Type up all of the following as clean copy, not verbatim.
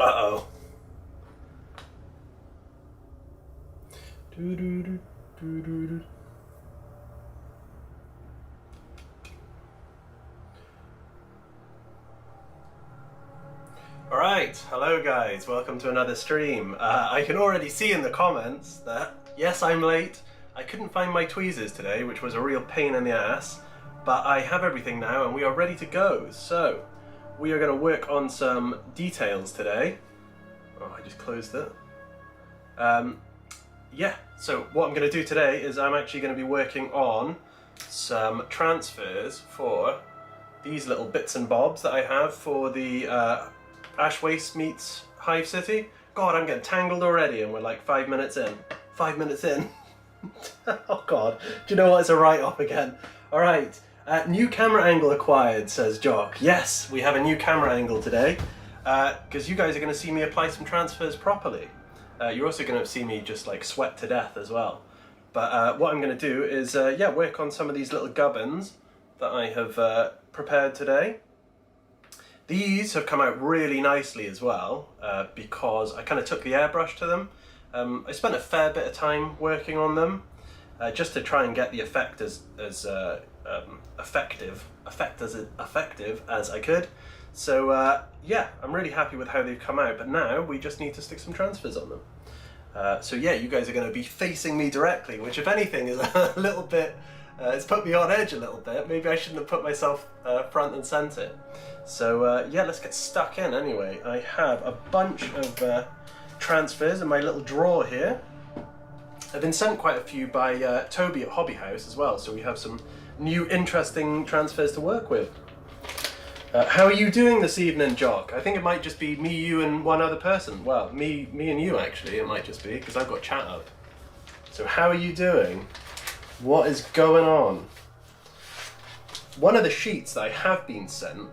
Uh-oh. Alright, hello guys, welcome to another stream. I can already see in the comments that, yes, I'm late. I couldn't find my tweezers today, which was a real pain in the ass, but I have everything now and we are ready to go. So, we are going to work on some details today. Oh, I just closed it. Yeah, so what I'm going to do today is I'm actually going to be working on some transfers for these little bits and bobs that I have for the Ash Waste meets Hive City. God, I'm getting tangled already and we're like 5 minutes in. 5 minutes in. Oh God, do you know what? It's a write-off again. Alright, new camera angle acquired, says Jock. Yes, we have a new camera angle today because you guys are going to see me apply some transfers properly. You're also going to see me just like sweat to death as well. But what I'm going to do is yeah, work on some of these little gubbins that I have prepared today. These have come out really nicely as well because I kind of took the airbrush to them. I spent a fair bit of time working on them just to try and get the effect as effective as I could. So yeah, I'm really happy with how they've come out, but now we just need to stick some transfers on them. So yeah, you guys are going to be facing me directly, which if anything is a little bit, it's put me on edge a little bit. Maybe I shouldn't have put myself front and centre. So yeah, let's get stuck in anyway. I have a bunch of transfers in my little drawer here. I've been sent quite a few by Toby at Hobby House as well, so we have some new interesting transfers to work with. How are you doing this evening, Jock? I think it might just be me, you and one other person. Well, me and you actually, it might just be, because I've got chat up. So how are you doing? What is going on? One of the sheets that I have been sent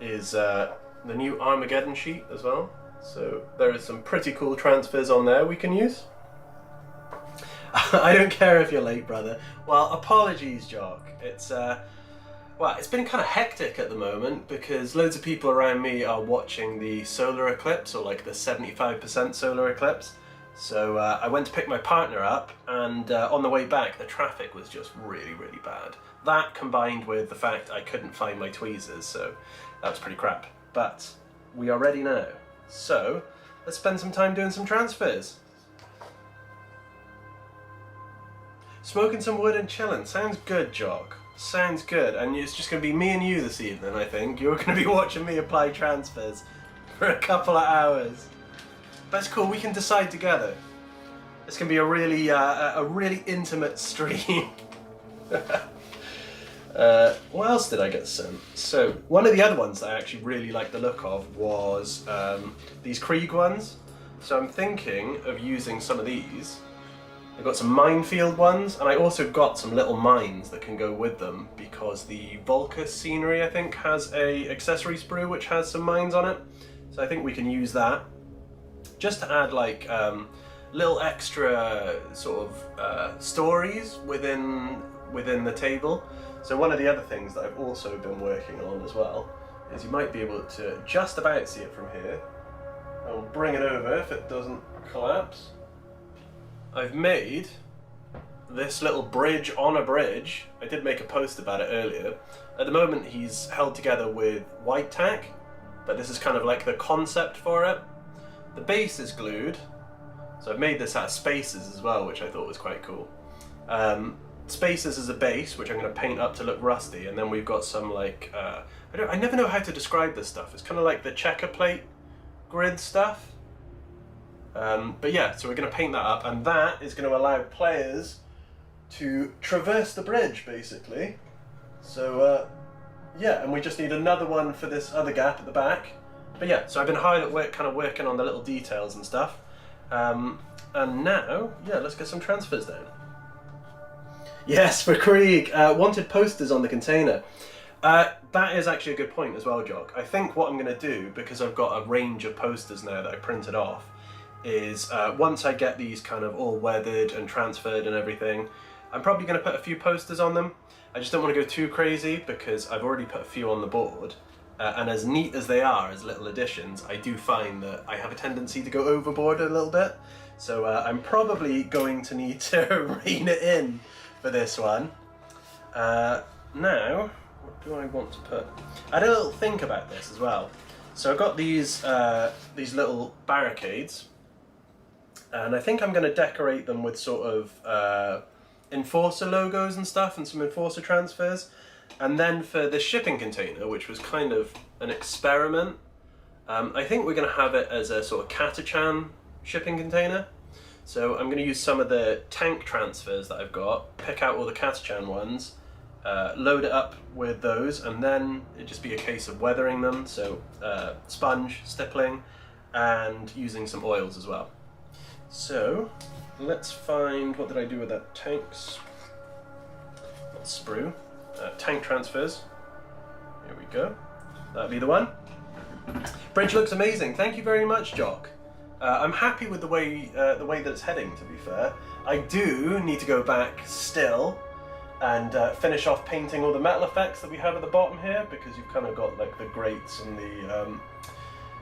is the new Armageddon sheet as well. So there are some pretty cool transfers on there we can use. I don't care if you're late, brother. Well, apologies, Jock. Well, it's been kind of hectic at the moment because loads of people around me are watching the solar eclipse, or like the 75% solar eclipse. So I went to pick my partner up, and on the way back the traffic was just really, really bad. That combined with the fact I couldn't find my tweezers, so that was pretty crap. But we are ready now. So let's spend some time doing some transfers. Smoking some wood and chilling. Sounds good, Jock. Sounds good. And it's just going to be me and you this evening, I think. You're going to be watching me apply transfers for a couple of hours. That's cool. We can decide together. It's going to be a really intimate stream. What else did I get sent? So one of the other ones that I actually really liked the look of was these Krieg ones. So I'm thinking of using some of these. I've got some minefield ones, and I also got some little mines that can go with them because the Vulcus scenery, I think, has a accessory sprue which has some mines on it. So I think we can use that just to add like little extra sort of stories within the table. So one of the other things that I've also been working on as well is you might be able to just about see it from here. I'll bring it over if it doesn't collapse. I've made this little bridge on a bridge. I did make a post about it earlier. At the moment he's held together with white tack, but this is kind of like the concept for it. The base is glued, so I've made this out of spaces as well, which I thought was quite cool. Spaces as a base, which I'm going to paint up to look rusty, and then we've got some like, I never know how to describe this stuff. It's kind of like the checker plate grid stuff. But yeah, so we're going to paint that up, and that is going to allow players to traverse the bridge, basically. So yeah, and we just need another one for this other gap at the back. But yeah, so I've been hard at work, kind of working on the little details and stuff. And now, yeah, let's get some transfers down. Yes, for Krieg, wanted posters on the container. That is actually a good point as well, Jock. I think what I'm going to do, because I've got a range of posters now that I printed off, is once I get these kind of all weathered and transferred and everything, I'm probably going to put a few posters on them. I just don't want to go too crazy because I've already put a few on the board. and as neat as they are as little additions, I do find that I have a tendency to go overboard a little bit. So I'm probably going to need to rein it in for this one. Now, what do I want to put? I had a little think about this as well. So I've got these little barricades, and I think I'm going to decorate them with sort of enforcer logos and stuff, and some enforcer transfers. And then for the shipping container, which was kind of an experiment, I think we're going to have it as a sort of Catachan shipping container. So I'm going to use some of the tank transfers that I've got, pick out all the Catachan ones, load it up with those, and then it'd just be a case of weathering them. So sponge, stippling, and using some oils as well. So let's find, what did I do with that? Tanks, not sprue. Tank transfers. Here we go. That'll be the one. Bridge looks amazing. Thank you very much, Jock. I'm happy with the way that it's heading, to be fair. I do need to go back still and finish off painting all the metal effects that we have at the bottom here, because you've kind of got like the grates and the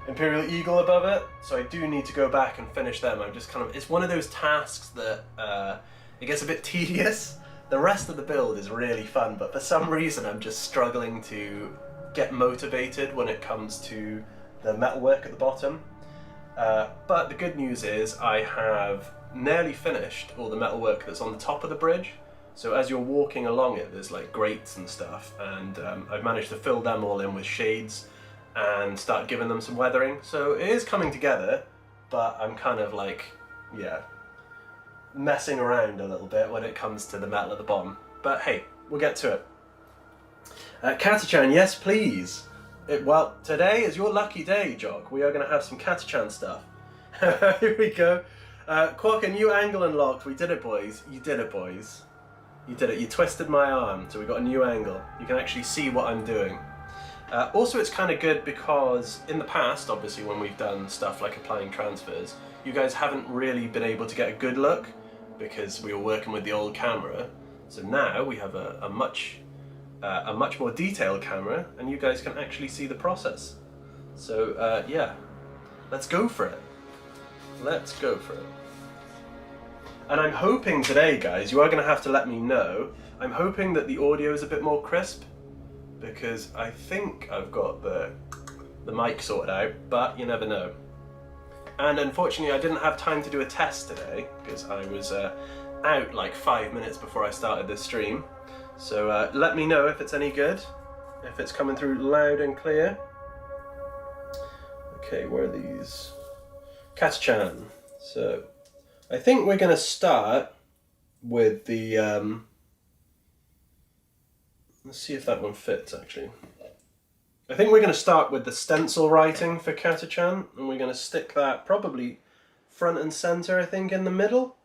Imperial Eagle above it. So I do need to go back and finish them. I'm just kind of, it's one of those tasks that it gets a bit tedious. The rest of the build is really fun, but for some reason I'm just struggling to get motivated when it comes to the metalwork at the bottom. But the good news is I have nearly finished all the metalwork that's on the top of the bridge. So as you're walking along it, there's like grates and stuff, and I've managed to fill them all in with shades and start giving them some weathering. So it is coming together, but I'm kind of like, yeah, messing around a little bit when it comes to the metal at the bottom. But hey, we'll get to it. Catachan, yes please. Well, today is your lucky day, Jock. We are going to have some Catachan stuff. Here we go. Quark, a new angle unlocked. We did it, boys. You did it, boys. You did it. You twisted my arm, so we got a new angle. You can actually see what I'm doing. Also, it's kind of good because in the past, obviously, when we've done stuff like applying transfers, you guys haven't really been able to get a good look because we were working with the old camera. So now we have a much more detailed camera, and you guys can actually see the process. So yeah, let's go for it. Let's go for it. And I'm hoping today, guys, you are going to have to let me know. I'm hoping that the audio is a bit more crisp, because I think I've got the mic sorted out, but you never know. And unfortunately I didn't have time to do a test today, because I was out like 5 minutes before I started this stream. So let me know if it's any good, if it's coming through loud and clear. Okay, where are these? Catachan. So I think we're going to start with the, let's see if that one fits actually. I think we're going to start with the stencil writing for Catachan, and we're going to stick that probably front and center, I think, in the middle.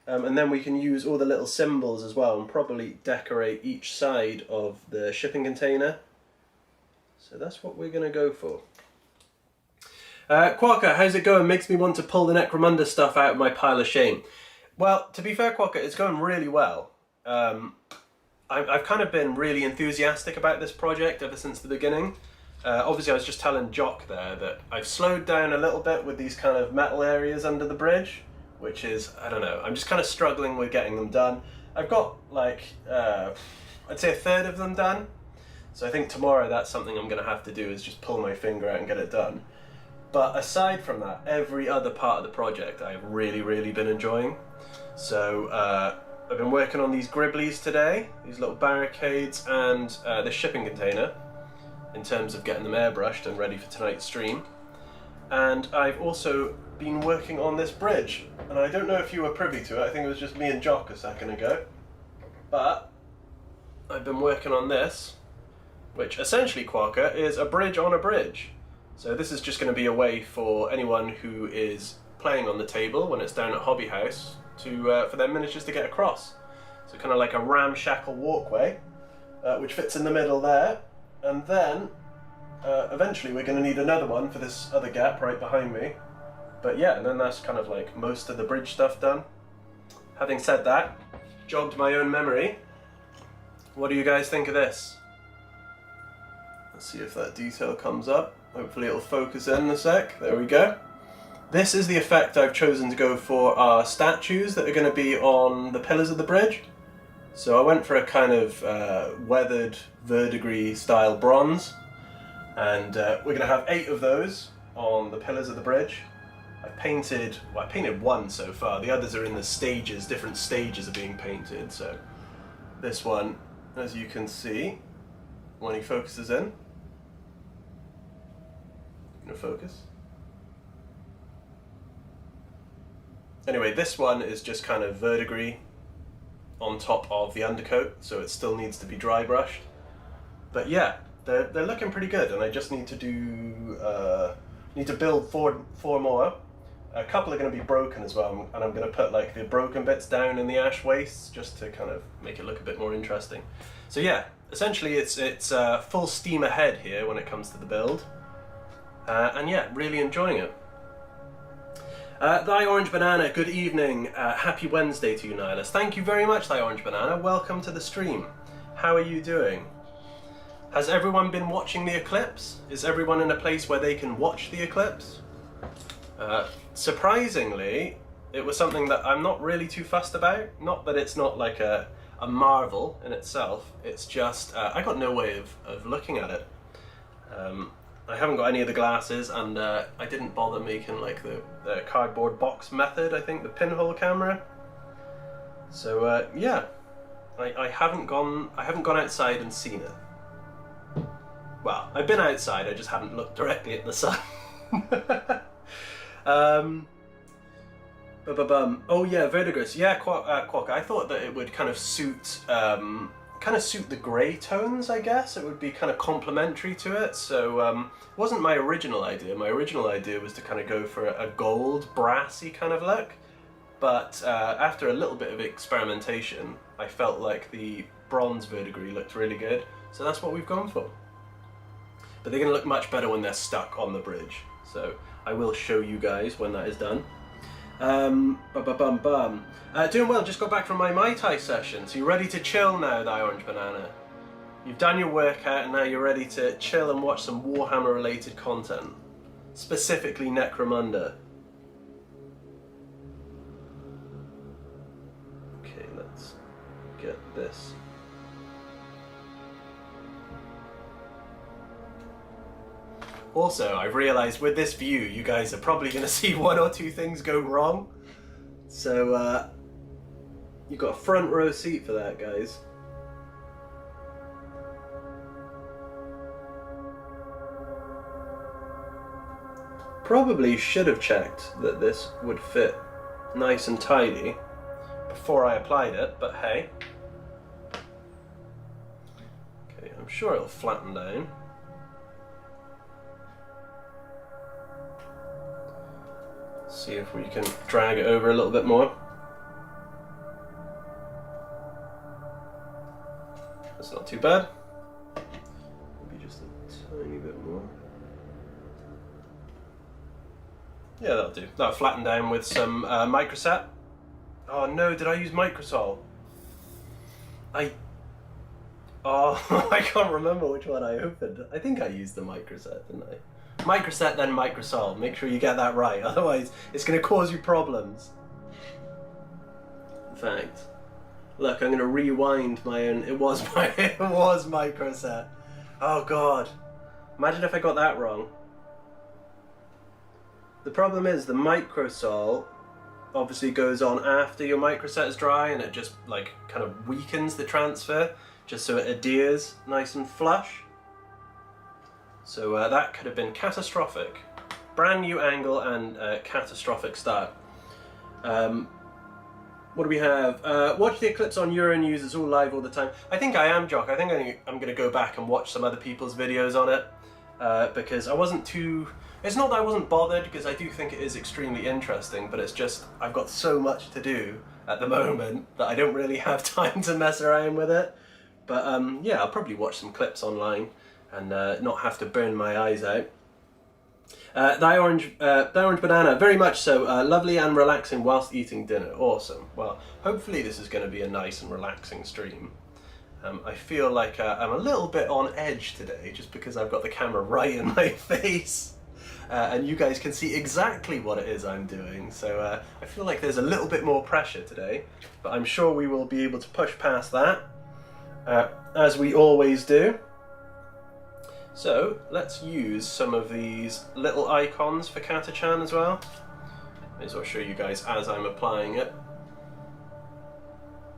And then we can use all the little symbols as well, and probably decorate each side of the shipping container. So that's what we're going to go for. Quokka, how's it going? Makes me want to pull the Necromunda stuff out of my pile of shame. Well, to be fair, Quokka, it's going really well. I've kind of been really enthusiastic about this project ever since the beginning. Obviously, I was just telling Jock there that I've slowed down a little bit with these kind of metal areas under the bridge, which is, I don't know, I'm just kind of struggling with getting them done. I've got like, I'd say a third of them done. So I think tomorrow that's something I'm going to have to do, is just pull my finger out and get it done. But aside from that, every other part of the project I've really, really been enjoying. So I've been working on these gribblies today, these little barricades, and the shipping container, in terms of getting them airbrushed and ready for tonight's stream. And I've also been working on this bridge, and I don't know if you were privy to it. I think it was just me and Jock a second ago. But I've been working on this, which essentially, Quarker, is a bridge on a bridge. So this is just going to be a way for anyone who is playing on the table when it's down at Hobby House to for their miniatures to get across. So kind of like a ramshackle walkway, which fits in the middle there. And then eventually we're going to need another one for this other gap right behind me. But yeah, and then that's kind of like most of the bridge stuff done. Having said that, jogged my own memory. What do you guys think of this? Let's see if that detail comes up. Hopefully it'll focus in a sec. There we go. This is the effect I've chosen to go for our statues that are going to be on the pillars of the bridge. So I went for a kind of weathered verdigris style bronze, and we're going to have 8 of those on the pillars of the bridge. I painted one so far. The others are in the stages, different stages of being painted. So this one, as you can see, when he focuses in, gonna focus. Anyway, this one is just kind of verdigris on top of the undercoat, so it still needs to be dry brushed. But yeah, they're looking pretty good, and I just need to build four more. A couple are going to be broken as well, and I'm going to put like the broken bits down in the ash wastes just to kind of make it look a bit more interesting. So yeah, essentially it's full steam ahead here when it comes to the build, and yeah, really enjoying it. Thy Orange Banana, good evening. Happy Wednesday to you, Nihilus. Thank you very much, Thy Orange Banana. Welcome to the stream. How are you doing? Has everyone been watching the eclipse? Is everyone in a place where they can watch the eclipse? Surprisingly, it was something that I'm not really too fussed about. Not that it's not like a marvel in itself. It's just, I got no way of looking at it. I haven't got any of the glasses, and I didn't bother making like the cardboard box method, I think, the pinhole camera. So yeah, I haven't gone outside and seen it. Well, I've been outside, I just haven't looked directly at the sun. Oh yeah, verdigris. Yeah, Quokka. I thought that it would kind of suit the grey tones, I guess. It would be kind of complementary to it. So it wasn't my original idea. My original idea was to kind of go for a gold, brassy kind of look. But after a little bit of experimentation, I felt like the bronze verdigris looked really good. So that's what we've gone for. But they're going to look much better when they're stuck on the bridge. So I will show you guys when that is done. Doing well, just got back from my Mai Tai session. So you're ready to chill now, Thy Orange Banana. You've done your workout and now you're ready to chill and watch some Warhammer related content. Specifically Necromunda. Okay, let's get this. Also, I've realised with this view, you guys are probably going to see 1 or 2 things go wrong. So, you've got a front row seat for that, guys. Probably should have checked that this would fit nice and tidy before I applied it, but hey. Okay, I'm sure it'll flatten down. See if we can drag it over a little bit more. That's not too bad. Maybe just a tiny bit more. Yeah, that'll do. That'll flatten down with some microset. Oh no, did I use microsol? I can't remember which one I opened. I think I used the microset, didn't I? Microset, then microsol. Make sure you get that right, otherwise it's going to cause you problems. In fact, look, I'm going to rewind my own. It was microset. Oh god, imagine if I got that wrong. The problem is the microsol obviously goes on after your microset is dry, and it just like kind of weakens the transfer just so it adheres nice and flush. So that could have been catastrophic. Brand new angle and catastrophic start. What do we have? Watch the eclipse on Euronews, it's all live all the time. I think I am, Jock. I think I'm going to go back and watch some other people's videos on it. Because I wasn't too... It's not that I wasn't bothered, because I do think it is extremely interesting, but it's just I've got so much to do at the moment that I don't really have time to mess around with it. But yeah, I'll probably watch some clips online and not have to burn my eyes out. Thy Orange Banana, very much so. Lovely and relaxing whilst eating dinner. Awesome. Well, hopefully this is going to be a nice and relaxing stream. I feel like I'm a little bit on edge today just because I've got the camera right in my face and you guys can see exactly what it is I'm doing, so I feel like there's a little bit more pressure today, but I'm sure we will be able to push past that as we always do. So let's use some of these little icons for Catachan as well. May as well show you guys as I'm applying it.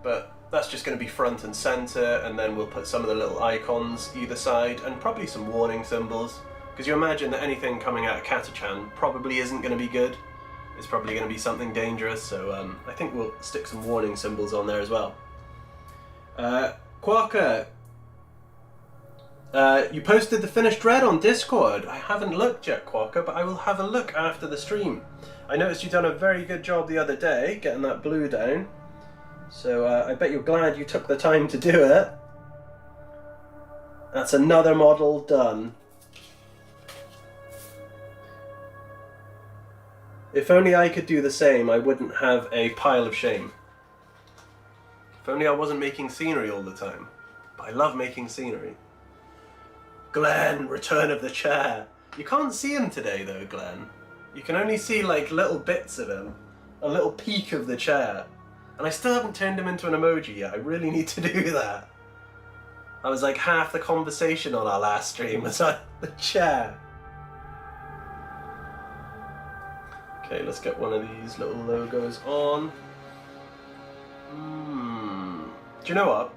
But that's just going to be front and center, and then we'll put some of the little icons either side and probably some warning symbols, because you imagine that anything coming out of Catachan probably isn't going to be good. It's probably going to be something dangerous, so I think we'll stick some warning symbols on there as well. Quarker, you posted the finished red on Discord. I haven't looked yet, Quarker, but I will have a look after the stream. I noticed you've done a very good job the other day getting that blue down. So I bet you're glad you took the time to do it. That's another model done. If only I could do the same, I wouldn't have a pile of shame. If only I wasn't making scenery all the time. But I love making scenery. Glenn, return of the chair. You can't see him today though, Glenn. You can only see like little bits of him. A little peek of the chair. And I still haven't turned him into an emoji yet. I really need to do that. I was like half the conversation on our last stream was on the chair. Okay, let's get one of these little logos on. Do you know what?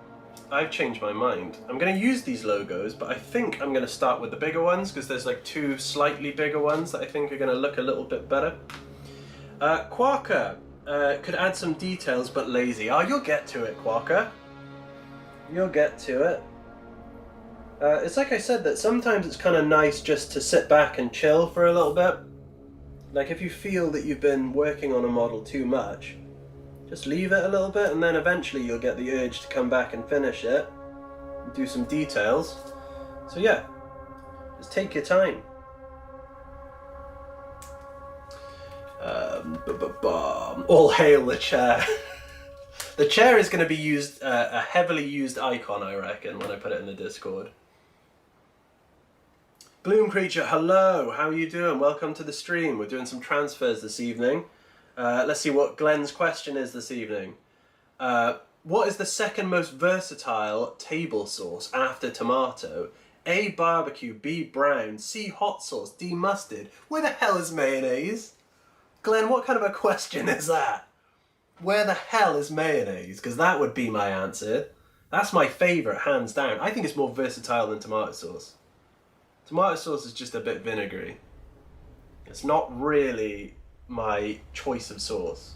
I've changed my mind. I'm going to use these logos, but I think I'm going to start with the bigger ones because there's like two slightly bigger ones that I think are going to look a little bit better. Quarker. Could add some details, but lazy. Oh, you'll get to it, Quarker. You'll get to it. It's like I said, that sometimes it's kind of nice just to sit back and chill for a little bit. Like if you feel that you've been working on a model too much, just leave it a little bit and then eventually you'll get the urge to come back and finish it and do some details. So yeah, just take your time. All hail the chair. The chair is going to be used, a heavily used icon, I reckon, when I put it in the Discord. Gloom Creature, hello, how are you doing? Welcome to the stream. We're doing some transfers this evening. Let's see what Glenn's question is this evening. What is the second most versatile table sauce after tomato? A, barbecue, B, brown, C, hot sauce, D, mustard. Where the hell is mayonnaise? Glenn, what kind of a question is that? Where the hell is mayonnaise? Because that would be my answer. That's my favourite, hands down. I think it's more versatile than tomato sauce. Tomato sauce is just a bit vinegary. It's not really my choice of sauce.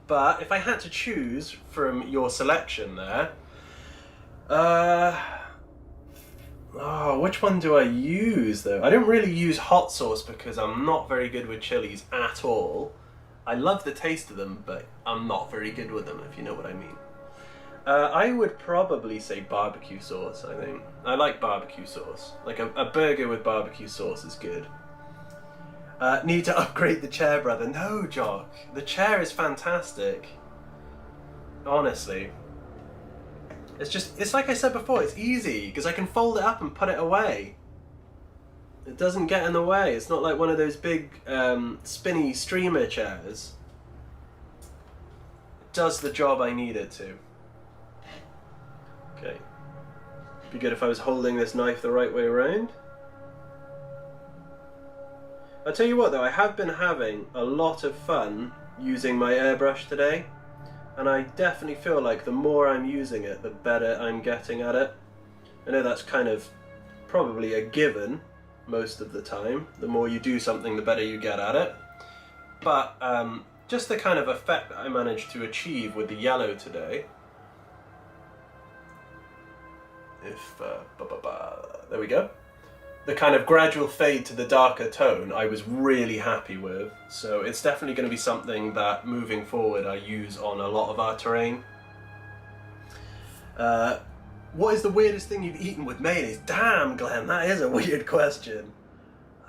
But if I had to choose from your selection there, which one do I use though? I don't really use hot sauce because I'm not very good with chilies at all. I love the taste of them, but I'm not very good with them, if you know what I mean. I would probably say barbecue sauce, I think. I like barbecue sauce. Like a burger with barbecue sauce is good. Need to upgrade the chair, brother. No, Jock. The chair is fantastic. Honestly. It's like I said before, it's easy, because I can fold it up and put it away. It doesn't get in the way. It's not like one of those big spinny streamer chairs. It does the job I need it to. Okay. Be good if I was holding this knife the right way around. I'll tell you what though, I have been having a lot of fun using my airbrush today. And I definitely feel like the more I'm using it, the better I'm getting at it. I know that's kind of probably a given most of the time. The more you do something, the better you get at it. But just the kind of effect that I managed to achieve with the yellow today. There we go. The kind of gradual fade to the darker tone I was really happy with, so it's definitely going to be something that moving forward I use on a lot of our terrain. What is the weirdest thing you've eaten with mayonnaise? Damn, Glenn, that is a weird question.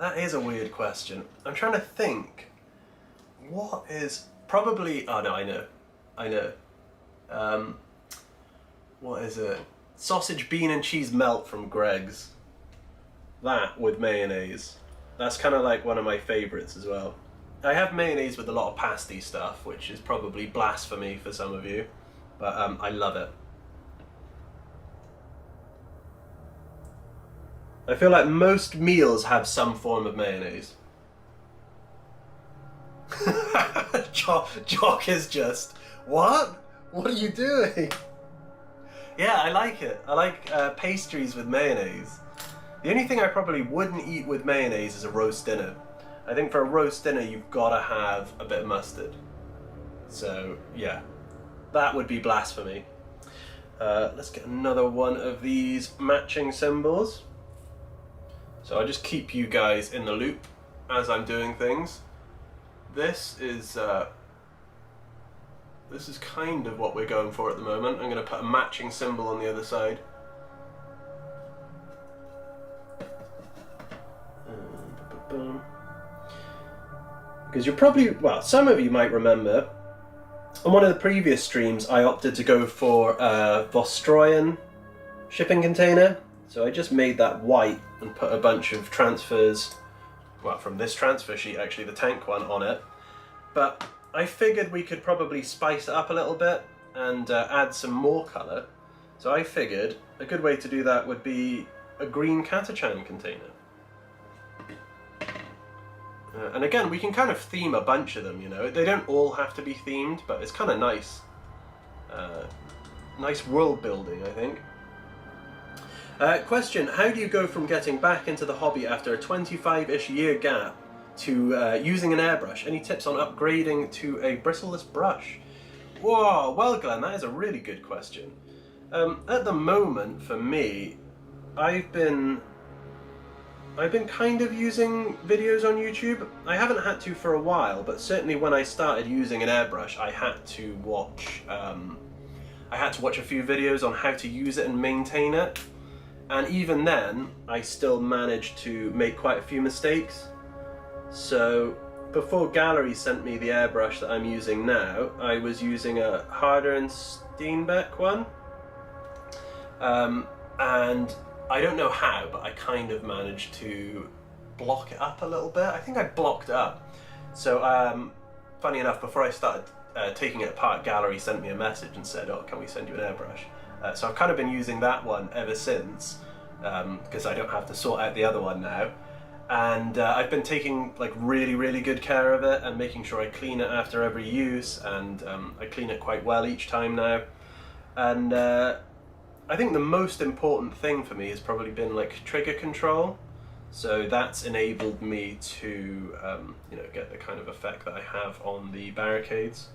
That is a weird question. I'm trying to think. What is... Probably... Oh no, I know. What is it? sausage, bean and cheese melt from Greg's. That with mayonnaise. That's kind of like one of my favourites as well. I have mayonnaise with a lot of pasty stuff, which is probably blasphemy for some of you, but I love it. I feel like most meals have some form of mayonnaise. Jock is just, what? What are you doing? Yeah, I like it. I like pastries with mayonnaise. The only thing I probably wouldn't eat with mayonnaise is a roast dinner. I think for a roast dinner you've got to have a bit of mustard. So yeah, that would be blasphemy. Let's get another one of these matching symbols. So I'll just keep you guys in the loop as I'm doing things. This is kind of what we're going for at the moment. I'm going to put a matching symbol on the other side. Because you're probably, well, some of you might remember, on one of the previous streams I opted to go for a Vostroyan shipping container. So I just made that white and put a bunch of transfers, well, from this transfer sheet actually, the tank one, on it. But I figured we could probably spice it up a little bit and add some more colour. So I figured a good way to do that would be a green Catachan container. And again, we can kind of theme a bunch of them, you know. They don't all have to be themed, but it's kind of nice. Nice world building, I think. Question, how do you go from getting back into the hobby after a 25-ish year gap to using an airbrush? Any tips on upgrading to a bristleless brush? Whoa, well Glenn, that is a really good question. At the moment, for me, I've been kind of using videos on YouTube. I haven't had to for a while, but certainly when I started using an airbrush, I had to watch a few videos on how to use it and maintain it. And even then, I still managed to make quite a few mistakes. So before Gaahleri sent me the airbrush that I'm using now, I was using a Harder and Steenbeck one. And I don't know how, but I kind of managed to block it up a little bit. I think I blocked it up. So funny enough, before I started taking it apart, Gaahleri sent me a message and said, oh, can we send you an airbrush? So I've kind of been using that one ever since, because I don't have to sort out the other one now. And I've been taking like really good care of it and making sure I clean it after every use, and I clean it quite well each time now. And I think the most important thing for me has probably been like trigger control. So that's enabled me to you know, get the kind of effect that I have on the barricades.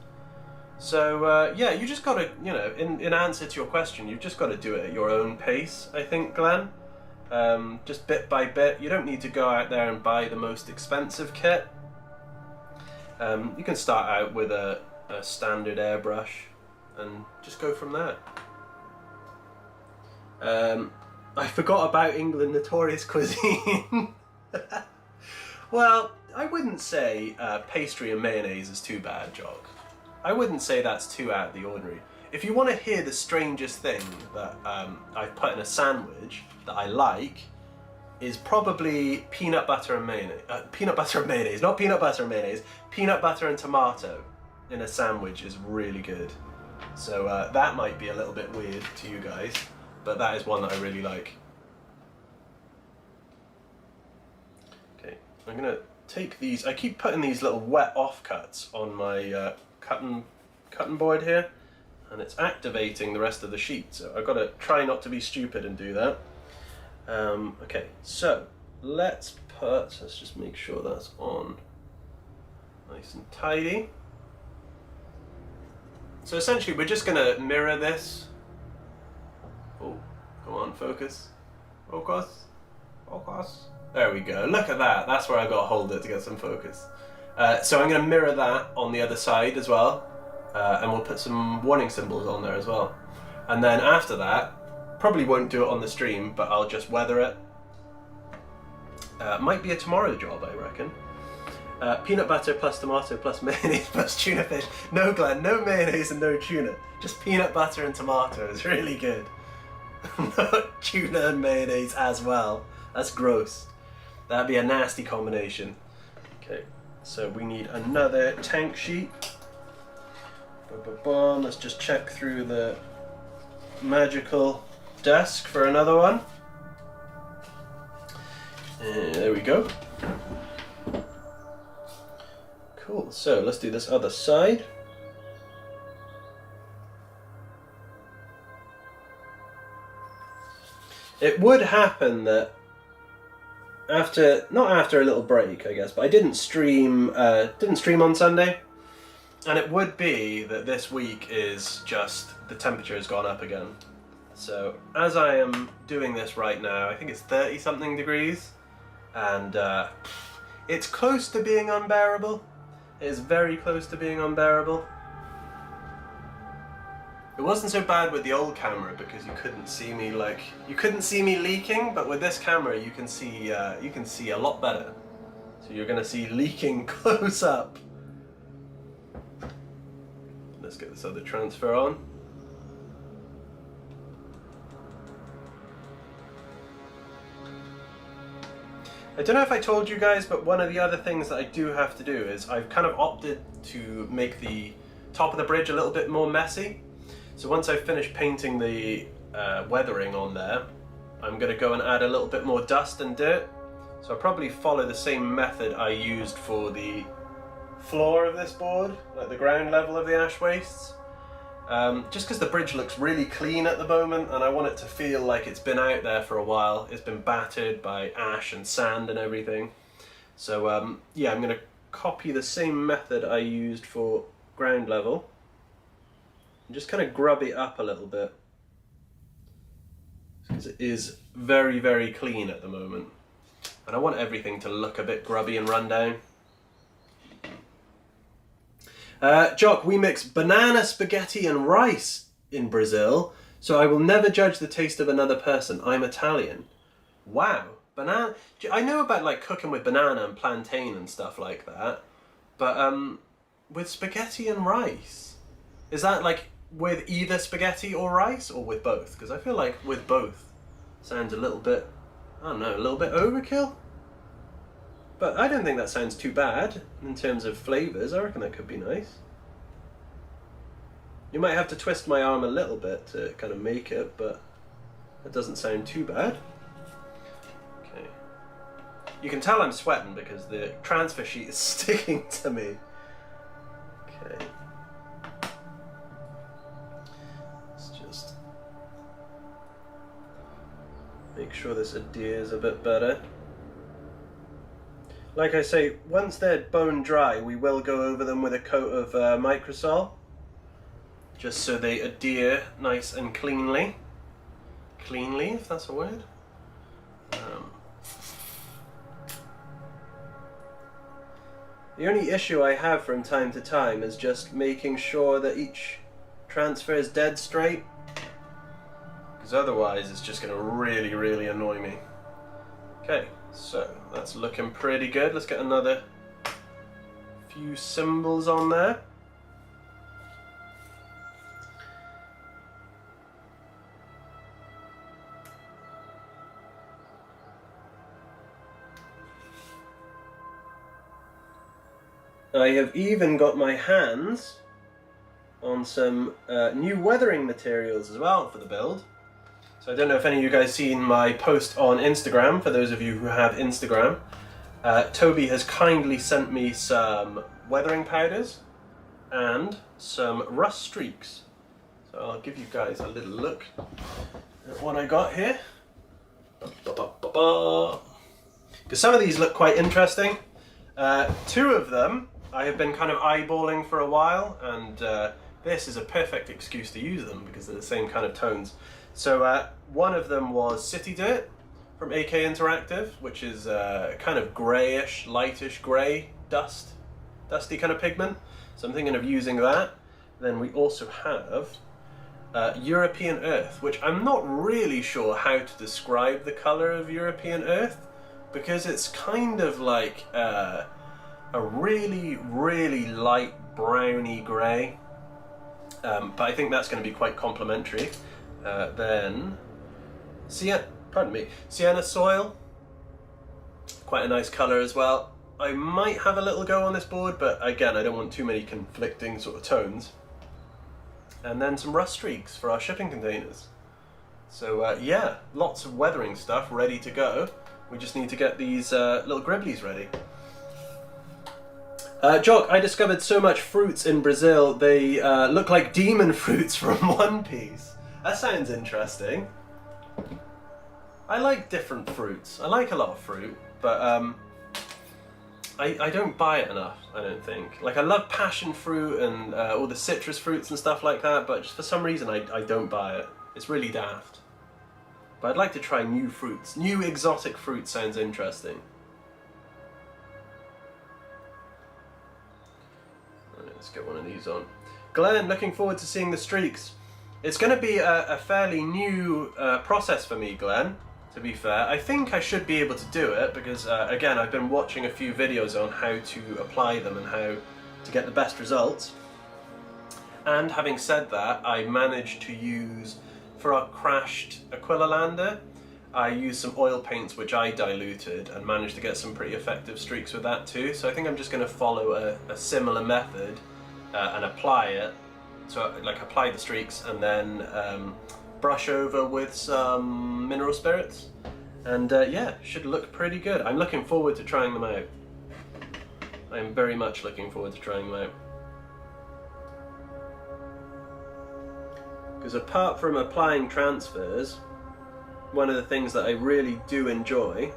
So yeah, you just gotta, you know, in answer to your question, you've just got to do it at your own pace, I think, Glenn. Just bit by bit. You don't need to go out there and buy the most expensive kit. You can start out with a standard airbrush and just go from there. I forgot about England notorious cuisine. Well, I wouldn't say pastry and mayonnaise is too bad, Jock. I wouldn't say that's too out of the ordinary. If you want to hear the strangest thing that I've put in a sandwich that I like, is probably peanut butter and mayonnaise. Peanut butter and mayonnaise, not peanut butter and mayonnaise. Peanut butter and tomato in a sandwich is really good. So that might be a little bit weird to you guys, but that is one that I really like. Okay, I'm gonna take these. I keep putting these little wet offcuts on my cutting board here, and it's activating the rest of the sheet, so I've got to try not to be stupid and do that. Okay, so let's just make sure that's on nice and tidy. So essentially we're just going to mirror this. Oh, come on, focus. Focus. Focus. There we go, look at that, that's where I got to hold it to get some focus. So I'm going to mirror that on the other side as well. And we'll put some warning symbols on there as well. And then after that, probably won't do it on the stream, but I'll just weather it. Might be a tomorrow job, I reckon. Peanut butter plus tomato plus mayonnaise plus tuna fish. No, Glenn, no mayonnaise and no tuna. Just peanut butter and tomato is really good. Not tuna and mayonnaise as well. That's gross. That'd be a nasty combination. Okay, so we need another tank sheet. Boom. Let's just check through the magical desk for another one. And there we go. Cool, so let's do this other side. It would happen that not after a little break, I guess, but I didn't stream on Sunday, and it would be that this week is just the temperature has gone up again. So as I am doing this right now, I think it's 30 something degrees, and it's close to being unbearable. It is very close to being unbearable. It wasn't so bad with the old camera because you couldn't see me leaking, but with this camera you can see a lot better. So you're gonna see leaking close up. Let's get this other transfer on. I don't know if I told you guys, but one of the other things that I do have to do is I've kind of opted to make the top of the bridge a little bit more messy. So once I finish painting the weathering on there, I'm going to go and add a little bit more dust and dirt. So I'll probably follow the same method I used for the floor of this board, like the ground level of the ash wastes. Just because the bridge looks really clean at the moment and I want it to feel like it's been out there for a while. It's been battered by ash and sand and everything. So yeah, I'm going to copy the same method I used for ground level. And just kind of grub it up a little bit, because it is very, very clean at the moment. And I want everything to look a bit grubby and run down. Jock, we mix banana, spaghetti and rice in Brazil, so I will never judge the taste of another person. I'm Italian. Wow. Banana. I know about like cooking with banana and plantain and stuff like that, but with spaghetti and rice, is that like with either spaghetti or rice, or with both? Because I feel like with both sounds a little bit, I don't know, a little bit overkill. But I don't think that sounds too bad in terms of flavours. I reckon that could be nice. You might have to twist my arm a little bit to kind of make it, but that doesn't sound too bad. Okay. You can tell I'm sweating because the transfer sheet is sticking to me. Okay. Make sure this adheres a bit better. Like I say, once they're bone dry, we will go over them with a coat of microsol, just so they adhere nice and cleanly. Cleanly, if that's a word. The only issue I have from time to time is just making sure that each transfer is dead straight. Otherwise it's just going to really, really annoy me. Okay, so that's looking pretty good. Let's get another few symbols on there. I have even got my hands on some new weathering materials as well for the build. So I don't know if any of you guys seen my post on Instagram. For those of you who have Instagram, Toby has kindly sent me some weathering powders and some rust streaks. So I'll give you guys a little look at what I got here. Because some of these look quite interesting. Two of them I have been kind of eyeballing for a while, and this is a perfect excuse to use them because they're the same kind of tones. So one of them was City Dirt from AK Interactive, which is kind of greyish, lightish grey dusty kind of pigment. So I'm thinking of using that. Then we also have European Earth, which I'm not really sure how to describe the colour of European Earth, because it's kind of like a really, really light browny grey. But I think that's going to be quite complementary. Then sienna soil. Quite a nice colour as well. I might have a little go on this board, but again, I don't want too many conflicting sort of tones. And then some rust streaks for our shipping containers. So yeah, lots of weathering stuff ready to go. We just need to get these little gribblies ready. Jock, I discovered so much fruits in Brazil, they look like demon fruits from One Piece. That sounds interesting. I like different fruits. I like a lot of fruit, but I don't buy it enough, I don't think. Like, I love passion fruit and all the citrus fruits and stuff like that, but just for some reason I don't buy it. It's really daft. But I'd like to try new fruits. New exotic fruit sounds interesting. Right, let's get one of these on. Glenn, looking forward to seeing the streaks. It's going to be a fairly new process for me, Glenn, to be fair. I think I should be able to do it because, again, I've been watching a few videos on how to apply them and how to get the best results. And having said that, I managed to use, for our crashed Aquila lander, I used some oil paints which I diluted and managed to get some pretty effective streaks with that too. So I think I'm just going to follow a similar method and apply it. So like apply the streaks and then brush over with some mineral spirits. And yeah, should look pretty good. I'm looking forward to trying them out. I'm very much looking forward to trying them out. Because apart from applying transfers, one of the things that I really do enjoy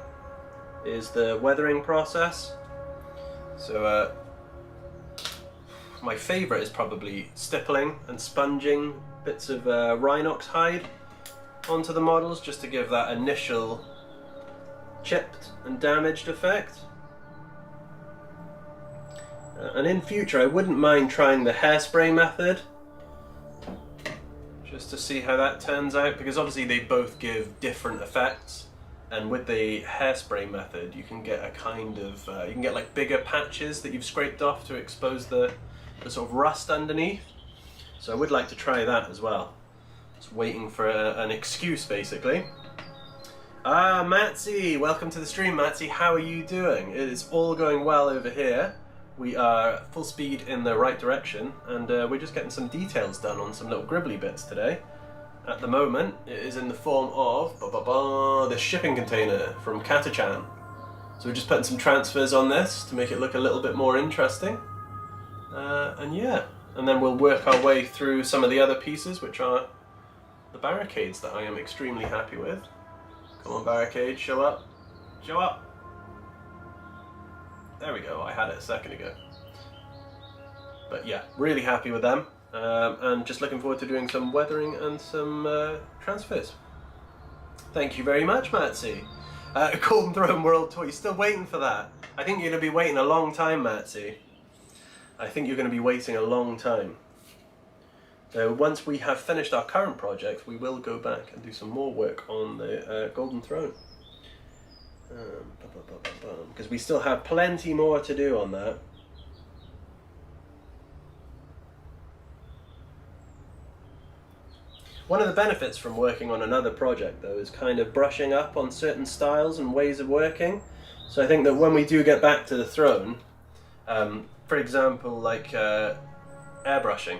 is the weathering process. So my favourite is probably stippling and sponging bits of rhinox hide onto the models just to give that initial chipped and damaged effect. And in future I wouldn't mind trying the hairspray method, just to see how that turns out, because obviously they both give different effects, and with the hairspray method you can get a kind of, you can get like bigger patches that you've scraped off to expose the sort of rust underneath. So I would like to try that as well. Just waiting for an excuse basically. Ah, Matsy, welcome to the stream, Matsy. How are you doing? It is all going well over here. We are full speed in the right direction, and we're just getting some details done on some little gribbly bits today. At the moment, it is in the form of the shipping container from Katachan. So we're just putting some transfers on this to make it look a little bit more interesting. And yeah, and then we'll work our way through some of the other pieces, which are the barricades that I am extremely happy with. Come on, barricade, show up. Show up. There we go, I had it a second ago. But yeah, really happy with them. And just looking forward to doing some weathering and some transfers. Thank you very much, Matsy. Golden Throne World Tour, you're still waiting for that? I think you're going to be waiting a long time, Matsy. I think you're going to be waiting a long time. So once we have finished our current project, we will go back and do some more work on the Golden Throne. Because we still have plenty more to do on that. One of the benefits from working on another project though is kind of brushing up on certain styles and ways of working. So I think that when we do get back to the throne, for example, like airbrushing.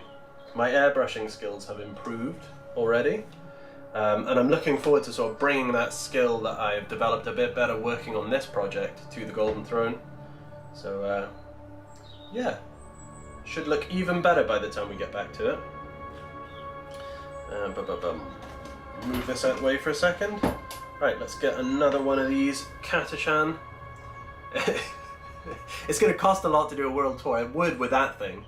My airbrushing skills have improved already. And I'm looking forward to sort of bringing that skill that I've developed a bit better working on this project to the Golden Throne. So yeah, should look even better by the time we get back to it. Move this out of the way for a second. Right, let's get another one of these Katachan. It's going to cost a lot to do a world tour. It would with that thing,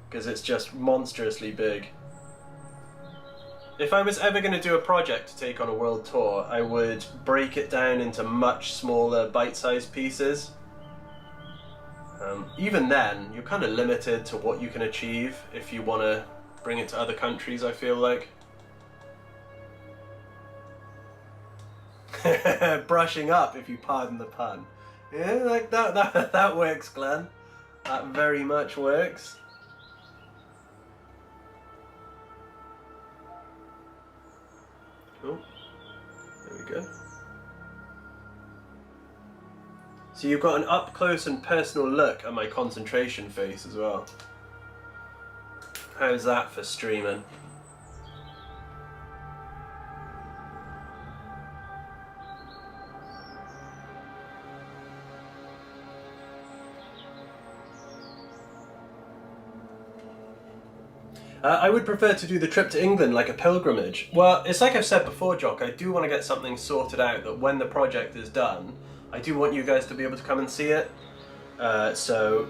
because it's just monstrously big. If I was ever going to do a project to take on a world tour, I would break it down into much smaller bite-sized pieces. Even then, you're kind of limited to what you can achieve if you want to bring it to other countries, I feel like. Brushing up, if you pardon the pun. Yeah, like that works, Glenn. That very much works. Oh, good. So you've got an up close and personal look at my concentration face as well. How's that for streaming? I would prefer to do the trip to England like a pilgrimage. Well, it's like I've said before, Jock, I do want to get something sorted out that when the project is done, I do want you guys to be able to come and see it. So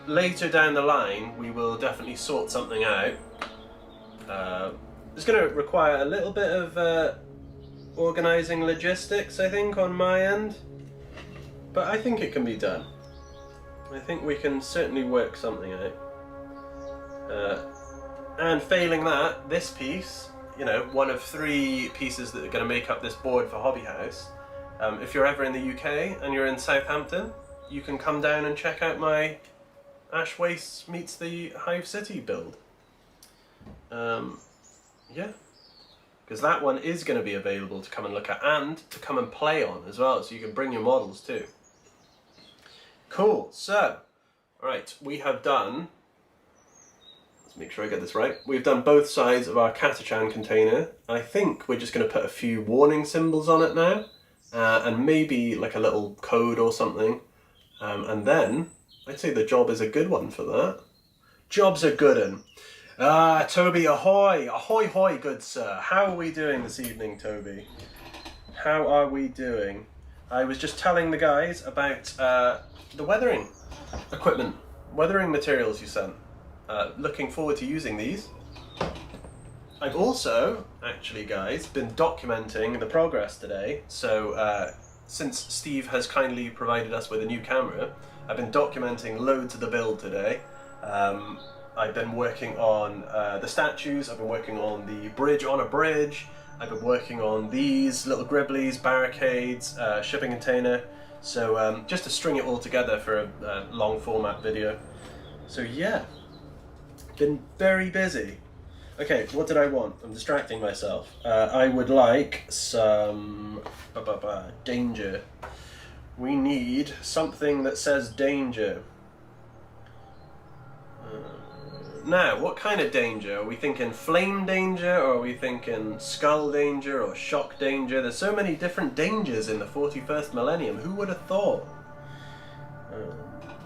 later down the line, we will definitely sort something out. It's going to require a little bit of organising logistics, I think, on my end. But I think it can be done. I think we can certainly work something out. And failing that, this piece, you know, one of 3 pieces that are going to make up this board for Hobby House. If you're ever in the UK and you're in Southampton, you can come down and check out my Ash Waste meets the Hive City build. Yeah, because that one is going to be available to come and look at and to come and play on as well, so you can bring your models too. Cool, so, alright, we have done, let's make sure I get this right, we've done both sides of our Catachan container. I think we're just going to put a few warning symbols on it now, and maybe like a little code or something, and then I'd say the job is a good one for that. Job's a good one. Ah, Toby, ahoy! Ahoy hoy, good sir. How are we doing this evening, Toby? How are we doing? I was just telling the guys about the weathering equipment, weathering materials you sent. Looking forward to using these. I've also, actually guys, been documenting the progress today. So since Steve has kindly provided us with a new camera, I've been documenting loads of the build today. I've been working on the statues, I've been working on the bridge on a bridge, I've been working on these little gribblies, barricades, shipping container. So just to string it all together for a long format video. So yeah, been very busy. Okay, what did I want? I'm distracting myself. I would like some danger. We need something that says danger. Now, what kind of danger? Are we thinking flame danger, or are we thinking skull danger, or shock danger? There's so many different dangers in the 41st millennium. Who would have thought?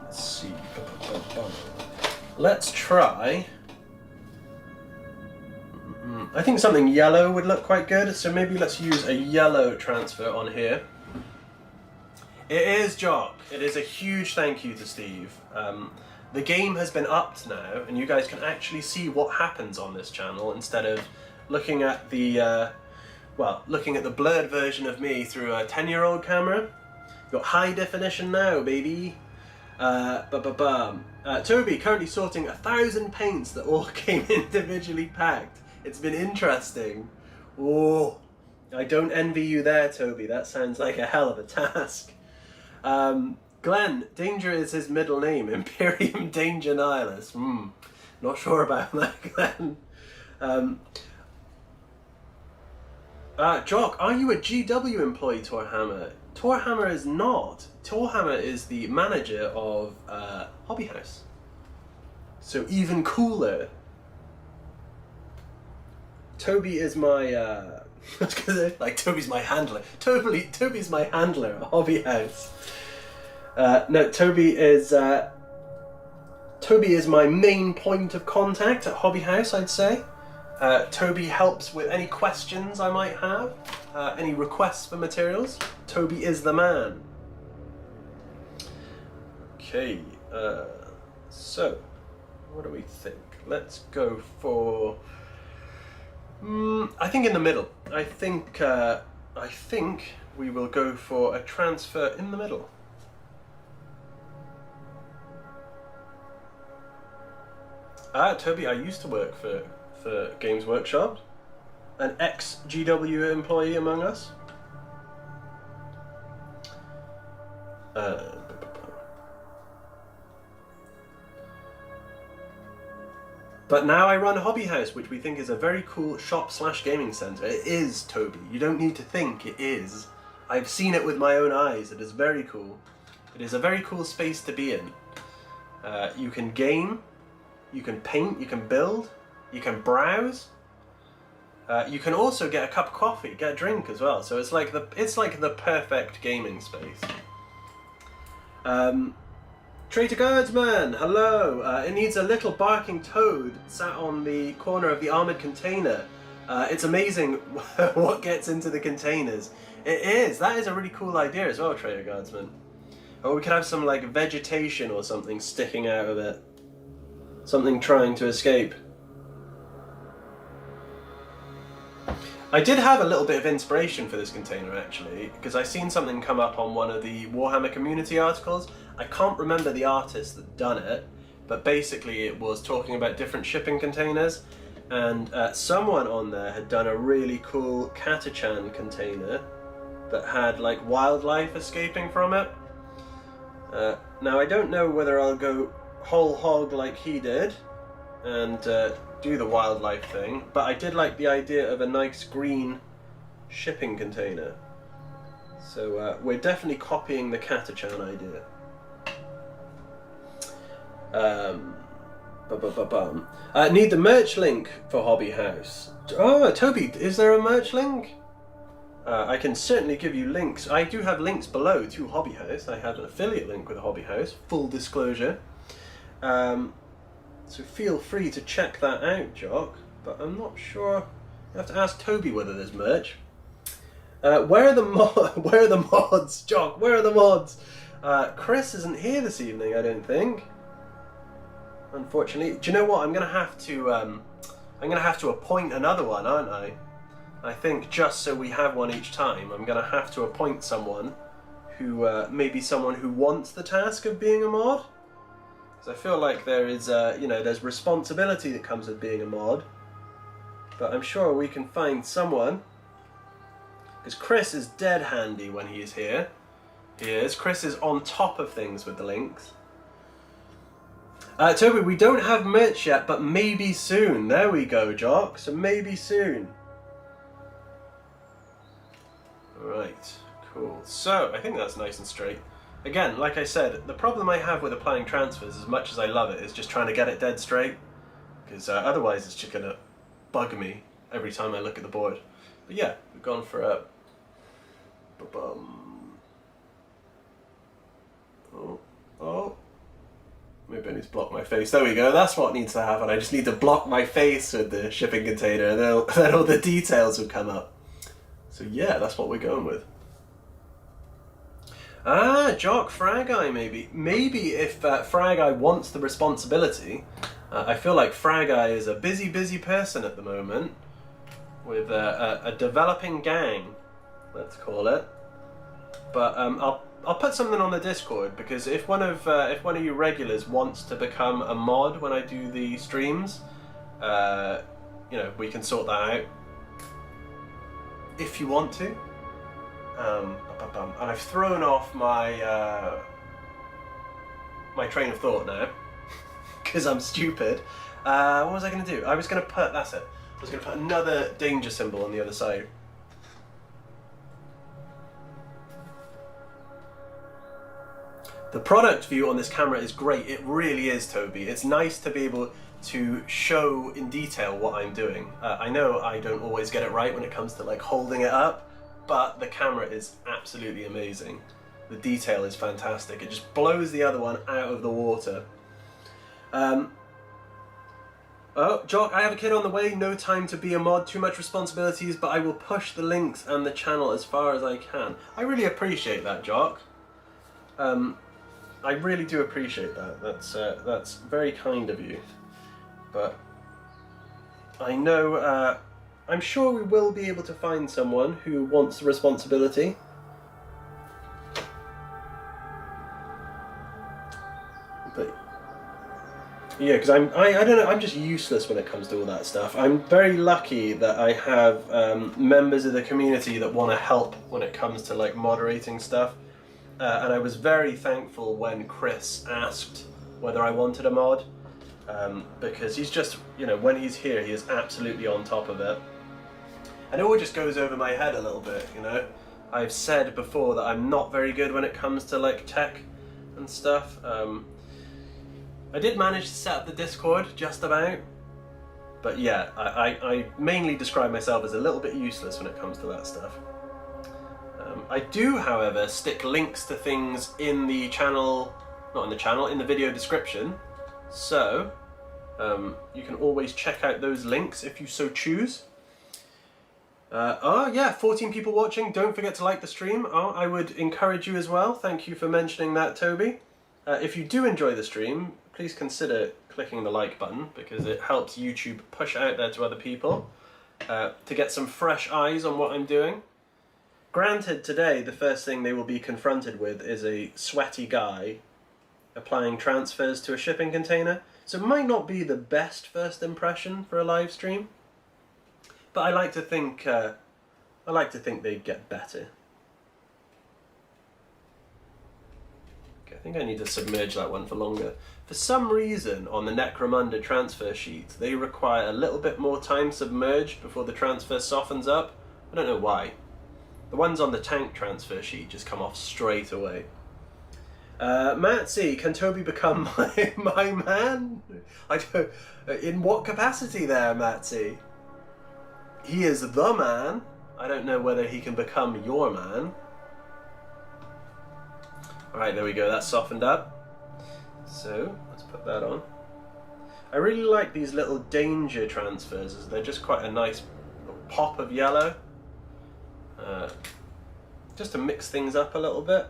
Let's see. Let's try. I think something yellow would look quite good, so maybe let's use a yellow transfer on here. It is Jock. It is a huge thank you to Steve. The game has been upped now, and you guys can actually see what happens on this channel instead of looking at the, looking at the blurred version of me through a 10-year-old camera. Got high definition now, baby. Toby currently sorting 1,000 paints that all came individually packed. It's been interesting. Oh, I don't envy you there, Toby. That sounds like a hell of a task. Glenn, Danger is his middle name. Imperium Danger Nihilus. Not sure about that, Glenn. Jock, are you a GW employee, Torhammer? Torhammer is not. Torhammer is the manager of Hobby House. So even cooler. Toby is my, like Toby's my handler. Toby's my handler at Hobby House. No, Toby is my main point of contact at Hobby House, I'd say. Toby helps with any questions I might have, any requests for materials. Toby is the man. Okay, so what do we think? Let's go for. I think in the middle. I think we will go for a transfer in the middle. Toby, I used to work for Games Workshop. An ex-GW employee among us. But now I run Hobby House, which we think is a very cool shop/gaming centre. It is, Toby. You don't need to think, it is. I've seen it with my own eyes. It is very cool. It is a very cool space to be in. You can game, you can paint, you can build, you can browse. You can also get a cup of coffee, get a drink as well. So it's like the perfect gaming space. Traitor Guardsman, hello. It needs a little barking toad sat on the corner of the armoured container. It's amazing what gets into the containers. It is. That is a really cool idea as well, Traitor Guardsman. Or we could have some like vegetation or something sticking out of it. Something trying to escape. I did have a little bit of inspiration for this container actually, because I seen something come up on one of the Warhammer community articles. I can't remember the artist that done it, but basically it was talking about different shipping containers, and someone on there had done a really cool Catachan container that had like wildlife escaping from it. Now I don't know whether I'll go whole hog like he did and do the wildlife thing, but I did like the idea of a nice green shipping container. So we're definitely copying the Catachan idea. Need the merch link for Hobby House. Oh, Toby, is there a merch link? I can certainly give you links. I do have links below to Hobby House. I have an affiliate link with Hobby House, full disclosure. So feel free to check that out, Jock. But I'm not sure. You have to ask Toby whether there's merch. Where are the mods, Jock? Where are the mods? Chris isn't here this evening, I don't think. Unfortunately, do you know what? I'm gonna have to appoint another one, aren't I? I think just so we have one each time, I'm gonna have to appoint someone who maybe someone who wants the task of being a mod. Because I feel like there is, there's responsibility that comes with being a mod. But I'm sure we can find someone. Because Chris is dead handy when he is here. He is. Chris is on top of things with the links. Toby, we don't have merch yet, but maybe soon. There we go, Jock. So maybe soon. Alright, cool. So, I think that's nice and straight. Again, like I said, the problem I have with applying transfers, as much as I love it, is just trying to get it dead straight. Because otherwise it's just going to bug me every time I look at the board. But yeah, we've gone for a... Oh. Maybe I need to block my face. There we go, that's what needs to happen. I just need to block my face with the shipping container and then all the details will come up. So yeah, that's what we're going with. Ah, Jock, Frag Eye maybe. Maybe if Frag Eye wants the responsibility. I feel like Frag Eye is a busy person at the moment with a developing gang, let's call it. But I'll put something on the Discord, because if one of you regulars wants to become a mod when I do the streams, we can sort that out. If you want to. And I've thrown off my my train of thought now, because I'm stupid. What was I going to do? I was going to put, that's it. I was going to put another danger symbol on the other side. The product view on this camera is great. It really is, Toby. It's nice to be able to show in detail what I'm doing. I know I don't always get it right when it comes to like holding it up, but the camera is absolutely amazing. The detail is fantastic. It just blows the other one out of the water. Oh, Jock, I have a kid on the way. No time to be a mod. Too much responsibilities, but I will push the links and the channel as far as I can. I really appreciate that, Jock. I really do appreciate that. That's very kind of you. But I know, I'm sure we will be able to find someone who wants the responsibility. But yeah, because I don't know, I'm just useless when it comes to all that stuff. I'm very lucky that I have members of the community that want to help when it comes to like moderating stuff. And I was very thankful when Chris asked whether I wanted a mod. because he's just, you know, when he's here, he is absolutely on top of it. And it all just goes over my head a little bit, you know. I've said before that I'm not very good when it comes to like tech and stuff. I did manage to set up the Discord just about, but yeah, I mainly describe myself as a little bit useless when it comes to that stuff. I do, however, stick links to things in the channel, not in the channel, in the video description, so you can always check out those links if you so choose. Oh yeah, 14 people watching. Don't forget to like the stream. Oh, I would encourage you as well. Thank you for mentioning that, Toby. If you do enjoy the stream, please consider clicking the like button, because it helps YouTube push out there to other people to get some fresh eyes on what I'm doing. Granted, today the first thing they will be confronted with is a sweaty guy applying transfers to a shipping container, so it might not be the best first impression for a live stream. But I like to think they'd get better. Okay, I think I need to submerge that one for longer. For some reason, on the Necromunda transfer sheet, they require a little bit more time submerged before the transfer softens up. I don't know why. The ones on the tank transfer sheet just come off straight away. Matsy, can Toby become my man? I don't. In what capacity there, Matsy? He is the man. I don't know whether he can become your man. Alright, there we go, that's softened up. So, let's put that on. I really like these little danger transfers, as they're just quite a nice pop of yellow. Just to mix things up a little bit.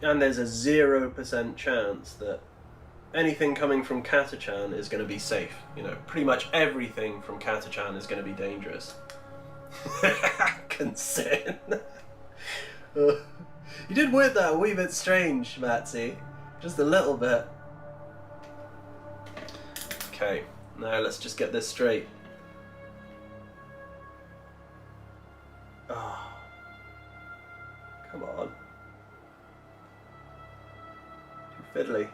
And there's a 0% chance that anything coming from Katachan is going to be safe. You know, pretty much everything from Katachan is going to be dangerous. Concern. You did word that a wee bit strange, Matsy. Just a little bit. Okay, now let's just get this straight. Oh. Come on. Too fiddly.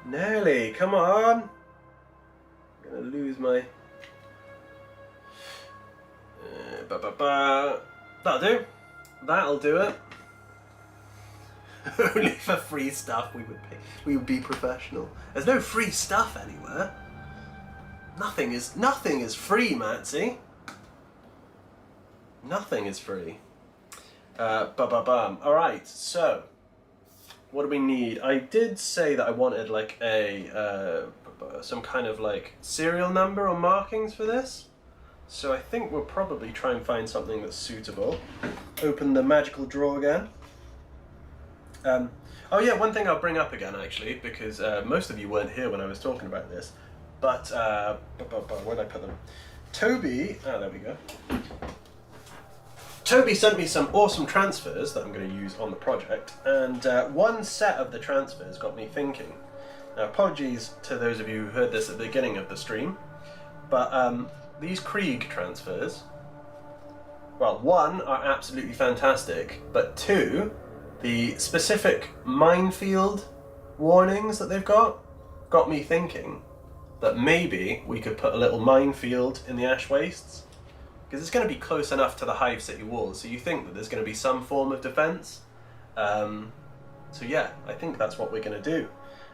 Nearly, come on! I'm gonna lose my... That'll do. That'll do it. Only for free stuff we would pay. We would be professional. There's no free stuff anywhere. Nothing is free, Matsy. Nothing is free. Alright, so what do we need? I did say that I wanted like a some kind of like serial number or markings for this. So I think we'll probably try and find something that's suitable. Open the magical drawer again. Oh yeah, one thing I'll bring up again actually, because most of you weren't here when I was talking about this. But where did I put them? Toby, there we go. Toby sent me some awesome transfers that I'm going to use on the project, and one set of the transfers got me thinking. Now, apologies to those of you who heard this at the beginning of the stream, but these Krieg transfers, well, one, are absolutely fantastic, but two, the specific minefield warnings that they've got me thinking that maybe we could put a little minefield in the ash wastes, because it's going to be close enough to the Hive City walls, so you think that there's going to be some form of defense. So yeah, I think that's what we're going to do.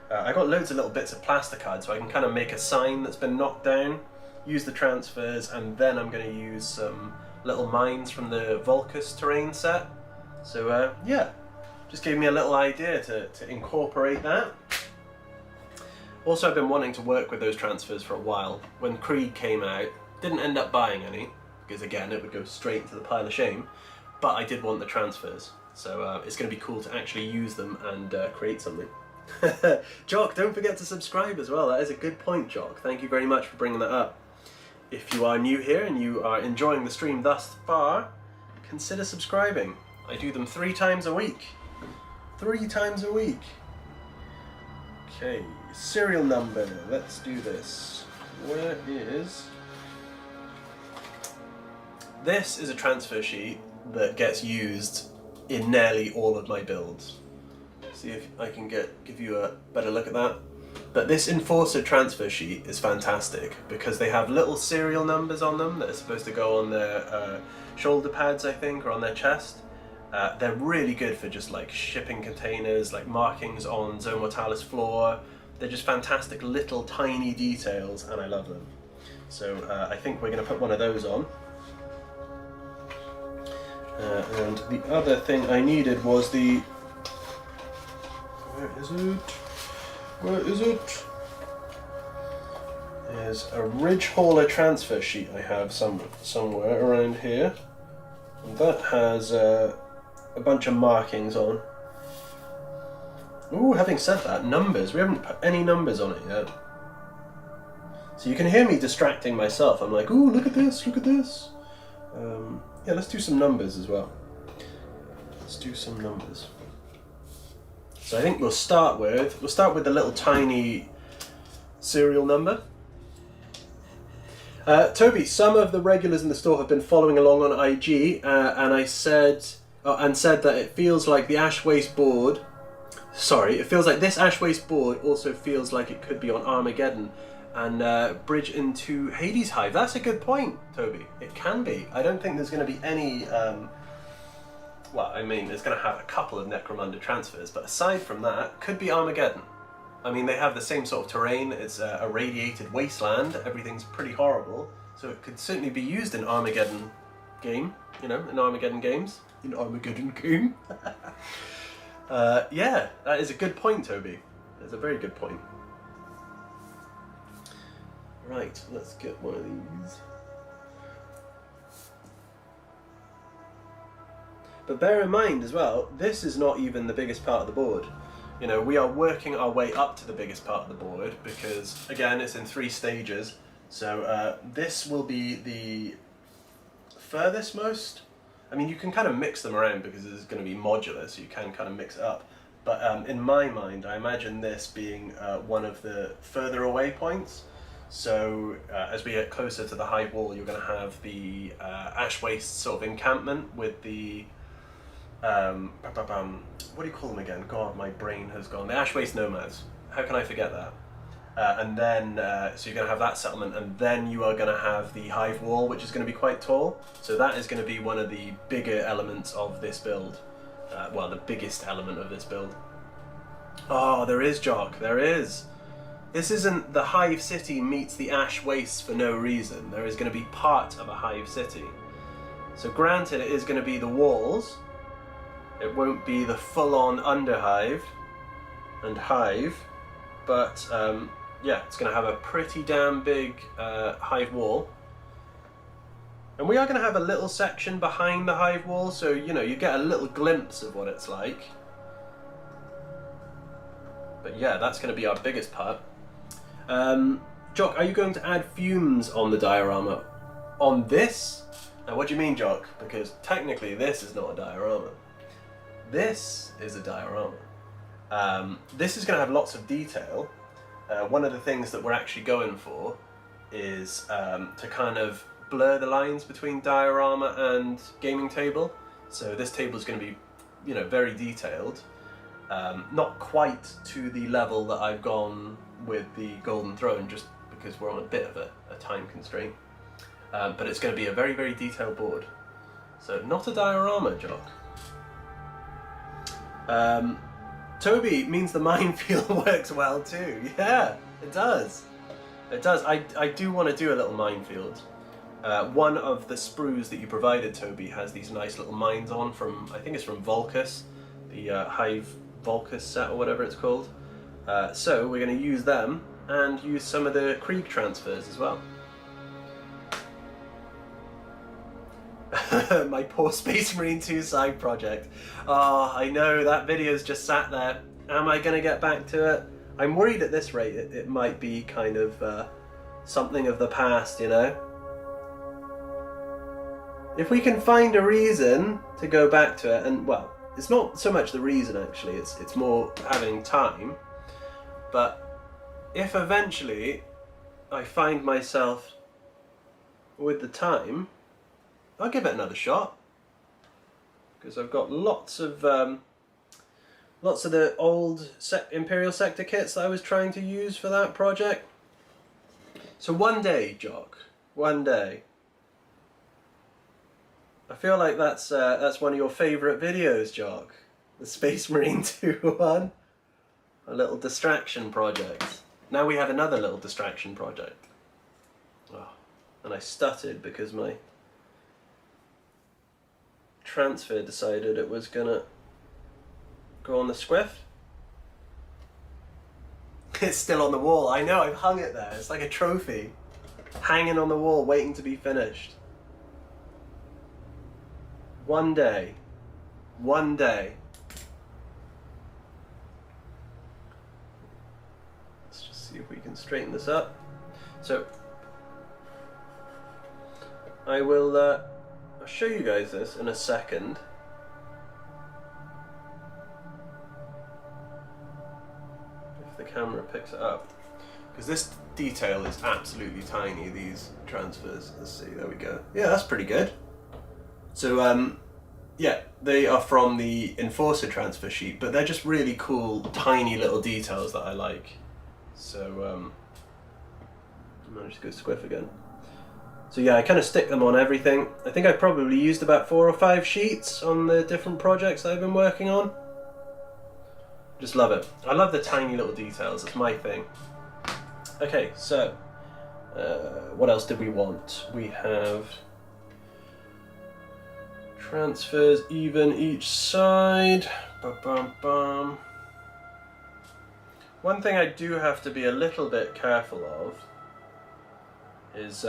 I got loads of little bits of plasticard, so I can kind of make a sign that's been knocked down, use the transfers, and then I'm going to use some little mines from the Vulcus terrain set. So yeah, just gave me a little idea to incorporate that. Also, I've been wanting to work with those transfers for a while. When Krieg came out, didn't end up buying any, because again, it would go straight into the pile of shame, but I did want the transfers. So it's going to be cool to actually use them and create something. Jock, don't forget to subscribe as well. That is a good point, Jock. Thank you very much for bringing that up. If you are new here and you are enjoying the stream thus far, consider subscribing. I do them 3 times a week. 3 times a week. Okay, serial number. Let's do this. Where is... This is a transfer sheet that gets used in nearly all of my builds. See if I can give you a better look at that. But this Enforcer transfer sheet is fantastic because they have little serial numbers on them that are supposed to go on their shoulder pads, I think, or on their chest. They're really good for just like shipping containers, like markings on Zone Mortalis floor. They're just fantastic little tiny details, and I love them. So I think we're going to put one of those on. And the other thing I needed was the... Where is it? Where is it? There's a Ridge Hauler transfer sheet I have somewhere around here. And that has a bunch of markings on. Ooh, having said that, numbers. We haven't put any numbers on it yet. So you can hear me distracting myself. I'm like, ooh, look at this, look at this. Yeah, let's do some numbers as well. Let's do some numbers. So I think we'll start with the little tiny serial number. Toby, some of the regulars in the store have been following along on IG, and I said that it feels like the Ash Waste board. Sorry, it feels like this Ash Waste board also feels like it could be on Armageddon and bridge into Hades Hive. That's a good point, Toby. It can be. I don't think there's going to be any. Well, I mean, it's going to have a couple of Necromunda transfers, but aside from that, could be Armageddon. I mean, they have the same sort of terrain. It's a radiated wasteland. Everything's pretty horrible, so it could certainly be used in Armageddon game. You know, in Armageddon games. In Armageddon game. Yeah, that is a good point, Toby. That's a very good point. Right, let's get one of these. But bear in mind as well, this is not even the biggest part of the board. You know, we are working our way up to the biggest part of the board because, again, it's in 3 stages. So this will be the furthest most. I mean, you can kind of mix them around because it's going to be modular, so you can kind of mix it up. But in my mind, I imagine this being one of the further away points. So as we get closer to the Hive wall, you're going to have the Ash Waste sort of encampment with the... what do you call them again? God, my brain has gone. The Ash Waste Nomads. How can I forget that? And then, so you're going to have that settlement, and then you are going to have the Hive wall, which is going to be quite tall. So that is going to be one of the bigger elements of this build. Well, the biggest element of this build. Oh, there is, Jock. There is. This isn't the Hive City meets the Ash Waste for no reason. There is going to be part of a Hive City. So granted, it is going to be the walls. It won't be the full-on Underhive and Hive, but yeah, it's going to have a pretty damn big Hive wall. And we are going to have a little section behind the Hive wall, so you know, you get a little glimpse of what it's like. But yeah, that's going to be our biggest part. Jock, are you going to add fumes on the diorama? On this? Now what do you mean, Jock? Because technically this is not a diorama. This is a diorama. This is going to have lots of detail. One of the things that we're actually going for is to kind of blur the lines between diorama and gaming table. So this table is going to be, you know, very detailed. Not quite to the level that I've gone with the Golden Throne, just because we're on a bit of a time constraint. But it's going to be a very, very detailed board. So not a diorama, Jock. Toby means the minefield works well too. Yeah, it does. It does. I do want to do a little minefield. One of the sprues that you provided, Toby, has these nice little mines on from, I think it's from Vulcus, the Hive Vulcus set or whatever it's called. So we're going to use them and use some of the Krieg transfers as well. My poor Space Marine 2 side project. Oh, I know, that video's just sat there. Am I going to get back to it? I'm worried at this rate it might be kind of something of the past, you know? If we can find a reason to go back to it, and well, it's not so much the reason actually, it's more having time. But if eventually I find myself with the time, I'll give it another shot. because I've got lots of the old Imperial Sector kits that I was trying to use for that project. So one day, Jock, one day. I feel like that's one of your favourite videos, Jock. The Space Marine 2 one. A little distraction project. Now we have another little distraction project. Oh, and I stuttered because my transfer decided it was gonna go on the squiff. It's still on the wall. I know, I've hung it there. It's like a trophy. Hanging on the wall, waiting to be finished. One day. One day. Let's just see if we can straighten this up. So, I will I'll show you guys this in a second. If the camera picks it up. Because this detail is absolutely tiny, these transfers. Let's see, there we go. Yeah, that's pretty good. So, yeah, they are from the Enforcer transfer sheet, but they're just really cool, tiny little details that I like. So, I managed to go squiff again. So yeah, I kind of stick them on everything. I think I probably used about 4 or 5 sheets on the different projects that I've been working on. Just love it. I love the tiny little details, it's my thing. Okay, so, what else did we want? We have transfers even each side. Ba-bum-bum. One thing I do have to be a little bit careful of is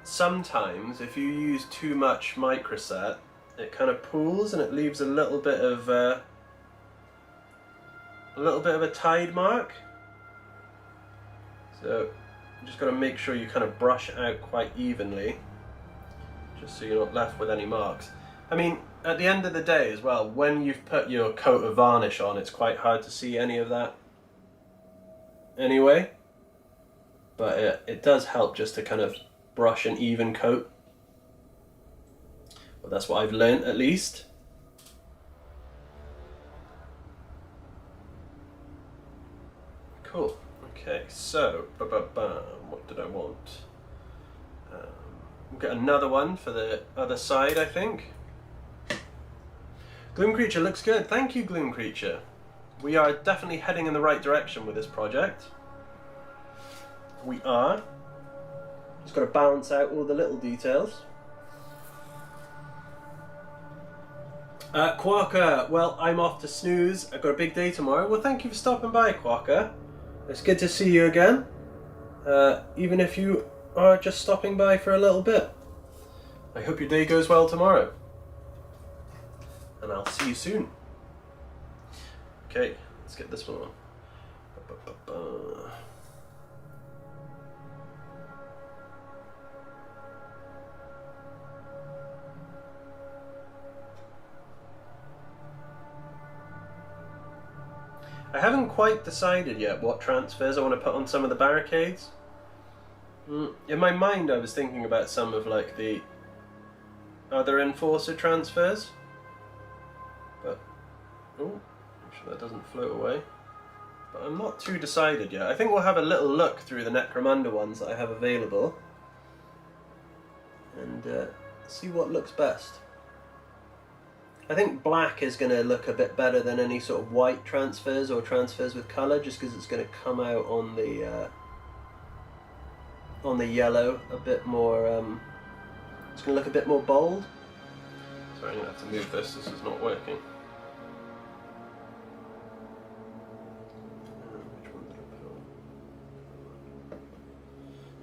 sometimes if you use too much microset, it kind of pools and it leaves a little bit of a tide mark. So you just got to make sure you kind of brush it out quite evenly, just so you're not left with any marks. I mean, at the end of the day as well, when you've put your coat of varnish on, it's quite hard to see any of that anyway. But it does help just to kind of brush an even coat. Well, that's what I've learnt at least. Cool. Okay, so, what did I want? We'll get another one for the other side, I think. Gloom Creature looks good. Thank you, Gloom Creature. We are definitely heading in the right direction with this project. We are. Just got to balance out all the little details. Quokka, well, I'm off to snooze. I've got a big day tomorrow. Well, thank you for stopping by, Quokka. It's good to see you again. Even if you are just stopping by for a little bit. I hope your day goes well tomorrow. And I'll see you soon. Okay, let's get this one on. I haven't quite decided yet what transfers I want to put on some of the barricades. In my mind I was thinking about some of like the other Enforcer transfers. But, oh, make sure that doesn't float away. But I'm not too decided yet. I think we'll have a little look through the Necromunda ones that I have available. And see what looks best. I think black is going to look a bit better than any sort of white transfers or transfers with colour, just because it's going to come out on the yellow a bit more. It's going to look a bit more bold. Sorry, I'm going to have to move this. This is not working. Which one did I put on?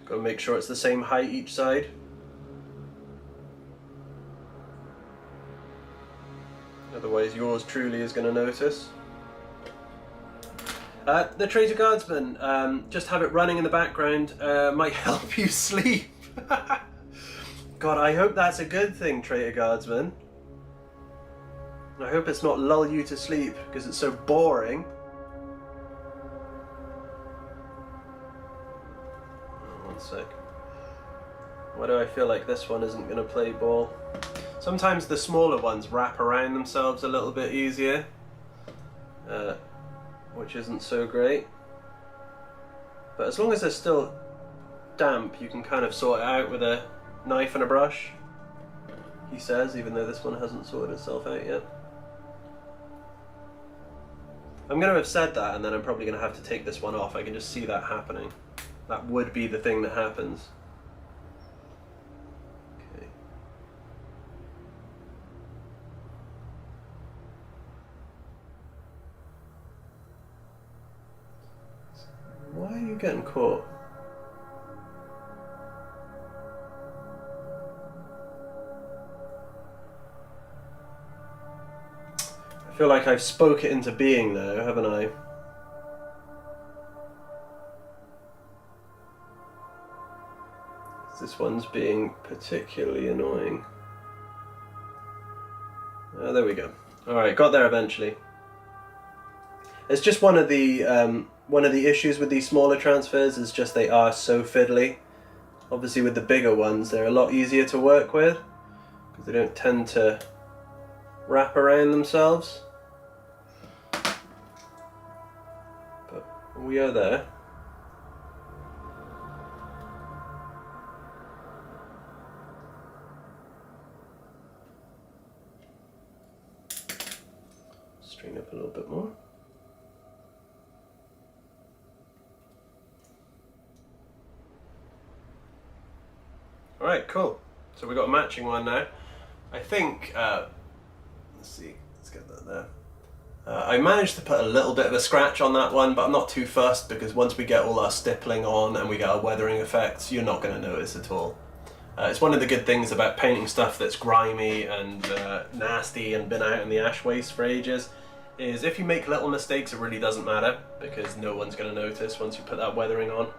Got to make sure it's the same height each side. Otherwise yours truly is going to notice. The Traitor Guardsman, just have it running in the background might help you sleep. God, I hope that's a good thing, Traitor Guardsman. I hope it's not lull you to sleep, because it's so boring. Oh, one sec. Why do I feel like this one isn't going to play ball? Sometimes the smaller ones wrap around themselves a little bit easier, which isn't so great. But as long as they're still damp, you can kind of sort it out with a knife and a brush, he says, even though this one hasn't sorted itself out yet. I'm going to have said that, and then I'm probably going to have to take this one off. I can just see that happening. That would be the thing that happens. Okay. Why are you getting caught? I feel like I've spoke it into being though, haven't I? This one's being particularly annoying. Oh, there we go. Alright, got there eventually. It's just one of the issues with these smaller transfers is just they are so fiddly. Obviously with the bigger ones they're a lot easier to work with because they don't tend to wrap around themselves. But we are there. String up a little bit more. Alright, cool. So we've got a matching one now. I think, let's see, let's get that there. I managed to put a little bit of a scratch on that one, but I'm not too fussed because once we get all our stippling on and we get our weathering effects, you're not going to notice at all. It's one of the good things about painting stuff that's grimy and nasty and been out in the ash waste for ages, is if you make little mistakes it really doesn't matter because no one's going to notice once you put that weathering on.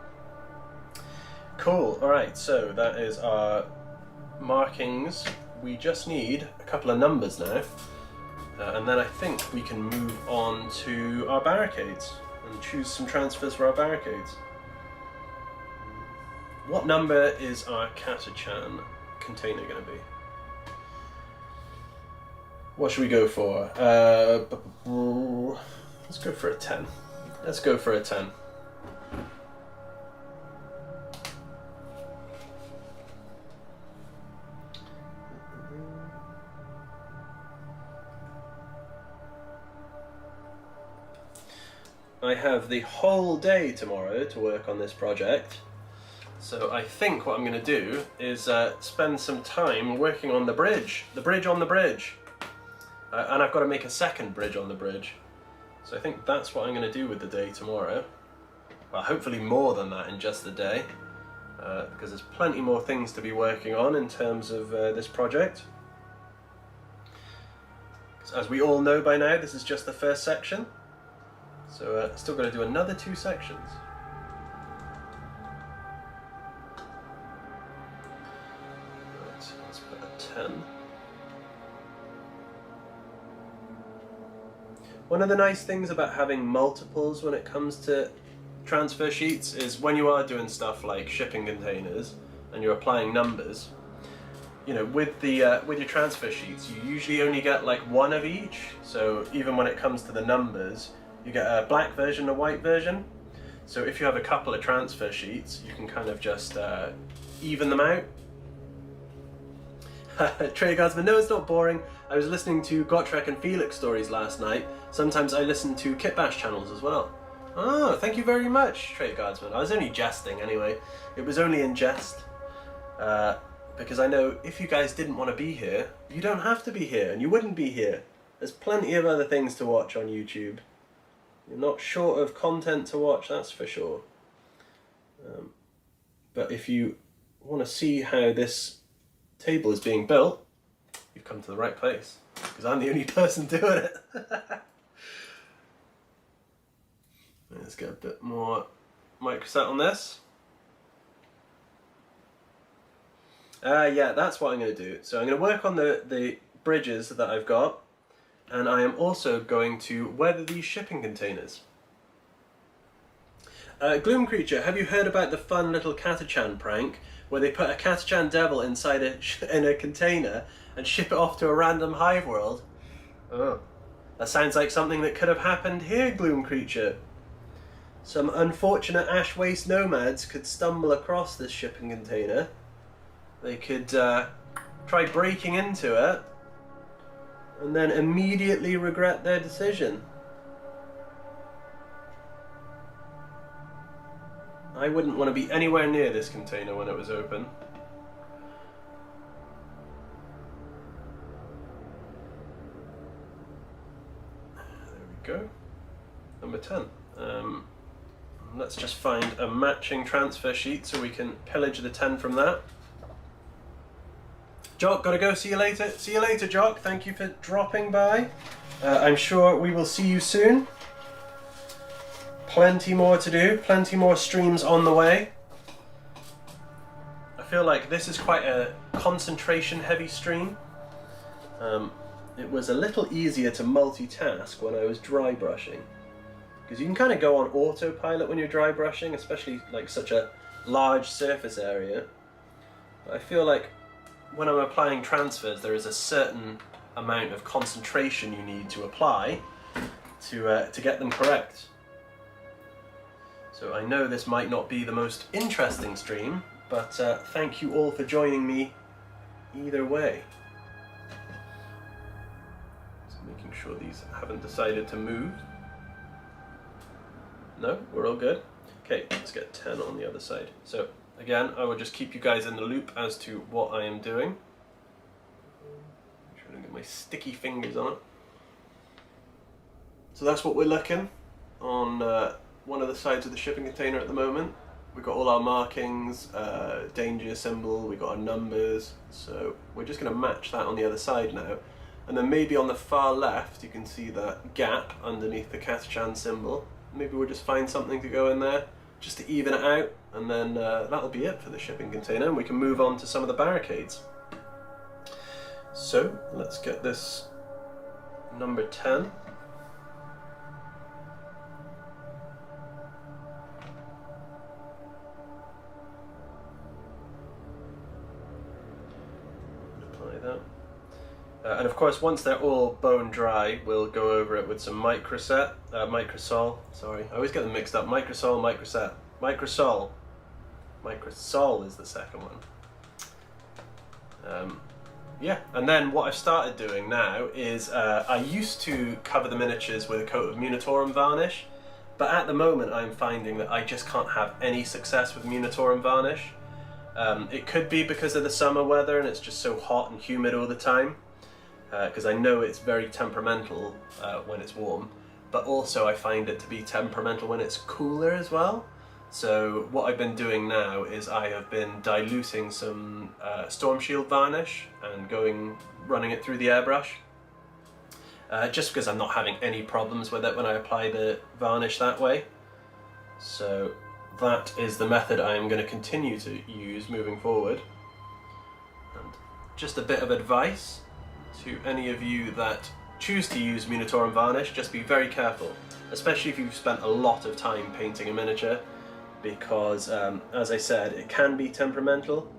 Cool, alright, so that is our markings. We just need a couple of numbers now, and then I think we can move on to our barricades and choose some transfers for our barricades. What number is our Catachan container going to be? What should we go for? Let's go for a 10. Let's go for a 10. I have the whole day tomorrow to work on this project, so I think what I'm going to do is spend some time working on the bridge on the bridge, and I've got to make a second bridge on the bridge, so I think that's what I'm going to do with the day tomorrow. Well, hopefully more than that in just the day, because there's plenty more things to be working on in terms of this project. As we all know by now, this is just the first section. So still got to do another 2 sections. Right, so let's put a 10. One of the nice things about having multiples when it comes to transfer sheets is when you are doing stuff like shipping containers and you're applying numbers, you know, with your transfer sheets you usually only get like one of each, so even when it comes to the numbers you get a black version and a white version. So if you have a couple of transfer sheets, you can kind of just even them out. Trey Guardsman, no, it's not boring. I was listening to Gotrek and Felix stories last night. Sometimes I listen to Kitbash channels as well. Oh, thank you very much, Trey Guardsman. I was only jesting anyway. It was only in jest. Because I know if you guys didn't want to be here, you don't have to be here, and you wouldn't be here. There's plenty of other things to watch on YouTube. You're not short of content to watch, that's for sure. But if you want to see how this table is being built, you've come to the right place, because I'm the only person doing it. Let's get a bit more microset on this. Yeah, that's what I'm going to do. So I'm going to work on the bridges that I've got, and I am also going to weather these shipping containers. Gloom Creature, have you heard about the fun little Catachan prank where they put a Catachan Devil inside in a container and ship it off to a random hive world. Oh, that sounds like something that could have happened here, Gloom Creature. Some unfortunate ash waste nomads could stumble across this shipping container. They could try breaking into it and then immediately regret their decision. I wouldn't want to be anywhere near this container when it was open. There we go. Number 10. Let's just find a matching transfer sheet so we can pillage the 10 from that. Jock, gotta go. See you later. See you later, Jock. Thank you for dropping by. I'm sure we will see you soon. Plenty more to do. Plenty more streams on the way. I feel like this is quite a concentration-heavy stream. It was a little easier to multitask when I was dry brushing, because you can kind of go on autopilot when you're dry brushing, especially like such a large surface area. But I feel like when I'm applying transfers, there is a certain amount of concentration you need to apply to get them correct. So I know this might not be the most interesting stream, but thank you all for joining me either way. Just making sure these haven't decided to move. No, we're all good. Okay, let's get 10 on the other side. So again, I will just keep you guys in the loop as to what I am doing. Make sure I don't get my sticky fingers on it. So that's what we're looking on one of the sides of the shipping container at the moment. We've got all our markings, danger symbol, we've got our numbers, so we're just going to match that on the other side now. And then maybe on the far left you can see that gap underneath the Catachan symbol. Maybe we'll just find something to go in there just to even it out, and then that'll be it for the shipping container, and we can move on to some of the barricades. So let's get this number 10. And of course, once they're all bone dry, we'll go over it with some microsol. Sorry, I always get them mixed up. Microsol, microset, microsol. Microsol is the second one. Yeah, and then what I've started doing now is I used to cover the miniatures with a coat of Munitorum varnish, but at the moment I'm finding that I just can't have any success with Munitorum varnish. It could be because of the summer weather and it's just so hot and humid all the time. Because I know it's very temperamental when it's warm, but also I find it to be temperamental when it's cooler as well. So what I've been doing now is I have been diluting some Storm Shield varnish and running it through the airbrush, just because I'm not having any problems with it when I apply the varnish that way. So that is the method I am going to continue to use moving forward. And just a bit of advice to any of you that choose to use Munitorum varnish: just be very careful, especially if you've spent a lot of time painting a miniature, because as I said, it can be temperamental.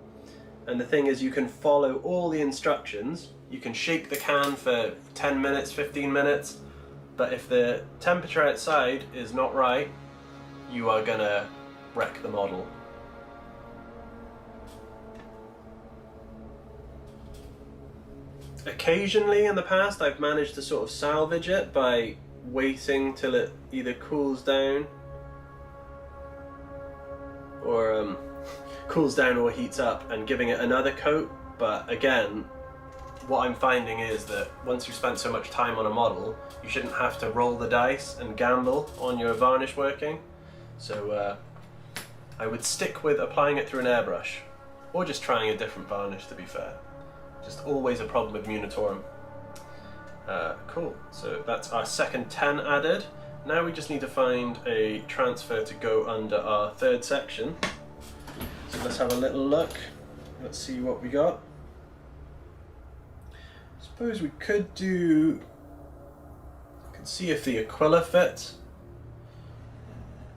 And the thing is, you can follow all the instructions, you can shake the can for 10 minutes, 15 minutes, but if the temperature outside is not right, you are gonna wreck the model. Occasionally in the past I've managed to sort of salvage it by waiting till it either cools down or heats up and giving it another coat, but again, what I'm finding is that once you've spent so much time on a model, you shouldn't have to roll the dice and gamble on your varnish working. So I would stick with applying it through an airbrush, or just trying a different varnish, to be fair. Just always a problem with Munitorum. Cool, so that's our second 10 added. Now we just need to find a transfer to go under our third section. So let's have a little look. Let's see what we got. Suppose we could do... I can see if the Aquila fits.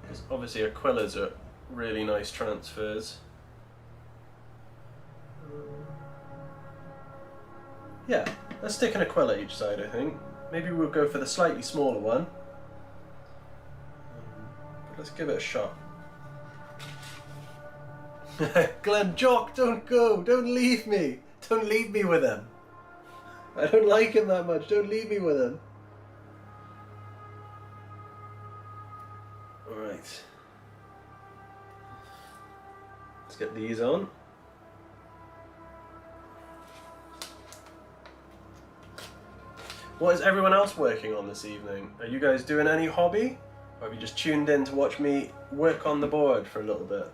Because obviously Aquilas are really nice transfers. Yeah, let's stick in a quill each side, I think. Maybe we'll go for the slightly smaller one. But let's give it a shot. Glenn, Jock, don't go! Don't leave me! Don't leave me with him! I don't like him that much, don't leave me with him! Alright. Let's get these on. What is everyone else working on this evening? Are you guys doing any hobby? Or have you just tuned in to watch me work on the board for a little bit?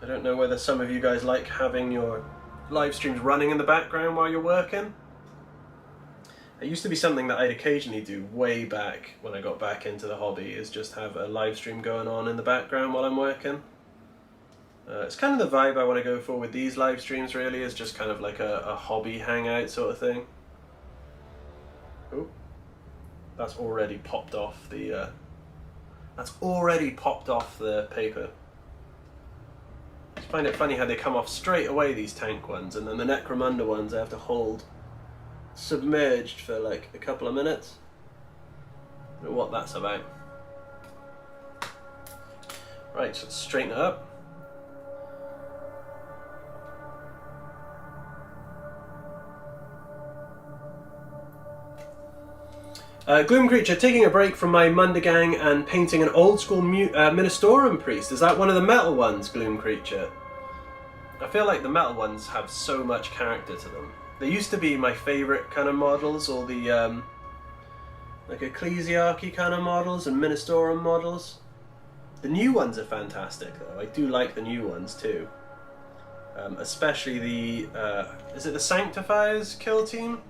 I don't know whether some of you guys like having your live streams running in the background while you're working. It used to be something that I'd occasionally do way back when I got back into the hobby, is just have a live stream going on in the background while I'm working. It's kind of the vibe I want to go for with these live streams, really, is just kind of like a hobby hangout sort of thing. Oh, that's already popped off the paper. I just find it funny how they come off straight away, these tank ones, and then the Necromunda ones I have to hold submerged for like a couple of minutes. I don't know what that's about. Right, so let's straighten it up. Gloom Creature, taking a break from my Munda gang and painting an old school Ministorum priest. Is that one of the metal ones, Gloom Creature? I feel like the metal ones have so much character to them. They used to be my favourite kind of models, all the like Ecclesiarchy kind of models and Ministorum models. The new ones are fantastic though, I do like the new ones too. Especially the, is it the Sanctifiers kill team?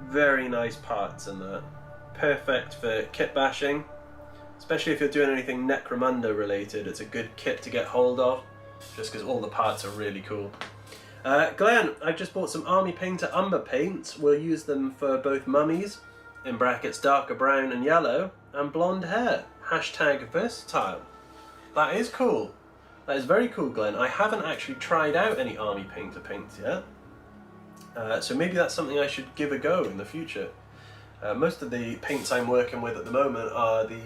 Very nice parts in that. Perfect for kit bashing. Especially if you're doing anything Necromunda related, it's a good kit to get hold of. Just because all the parts are really cool. Glenn, I've just bought some Army Painter Umber paints. We'll use them for both mummies, in brackets darker brown and yellow, and blonde hair. Hashtag versatile. That is cool. That is very cool, Glenn. I haven't actually tried out any Army Painter paints yet. So maybe that's something I should give a go in the future. Most of the paints I'm working with at the moment are the,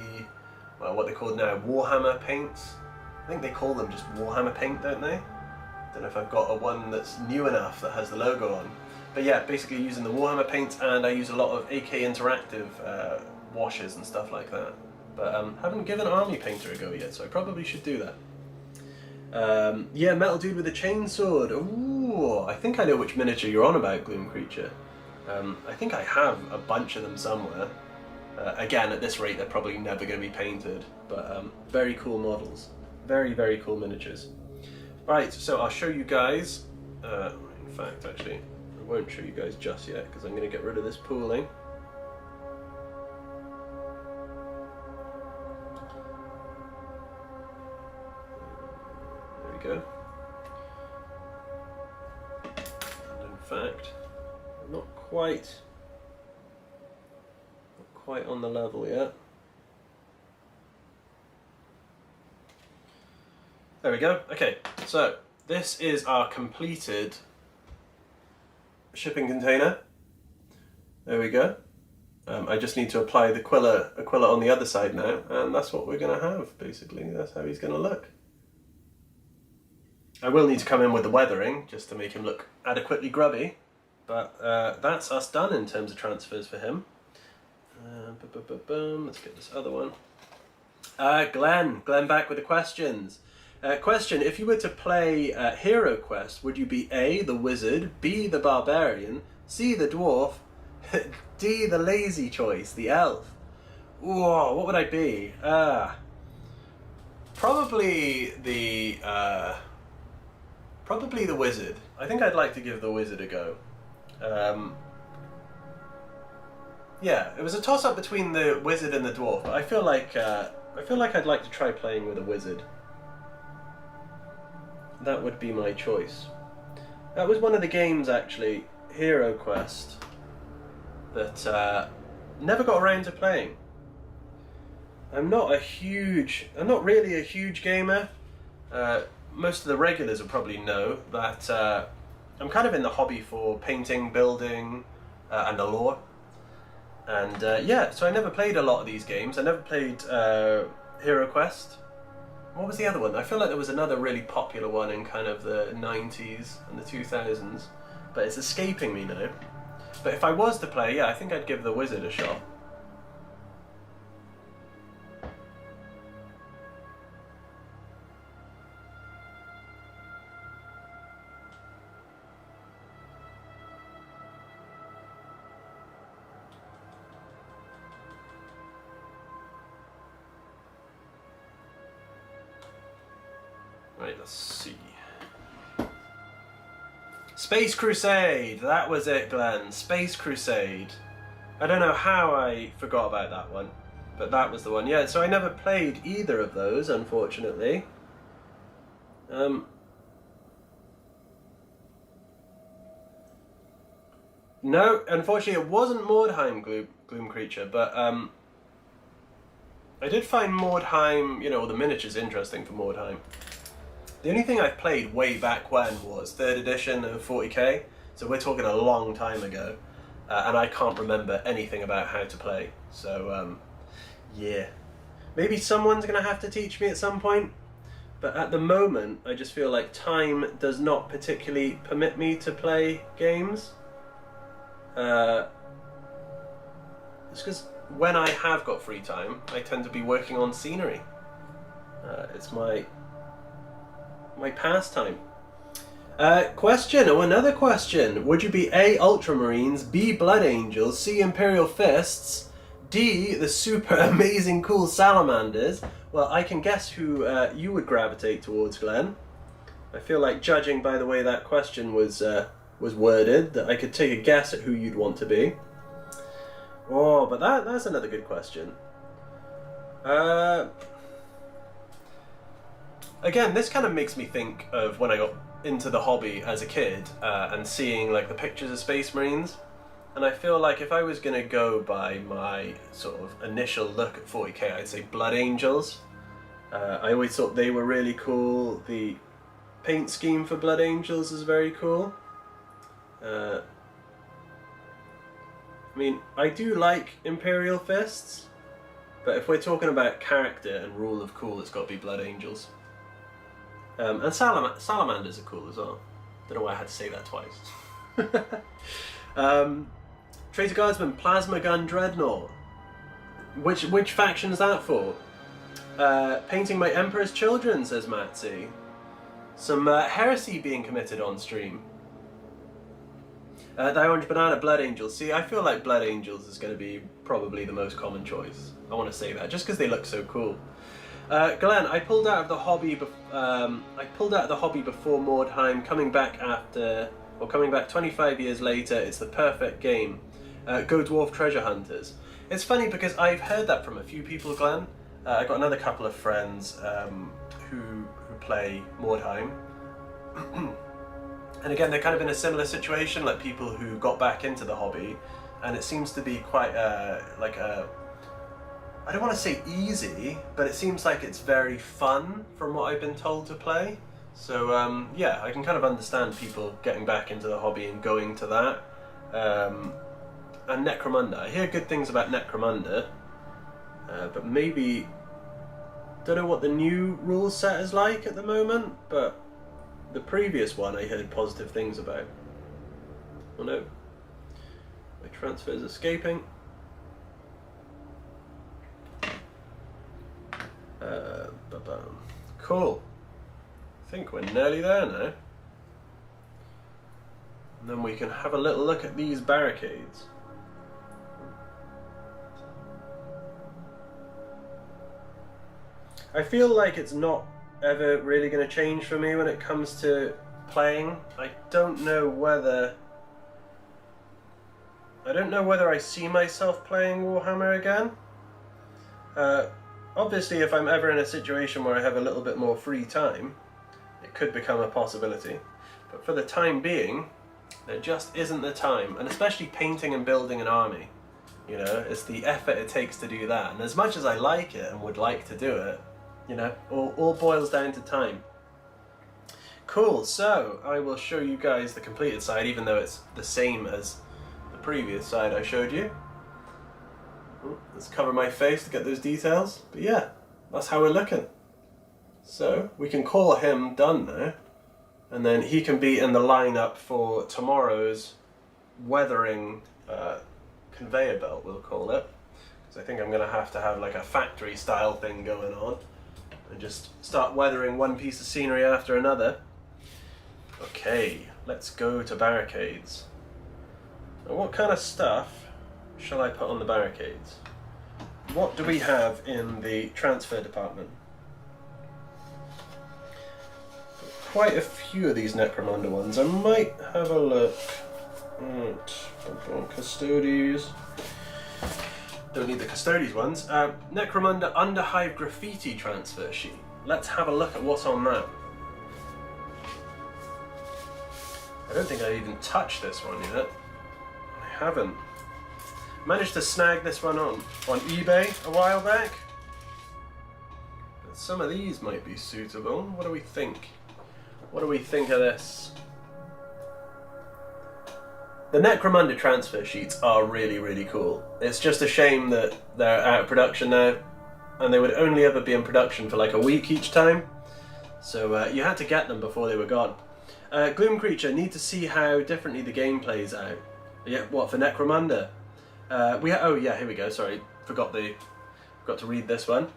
well, what they call now Warhammer paints. I think they call them just Warhammer paint, don't they? Don't know if I've got a one that's new enough that has the logo on. But yeah, basically using the Warhammer paints, and I use a lot of AK Interactive washes and stuff like that. But haven't given Army Painter a go yet, so I probably should do that. Yeah, Metal Dude with a Chainsword. Ooh, I think I know which miniature you're on about, Gloom Creature. I think I have a bunch of them somewhere. Again, at this rate, they're probably never going to be painted, but very cool models. Very, very cool miniatures. Right, so I'll show you guys. In fact, actually, I won't show you guys just yet because I'm going to get rid of this pooling. There we go. And in fact, I'm not quite on the level yet. There we go. Okay, so this is our completed shipping container. There we go. I just need to apply the Aquila on the other side now, and that's what we're going to have, basically. That's how he's going to look. I will need to come in with the weathering, just to make him look adequately grubby, but that's us done in terms of transfers for him. Let's get this other one. Glenn back with the questions. Question, if you were to play Hero Quest, would you be A, the wizard, B, the barbarian, C, the dwarf, D, the lazy choice, the elf? Whoa, what would I be? Probably the wizard. I think I'd like to give the wizard a go. Yeah, it was a toss-up between the wizard and the dwarf, but I feel like I'd like to try playing with a wizard. That would be my choice. That was one of the games, actually, Hero Quest, that never got around to playing. I'm not really a huge gamer. most of the regulars will probably know that I'm kind of in the hobby for painting, building, and the lore. And yeah, so I never played a lot of these games. I never played Hero Quest. What was the other one? I feel like there was another really popular one in kind of the 90s and the 2000s, but it's escaping me now. But if I was to play, yeah, I think I'd give The Wizard a shot. Right, let's see. Space Crusade! That was it, Glenn. Space Crusade. I don't know how I forgot about that one, but that was the one. Yeah, so I never played either of those, unfortunately. No, unfortunately it wasn't Mordheim Gloom Creature, but I did find Mordheim, you know, the miniatures interesting for Mordheim. The only thing I've played way back when was 3rd edition of 40k, so we're talking a long time ago, and I can't remember anything about how to play, so yeah. Maybe someone's going to have to teach me at some point, but at the moment I just feel like time does not particularly permit me to play games. It's because when I have got free time, I tend to be working on scenery. It's my pastime. Question, another question. Would you be A, Ultramarines, B, Blood Angels, C, Imperial Fists, D, the super amazing cool Salamanders? Well, I can guess who you would gravitate towards, Glenn. I feel like, judging by the way that question was worded, that I could take a guess at who you'd want to be. Oh, but that's another good question. Again, this kind of makes me think of when I got into the hobby as a kid and seeing like the pictures of Space Marines, and I feel like if I was going to go by my sort of initial look at 40k, I'd say Blood Angels. I always thought they were really cool. The paint scheme for Blood Angels is very cool. I mean, I do like Imperial Fists, but if we're talking about character and rule of cool, it's got to be Blood Angels. And Salamanders are cool as well. Don't know why I had to say that twice. Traitor Guardsman, Plasma Gun Dreadnought. Which faction is that for? Painting my Emperor's Children, says Matsy. Some heresy being committed on stream. The Orange Banana, Blood Angels. See, I feel like Blood Angels is going to be probably the most common choice. I want to say that, just because they look so cool. Glenn, I pulled out of the hobby. I pulled out of the hobby before Mordheim. Coming back 25 years later. It's the perfect game. Go Dwarf Treasure Hunters. It's funny because I've heard that from a few people, Glenn. I got another couple of friends who play Mordheim. And again, they're kind of in a similar situation, like people who got back into the hobby, and it seems to be quite I don't want to say easy, but it seems like it's very fun from what I've been told to play. So yeah, I can kind of understand people getting back into the hobby and going to that. And Necromunda, I hear good things about Necromunda, but maybe, don't know what the new rule set is like at the moment, but the previous one I heard positive things about. Oh no, my transfer is escaping. Cool. I think we're nearly there now. And then we can have a little look at these barricades. I feel like it's not ever really going to change for me when it comes to playing. I don't know whether I see myself playing Warhammer again. Obviously, if I'm ever in a situation where I have a little bit more free time, it could become a possibility. But for the time being, there just isn't the time. And especially painting and building an army. You know, it's the effort it takes to do that. And as much as I like it and would like to do it, you know, all boils down to time. Cool, so I will show you guys the completed side, even though it's the same as the previous side I showed you. Let's cover my face to get those details, but yeah, that's how we're looking. So we can call him done now, and then he can be in the lineup for tomorrow's weathering conveyor belt, we'll call it, because I think I'm going to have like a factory style thing going on and just start weathering one piece of scenery after another. Okay, let's go to barricades. Now, what kind of stuff shall I put on the barricades? What do we have in the transfer department? Quite a few of these Necromunda ones. I might have a look at Custodes. Don't need the Custodes ones. Necromunda Underhive graffiti transfer sheet. Let's have a look at what's on that. I don't think I even touched this one yet. I haven't. Managed to snag this one on eBay a while back. But some of these might be suitable. What do we think? What do we think of this? The Necromunda transfer sheets are really, really cool. It's just a shame that they're out of production now, and they would only ever be in production for like a week each time. So you had to get them before they were gone. Gloom Creature, need to see how differently the game plays out. Yeah, what, for Necromunda? Oh yeah, here we go, sorry, forgot to read this one.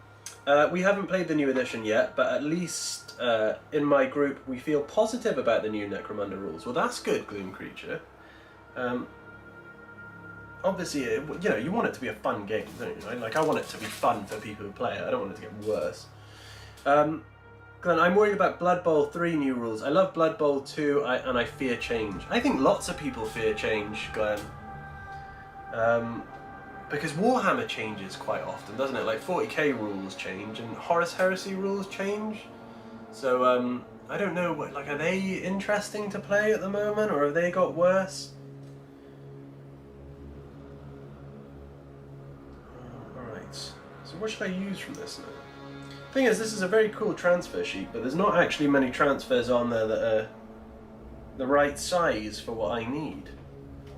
We haven't played the new edition yet, but at least in my group we feel positive about the new Necromunda rules. Well, that's good, Gloom Creature. Obviously, you know, you want it to be a fun game, don't you? Like, I want it to be fun for people who play it. I don't want it to get worse. Glenn, I'm worried about Blood Bowl 3 new rules. I love Blood Bowl 2 and I fear change. I think lots of people fear change, Glenn. Because Warhammer changes quite often, doesn't it? Like 40k rules change and Horus Heresy rules change. So, I don't know, like, are they interesting to play at the moment, or have they got worse? Alright, so what should I use from this now? Thing is, this is a very cool transfer sheet, but there's not actually many transfers on there that are the right size for what I need.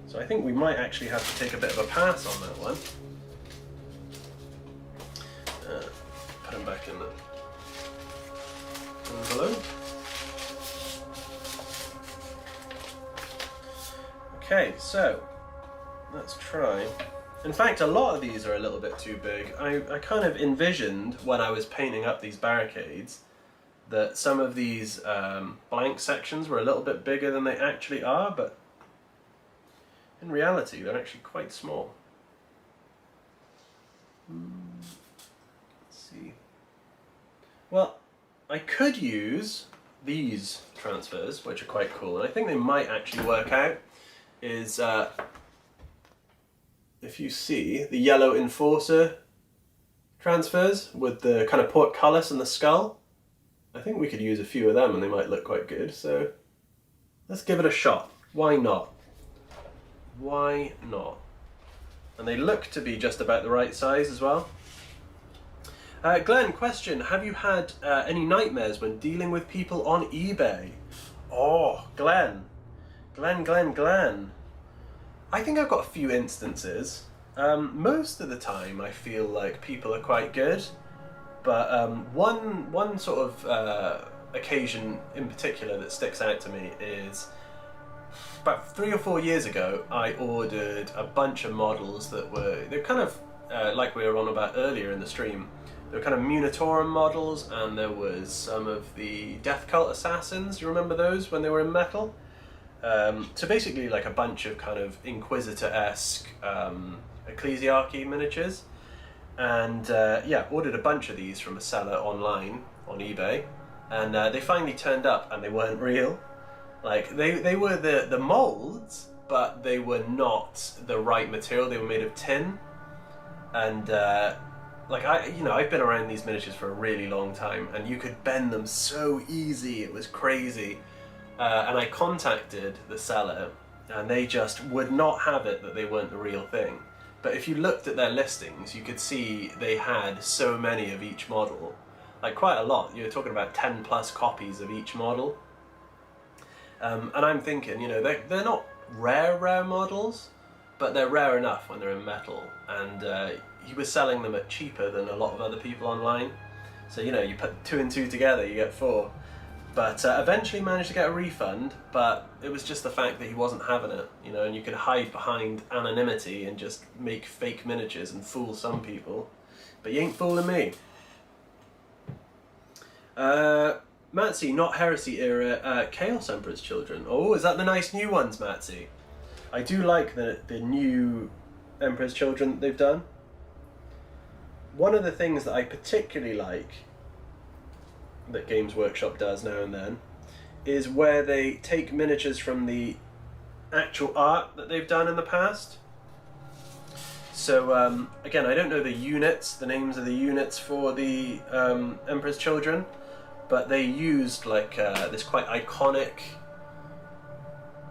So I think we might actually have to take a bit of a pass on that one. Put them back in the envelope. Okay, so let's try. In fact, a lot of these are a little bit too big. I kind of envisioned when I was painting up these barricades that some of these blank sections were a little bit bigger than they actually are, but in reality they're actually quite small. Let's see. Well, I could use these transfers, which are quite cool, and I think they might actually work out. Is if you see the yellow enforcer transfers with the kind of portcullis and the skull, I think we could use a few of them and they might look quite good, so let's give it a shot. Why not? Why not? And they look to be just about the right size as well. Glenn, question, have you had any nightmares when dealing with people on eBay? Oh, Glenn. Glenn. I think I've got a few instances. Most of the time I feel like people are quite good, but one sort of occasion in particular that sticks out to me is about 3 or 4 years ago I ordered a bunch of models that they're kind of like we were on about earlier in the stream. They were kind of Munitorum models, and there was some of the Death Cult Assassins. You remember those when they were in metal? So basically like a bunch of kind of Inquisitor-esque Ecclesiarchy miniatures, and yeah, ordered a bunch of these from a seller online on eBay, and they finally turned up and they weren't real. Like they were the molds, but they were not the right material. They were made of tin, and like I've been around these miniatures for a really long time, and you could bend them so easy, it was crazy. And I contacted the seller, and they just would not have it that they weren't the real thing. But if you looked at their listings, you could see they had so many of each model, like quite a lot. You're talking about 10 plus copies of each model. And I'm thinking, you know, they're not rare models, but they're rare enough when they're in metal. And he was selling them at cheaper than a lot of other people online. So, you know, you put 2 and 2 together, you get 4. But eventually managed to get a refund, but it was just the fact that he wasn't having it, you know, and you could hide behind anonymity and just make fake miniatures and fool some people. But you ain't fooling me. Matsy, not Heresy era, Chaos Emperor's Children. Oh, is that the nice new ones, Matsy? I do like the new Emperor's Children that they've done. One of the things that I particularly like that Games Workshop does now and then is where they take miniatures from the actual art that they've done in the past. So again, I don't know the units, the names of the units for the Emperor's Children, but they used like this quite iconic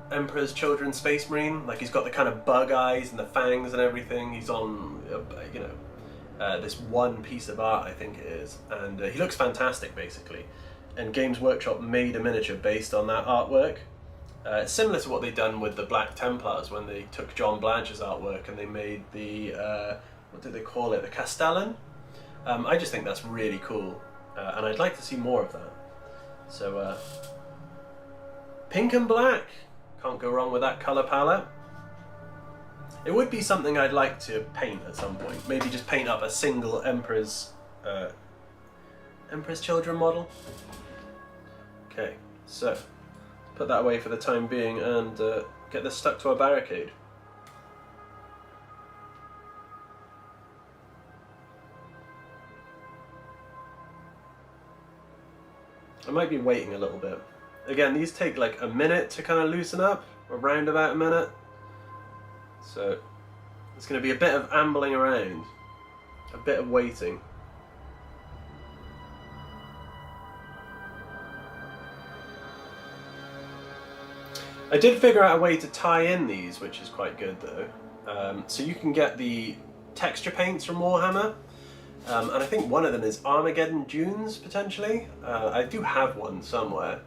Emperor's Children Space Marine. Like he's got the kind of bug eyes and the fangs and everything. He's on, you know, this one piece of art, I think it is, and he looks fantastic basically. And Games Workshop made a miniature based on that artwork. Similar to what they'd done with the Black Templars when they took John Blanche's artwork and they made the, what did they call it, the Castellan? I just think that's really cool, and I'd like to see more of that. So, pink and black, can't go wrong with that colour palette. It would be something I'd like to paint at some point. Maybe just paint up a single Emperor's Children model. Okay, so put that away for the time being and get this stuck to our barricade. I might be waiting a little bit. Again, these take like a minute to kind of loosen up, around about a minute. So it's going to be a bit of ambling around, a bit of waiting. I did figure out a way to tie in these, which is quite good though. So you can get the texture paints from Warhammer, and I think one of them is Armageddon Dunes, potentially. I do have one somewhere,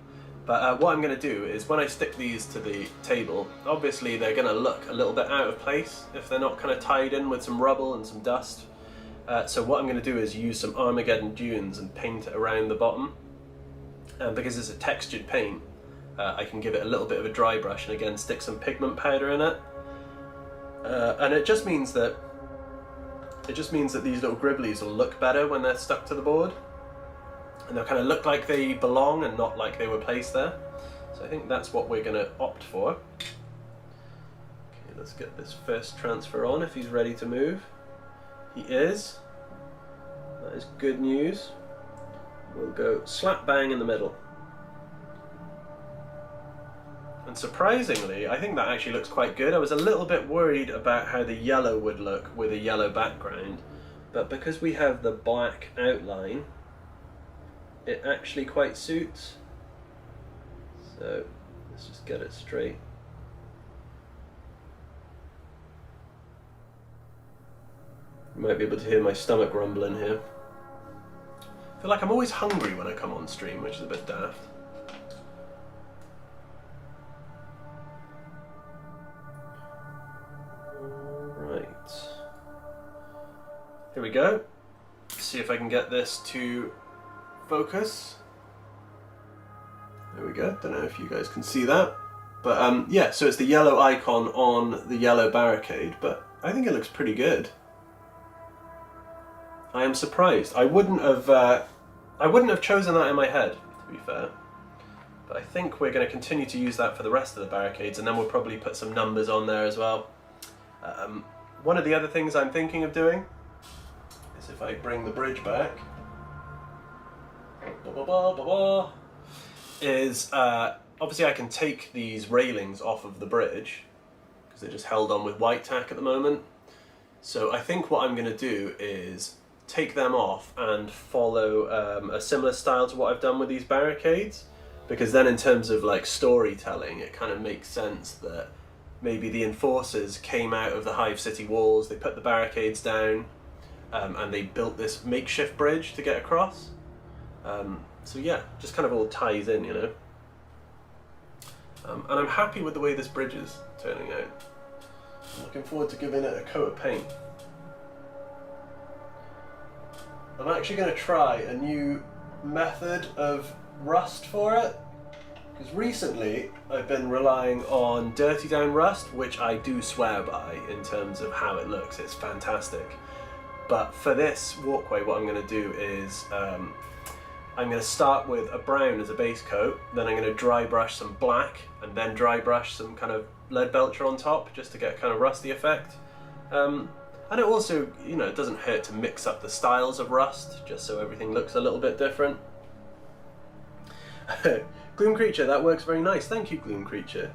but what I'm going to do is when I stick these to the table, obviously they're going to look a little bit out of place if they're not kind of tied in with some rubble and some dust. So what I'm going to do is use some Armageddon Dunes and paint it around the bottom, because it's a textured paint. I can give it a little bit of a dry brush and again stick some pigment powder in it, and it just means that these little gribblies will look better when they're stuck to the board, and they'll kind of look like they belong and not like they were placed there. So I think that's what we're going to opt for. Okay, let's get this first transfer on if he's ready to move. He is. That is good news. We'll go slap bang in the middle. And surprisingly, I think that actually looks quite good. I was a little bit worried about how the yellow would look with a yellow background, but because we have the black outline, it actually quite suits. So let's just get it straight. You might be able to hear my stomach rumbling here. I feel like I'm always hungry when I come on stream, which is a bit daft. Here we go. See if I can get this to focus. There we go. Don't know if you guys can see that. But yeah, so it's the yellow icon on the yellow barricade, but I think it looks pretty good. I am surprised. I wouldn't have chosen that in my head, to be fair. But I think we're going to continue to use that for the rest of the barricades, and then we'll probably put some numbers on there as well. One of the other things I'm thinking of doing is if I bring the bridge back, is obviously I can take these railings off of the bridge because they're just held on with white tack at the moment. So I think what I'm going to do is take them off and follow a similar style to what I've done with these barricades, because then in terms of like storytelling, it kind of makes sense that maybe the enforcers came out of the Hive City walls, they put the barricades down, and they built this makeshift bridge to get across. So yeah, just kind of all ties in, you know. And I'm happy with the way this bridge is turning out. I'm looking forward to giving it a coat of paint. I'm actually going to try a new method of rust for it, because recently I've been relying on dirty down rust, which I do swear by in terms of how it looks. It's fantastic. But for this walkway, what I'm going to do is I'm going to start with a brown as a base coat, then I'm going to dry brush some black, and then dry brush some kind of lead belcher on top, just to get a kind of rusty effect. And it also, you know, it doesn't hurt to mix up the styles of rust, just so everything looks a little bit different. Gloom Creature, that works very nice. Thank you, Gloom Creature.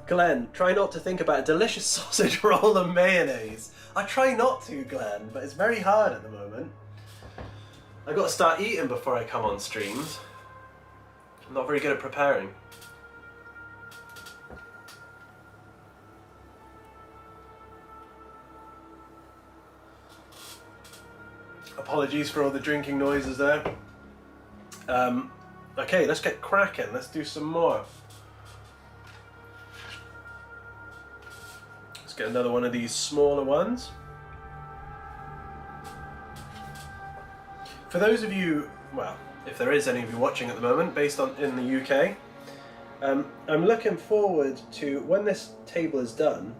Glenn, try not to think about a delicious sausage roll and mayonnaise. I try not to, Glenn, but it's very hard at the moment. I've got to start eating before I come on streams. I'm not very good at preparing. Apologies for all the drinking noises there. Okay, let's get cracking. Let's do some more. Let's get another one of these smaller ones. For those of you, well, if there is any of you watching at the moment, based on in the UK, I'm looking forward to, when this table is done,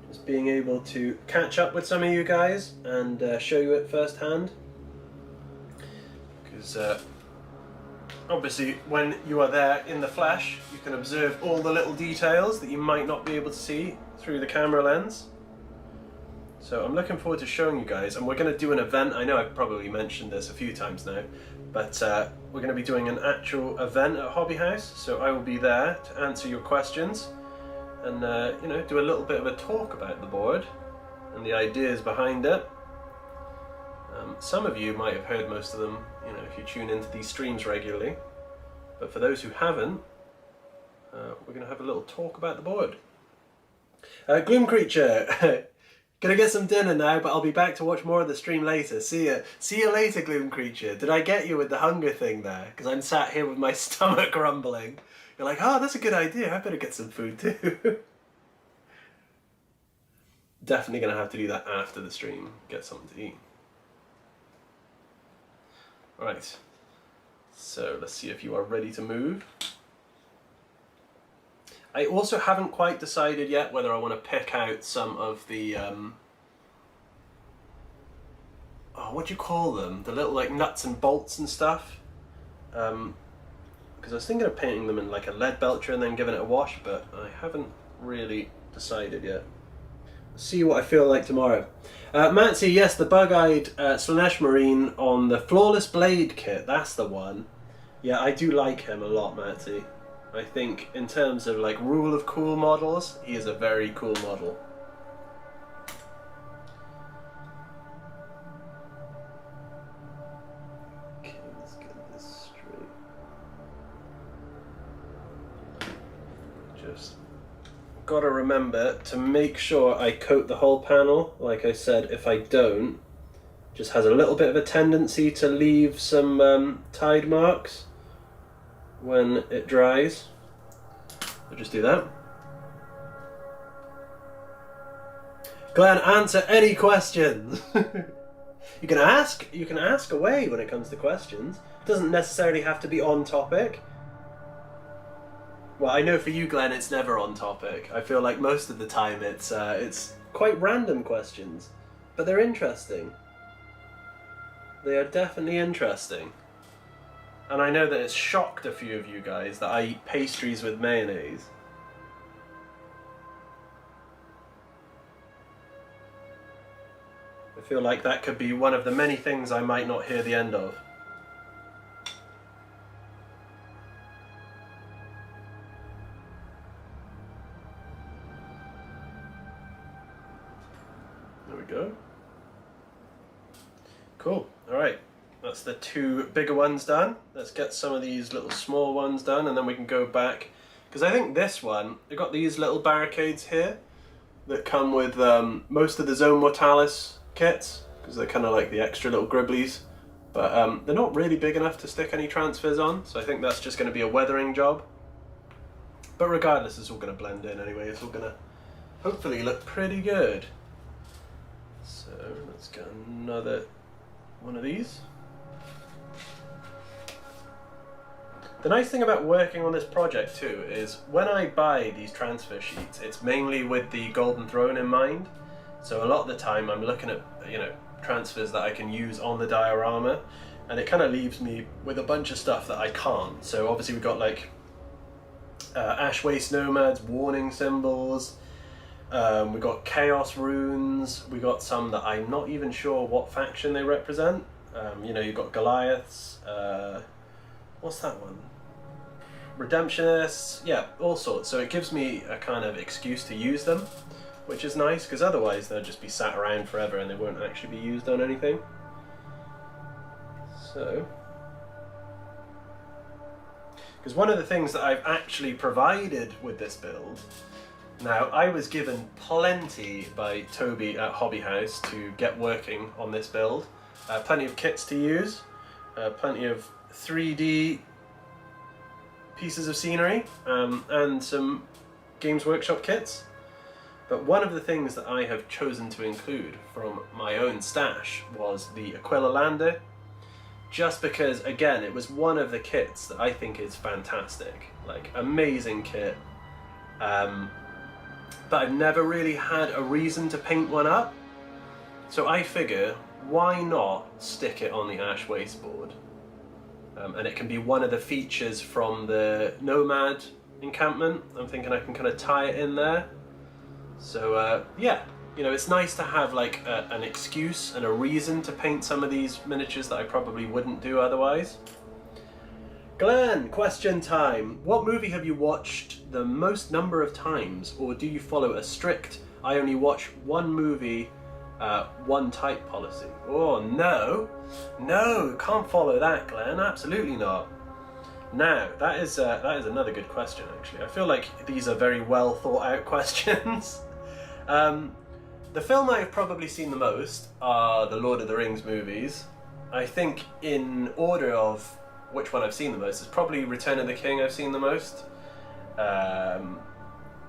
just being able to catch up with some of you guys and show you it firsthand. Because obviously when you are there in the flesh, you can observe all the little details that you might not be able to see through the camera lens. So I'm looking forward to showing you guys, and we're going to do an event. I know I've probably mentioned this a few times now, but we're going to be doing an actual event at Hobby House, so I will be there to answer your questions and you know, do a little bit of a talk about the board and the ideas behind it. Some of you might have heard most of them, you know, if you tune into these streams regularly, but for those who haven't, we're going to have a little talk about the board. Gloom Creature. Gonna get some dinner now, but I'll be back to watch more of the stream later. See ya. See you later, Gloom Creature. Did I get you with the hunger thing there? Because I'm sat here with my stomach grumbling. You're like, oh, that's a good idea. I better get some food too. Definitely gonna have to do that after the stream. Get something to eat. Right. So let's see if you are ready to move. I also haven't quite decided yet whether I want to pick out some of the, oh, what do you call them? The little like nuts and bolts and stuff. Because I was thinking of painting them in like a lead belcher and then giving it a wash, but I haven't really decided yet. See what I feel like tomorrow. Matsy, yes, the bug-eyed Slanesh Marine on the Flawless Blade kit, that's the one. Yeah, I do like him a lot, Matsy. I think in terms of like rule of cool models, he is a very cool model. Okay, let's get this straight. Just gotta remember to make sure I coat the whole panel. Like I said, if I don't, just has a little bit of a tendency to leave some tide marks when it dries. I'll just do that. Glenn, answer any questions. You can ask away when it comes to questions. It doesn't necessarily have to be on topic. Well, I know for you, Glenn, it's never on topic. I feel like most of the time it's quite random questions, but they're interesting. They are definitely interesting. And I know that it's shocked a few of you guys that I eat pastries with mayonnaise. I feel like that could be one of the many things I might not hear the end of. There we go. Cool. All right. That's the two bigger ones done. Let's get some of these little small ones done, and then we can go back. Because I think this one, they've got these little barricades here that come with most of the Zone Mortalis kits, because they're kind of like the extra little gribblies. But they're not really big enough to stick any transfers on, so I think that's just going to be a weathering job. But regardless, it's all going to blend in anyway. It's all going to hopefully look pretty good. So let's get another one of these. The nice thing about working on this project too is when I buy these transfer sheets, it's mainly with the Golden Throne in mind. So a lot of the time I'm looking at, you know, transfers that I can use on the diorama, and it kind of leaves me with a bunch of stuff that I can't. So obviously we've got like Ash Waste Nomads, warning symbols, we got Chaos runes, we got some that I'm not even sure what faction they represent. You know, you've got Goliaths, what's that one? Redemptionists, yeah, all sorts. So it gives me a kind of excuse to use them, which is nice, because otherwise they'll just be sat around forever and they won't actually be used on anything. So, because one of the things that I've actually provided with this build, now I was given plenty by Toby at Hobby House to get working on this build. Plenty of kits to use, plenty of 3D pieces of scenery, and some Games Workshop kits. But one of the things that I have chosen to include from my own stash was the Aquila Lander, just because, again, it was one of the kits that I think is fantastic. Like, amazing kit. But I've never really had a reason to paint one up. So I figure, why not stick it on the Ash Waste board? And it can be one of the features from the Nomad encampment. I'm thinking I can kind of tie it in there. So yeah, you know, it's nice to have like an excuse and a reason to paint some of these miniatures that I probably wouldn't do otherwise. Glenn, question time. What movie have you watched the most number of times, or do you follow a strict, I only watch one movie, one type policy? Oh no, no, can't follow that, Glenn, absolutely not. Now, that is another good question, actually. I feel like these are very well thought out questions. The film I've probably seen the most are the Lord of the Rings movies. I think in order of which one I've seen the most is probably Return of the King I've seen the most.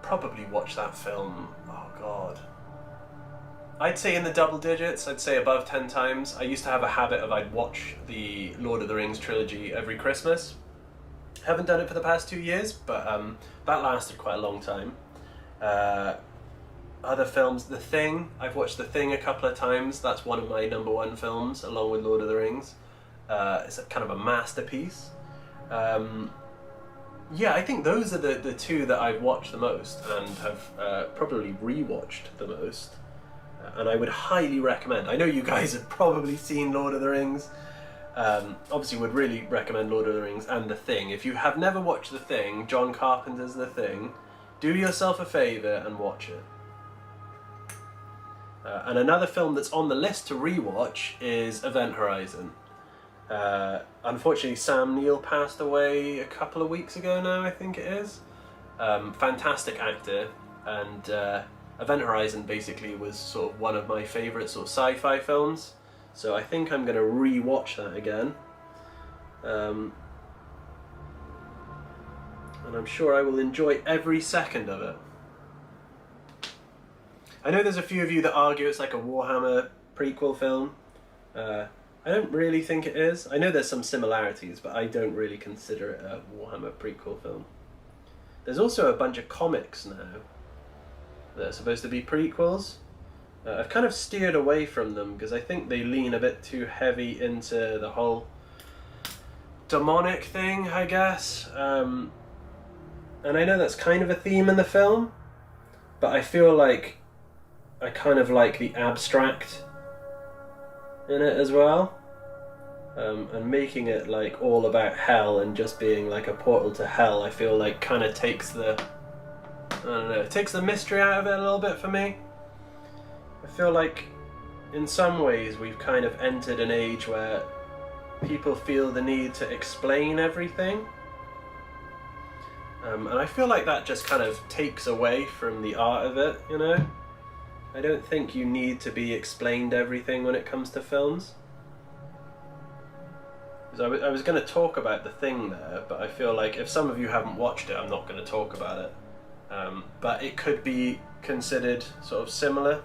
Probably watched that film, oh god, I'd say in the double digits. I'd say above 10 times. I used to have a habit of I'd watch the Lord of the Rings trilogy every Christmas. Haven't done it for the past 2 years, but that lasted quite a long time. Other films, The Thing. I've watched The Thing a couple of times. That's one of my #1 films, along with Lord of the Rings. It's a kind of a masterpiece. Yeah, I think those are the two that I've watched the most and have probably rewatched the most. And I would highly recommend. I know you guys have probably seen Lord of the Rings. Obviously would really recommend Lord of the Rings and The Thing. If you have never watched The Thing, John Carpenter's The Thing, do yourself a favour and watch it. And another film that's on the list to rewatch is Event Horizon. Unfortunately, Sam Neill passed away a couple of weeks ago now, I think it is. Fantastic actor, and Event Horizon basically was sort of one of my favourite sort of sci-fi films. So I think I'm going to re-watch that again. And I'm sure I will enjoy every second of it. I know there's a few of you that argue it's like a Warhammer prequel film. I don't really think it is. I know there's some similarities, but I don't really consider it a Warhammer prequel film. There's also a bunch of comics now that are supposed to be prequels. I've kind of steered away from them because I think they lean a bit too heavy into the whole demonic thing, I guess. And I know that's kind of a theme in the film, but I feel like I kind of like the abstract in it as well. And making it like all about hell and just being like a portal to hell, I feel like kind of takes the, I don't know, it takes the mystery out of it a little bit for me. I feel like in some ways we've kind of entered an age where people feel the need to explain everything. And I feel like that just kind of takes away from the art of it, you know? I don't think you need to be explained everything when it comes to films. Because I was going to talk about the thing there, but I feel like if some of you haven't watched it, I'm not going to talk about it. But it could be considered sort of similar.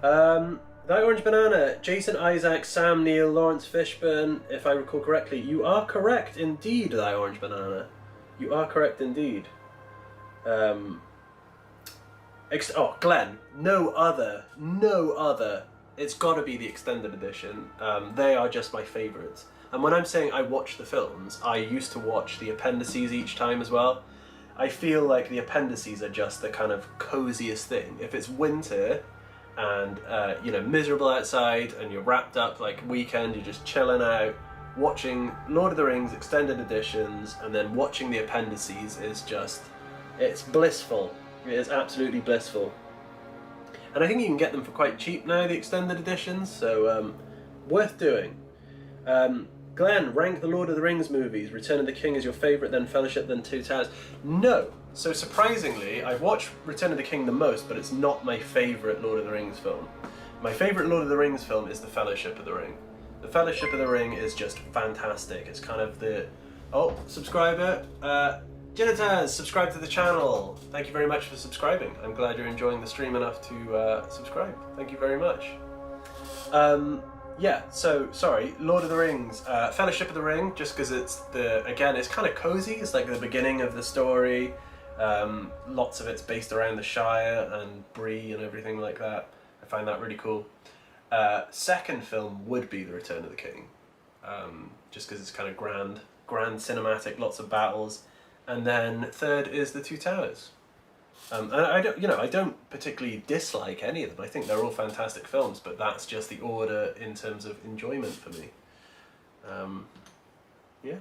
That Orange Banana, Jason Isaac, Sam Neill, Lawrence Fishburne, if I recall correctly. You are correct indeed, That Orange Banana. You are correct indeed. Oh, Glenn, no other. It's got to be the extended edition. They are just my favourites. And when I'm saying I watch the films, I used to watch the appendices each time as well. I feel like the appendices are just the kind of coziest thing. If it's winter and you know, miserable outside and you're wrapped up like weekend, you're just chilling out, watching Lord of the Rings extended editions and then watching the appendices is just, it's blissful. It is absolutely blissful. And I think you can get them for quite cheap now, the extended editions, so worth doing. Glenn, rank the Lord of the Rings movies. Return of the King is your favourite, then Fellowship, then Two Towers. No. So surprisingly, I've watched Return of the King the most, but it's not my favourite Lord of the Rings film. My favourite Lord of the Rings film is The Fellowship of the Ring. The Fellowship of the Ring is just fantastic. It's kind of the... Oh, subscriber. Janitors, subscribe to the channel. Thank you very much for subscribing. I'm glad you're enjoying the stream enough to subscribe. Thank you very much. Yeah, so, sorry, Lord of the Rings, Fellowship of the Ring, just because it's again, it's kind of cozy, it's like the beginning of the story, lots of it's based around the Shire and Bree and everything like that. I find that really cool. Second film would be The Return of the King, just because it's kind of grand cinematic, lots of battles, and then third is The Two Towers. And I don't particularly dislike any of them. I think they're all fantastic films, but that's just the order in terms of enjoyment for me. Yeah,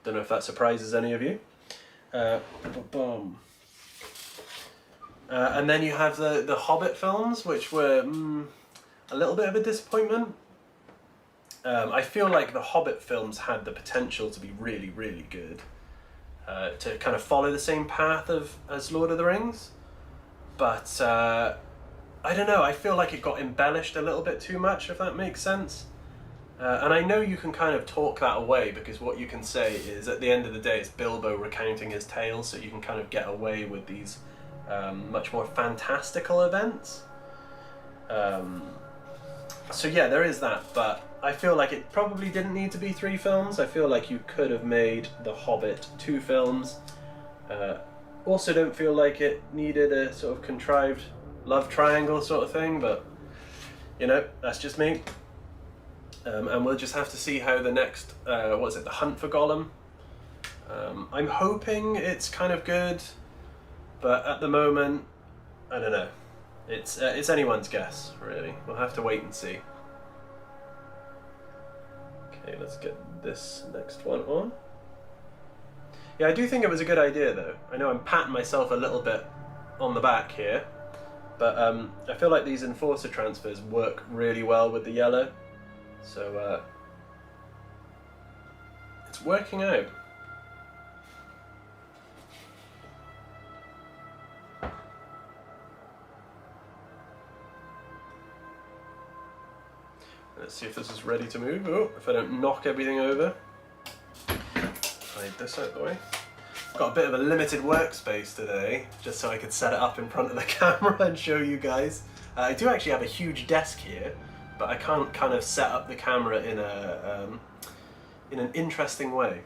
don't know if that surprises any of you. And then you have the Hobbit films, which were a little bit of a disappointment. I feel like the Hobbit films had the potential to be really, really good. To kind of follow the same path as Lord of the Rings, but I don't know, I feel like it got embellished a little bit too much, if that makes sense. And I know you can kind of talk that away, because what you can say is at the end of the day it's Bilbo recounting his tale, so you can kind of get away with these much more fantastical events. So yeah, there is that, but I feel like it probably didn't need to be 3 films. I feel like you could have made The Hobbit 2 films. Also don't feel like it needed a sort of contrived love triangle sort of thing, but you know, that's just me. And we'll just have to see how the next, what is it, The Hunt for Gollum? I'm hoping it's kind of good, but at the moment, I don't know. It's anyone's guess, really. We'll have to wait and see. Okay, let's get this next one on. Yeah, I do think it was a good idea, though. I know I'm patting myself a little bit on the back here, but I feel like these enforcer transfers work really well with the yellow, so it's working out. Let's see if this is ready to move. Oh, if I don't knock everything over. Hide this out of the way. Got a bit of a limited workspace today, just so I could set it up in front of the camera and show you guys. I do actually have a huge desk here, but I can't kind of set up the camera in an interesting way,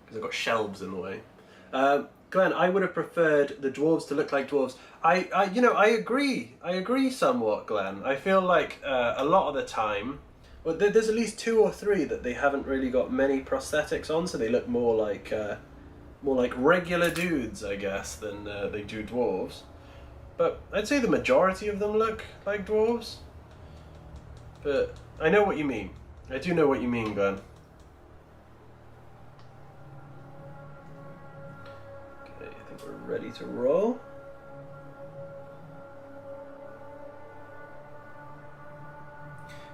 because I've got shelves in the way. Glenn, I would have preferred the dwarves to look like dwarves. I agree somewhat, Glenn. I feel like a lot of the time, well, there's at least 2 or 3 that they haven't really got many prosthetics on, so they look more like regular dudes, I guess, than they do dwarves. But I'd say the majority of them look like dwarves. But I know what you mean. I do know what you mean, Glenn. We're ready to roll.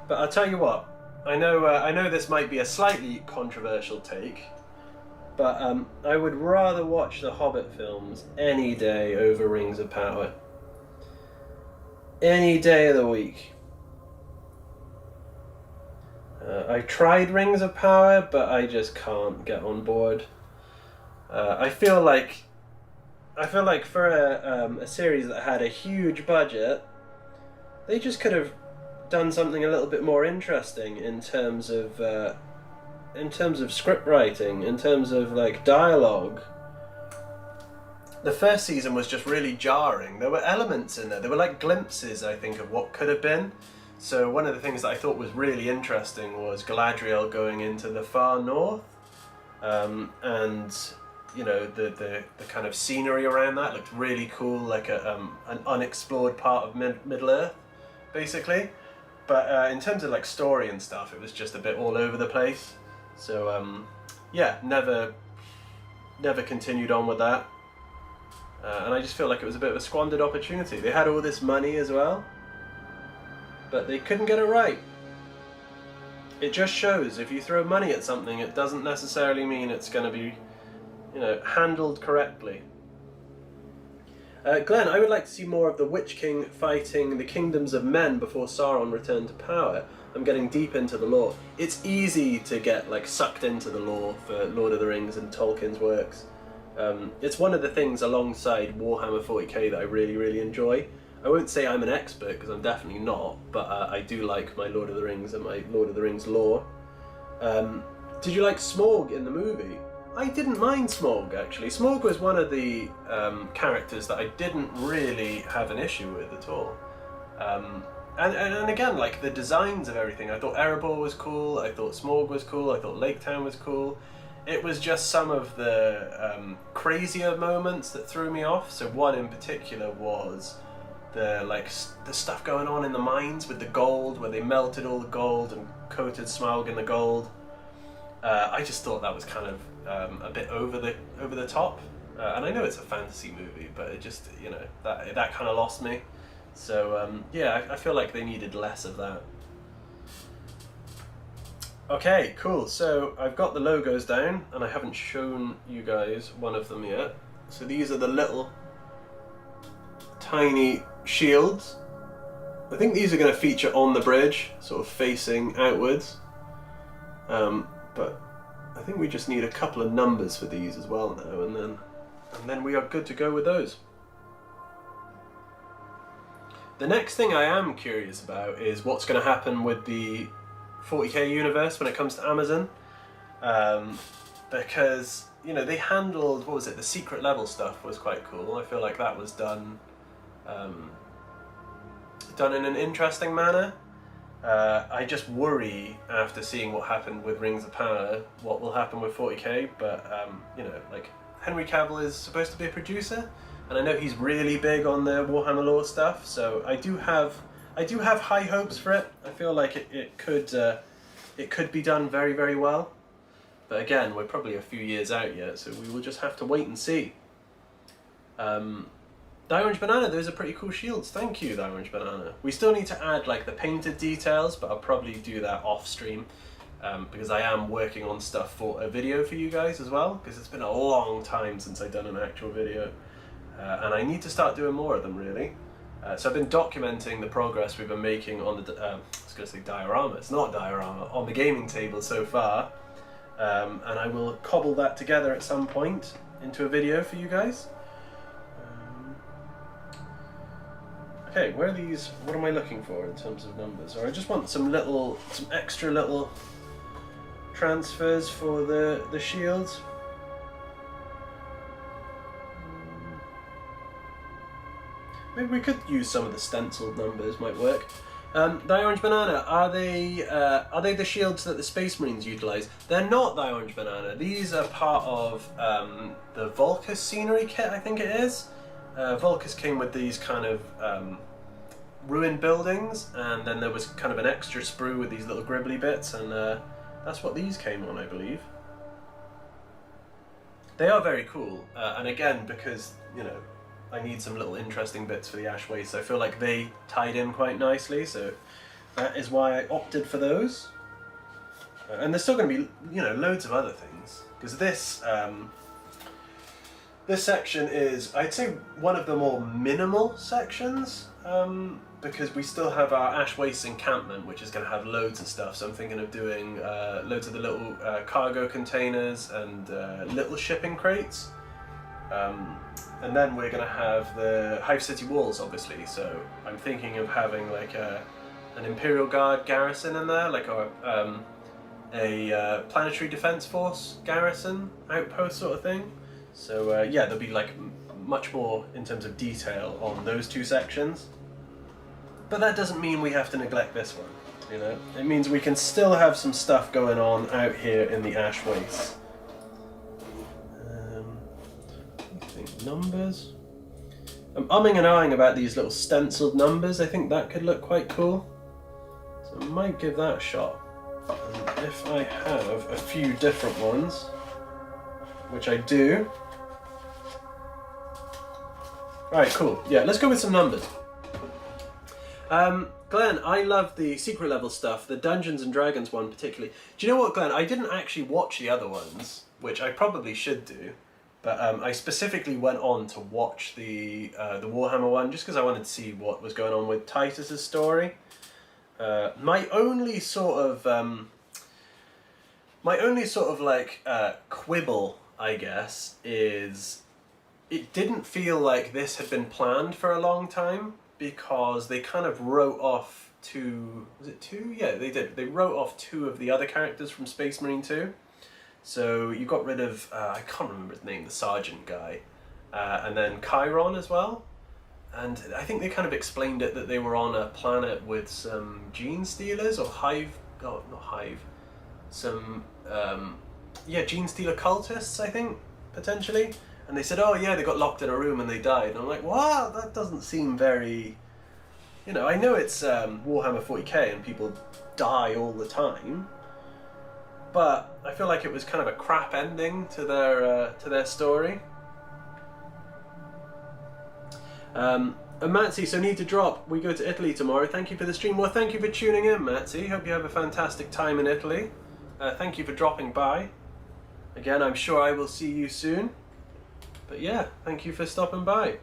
But I'll tell you what, I know this might be a slightly controversial take, but I would rather watch the Hobbit films any day over Rings of Power. Any day of the week. I tried Rings of Power, but I just can't get on board. I feel like for a series that had a huge budget, they just could have done something a little bit more interesting in terms of script writing, in terms of like dialogue. The first season was just really jarring. There were elements in there. There were like glimpses, I think, of what could have been. So one of the things that I thought was really interesting was Galadriel going into the far north, and you know the kind of scenery around that looked really cool, like an unexplored part of Middle Earth, basically. But in terms of like story and stuff, it was just a bit all over the place. So yeah, never continued on with that. And I just feel like it was a bit of a squandered opportunity. They had all this money as well, but they couldn't get it right. It just shows if you throw money at something, it doesn't necessarily mean it's going to be, you know, handled correctly. Glenn, I would like to see more of the Witch King fighting the kingdoms of men before Sauron returned to power. I'm getting deep into the lore. It's easy to get like sucked into the lore for Lord of the Rings and Tolkien's works. It's one of the things alongside Warhammer 40k that I really enjoy. I won't say I'm an expert because I'm definitely not, but I do like my Lord of the Rings and my Lord of the Rings lore. Did you like Smaug in the movie? I didn't mind Smaug actually. Smaug was one of the characters that I didn't really have an issue with at all. And again, like the designs of everything, I thought Erebor was cool, I thought Smaug was cool, I thought Lake Town was cool. It was just some of the crazier moments that threw me off. So one in particular was the stuff going on in the mines with the gold, where they melted all the gold and coated Smaug in the gold. I just thought that was kind of a bit over the top. And I know it's a fantasy movie, but it just, you know, that kind of lost me. So yeah, I feel like they needed less of that. Okay, cool. So I've got the logos down, and I haven't shown you guys one of them yet. So these are the little tiny shields. I think these are going to feature on the bridge, sort of facing outwards. But I think we just need a couple of numbers for these as well now, and then we are good to go with those. The next thing I am curious about is what's going to happen with the 40k universe when it comes to Amazon, because, you know, they handled, what was it, the secret level stuff was quite cool. I feel like that was done in an interesting manner. I just worry after seeing what happened with Rings of Power what will happen with 40k, but you know, like Henry Cavill is supposed to be a producer, and I know he's really big on the Warhammer lore stuff, so I do have high hopes for it. I feel like it could be done very well. But again, we're probably a few years out yet, so we will just have to wait and see. The Orange Banana, those are pretty cool shields. Thank you, the Orange Banana. We still need to add like the painted details, but I'll probably do that off stream, because I am working on stuff for a video for you guys as well, because it's been a long time since I've done an actual video. And I need to start doing more of them, really. So I've been documenting the progress we've been making on the, I was going to say diorama, it's not diorama, on the gaming table so far. And I will cobble that together at some point into a video for you guys. Okay, where are these, what am I looking for in terms of numbers? Or I just want some extra little transfers for the shields. Maybe we could use some of the stenciled numbers, might work. The Orange Banana, are they the shields that the Space Marines utilise? They're not the Orange Banana. These are part of the Volcus scenery kit, I think it is. Volcus came with these kind of ruined buildings, and then there was kind of an extra sprue with these little gribbly bits, and that's what these came on, I believe. They are very cool, and again, because, you know, I need some little interesting bits for the Ash Waste, so I feel like they tied in quite nicely, so that is why I opted for those. And there's still going to be, you know, loads of other things, because this This section is, I'd say, one of the more minimal sections, because we still have our Ash Waste encampment, which is going to have loads of stuff. So I'm thinking of doing loads of the little cargo containers and little shipping crates. And then we're going to have the Hive City walls, obviously. So I'm thinking of having like an Imperial Guard garrison in there, like a Planetary Defense Force garrison outpost sort of thing. So yeah, there'll be like much more in terms of detail on those two sections. But that doesn't mean we have to neglect this one, you know? It means we can still have some stuff going on out here in the Ash Waste. I think numbers. I'm umming and ahhing about these little stenciled numbers. I think that could look quite cool. So I might give that a shot. And if I have a few different ones, which I do. Alright, cool. Yeah, let's go with some numbers. Glenn, I love the secret level stuff, the Dungeons and Dragons one particularly. Do you know what, Glenn? I didn't actually watch the other ones, which I probably should do, but I specifically went on to watch the Warhammer one just because I wanted to see what was going on with Titus's story. My only sort of like quibble, I guess, is it didn't feel like this had been planned for a long time, because they kind of wrote off two, was it two? Yeah, they did. They wrote off two of the other characters from Space Marine 2. So you got rid of, I can't remember his name, the sergeant guy, and then Chiron as well. And I think they kind of explained it that they were on a planet with some gene stealers, or Hive, oh, not Hive, some, yeah, gene stealer cultists, I think, potentially. And they said, oh yeah, they got locked in a room and they died. And I'm like, wow, that doesn't seem very... You know, I know it's Warhammer 40k and people die all the time, but I feel like it was kind of a crap ending to their story. And Matsy, so need to drop. We go to Italy tomorrow. Thank you for the stream. Well, thank you for tuning in, Matsy. Hope you have a fantastic time in Italy. Thank you for dropping by. Again, I'm sure I will see you soon. But yeah, thank you for stopping by.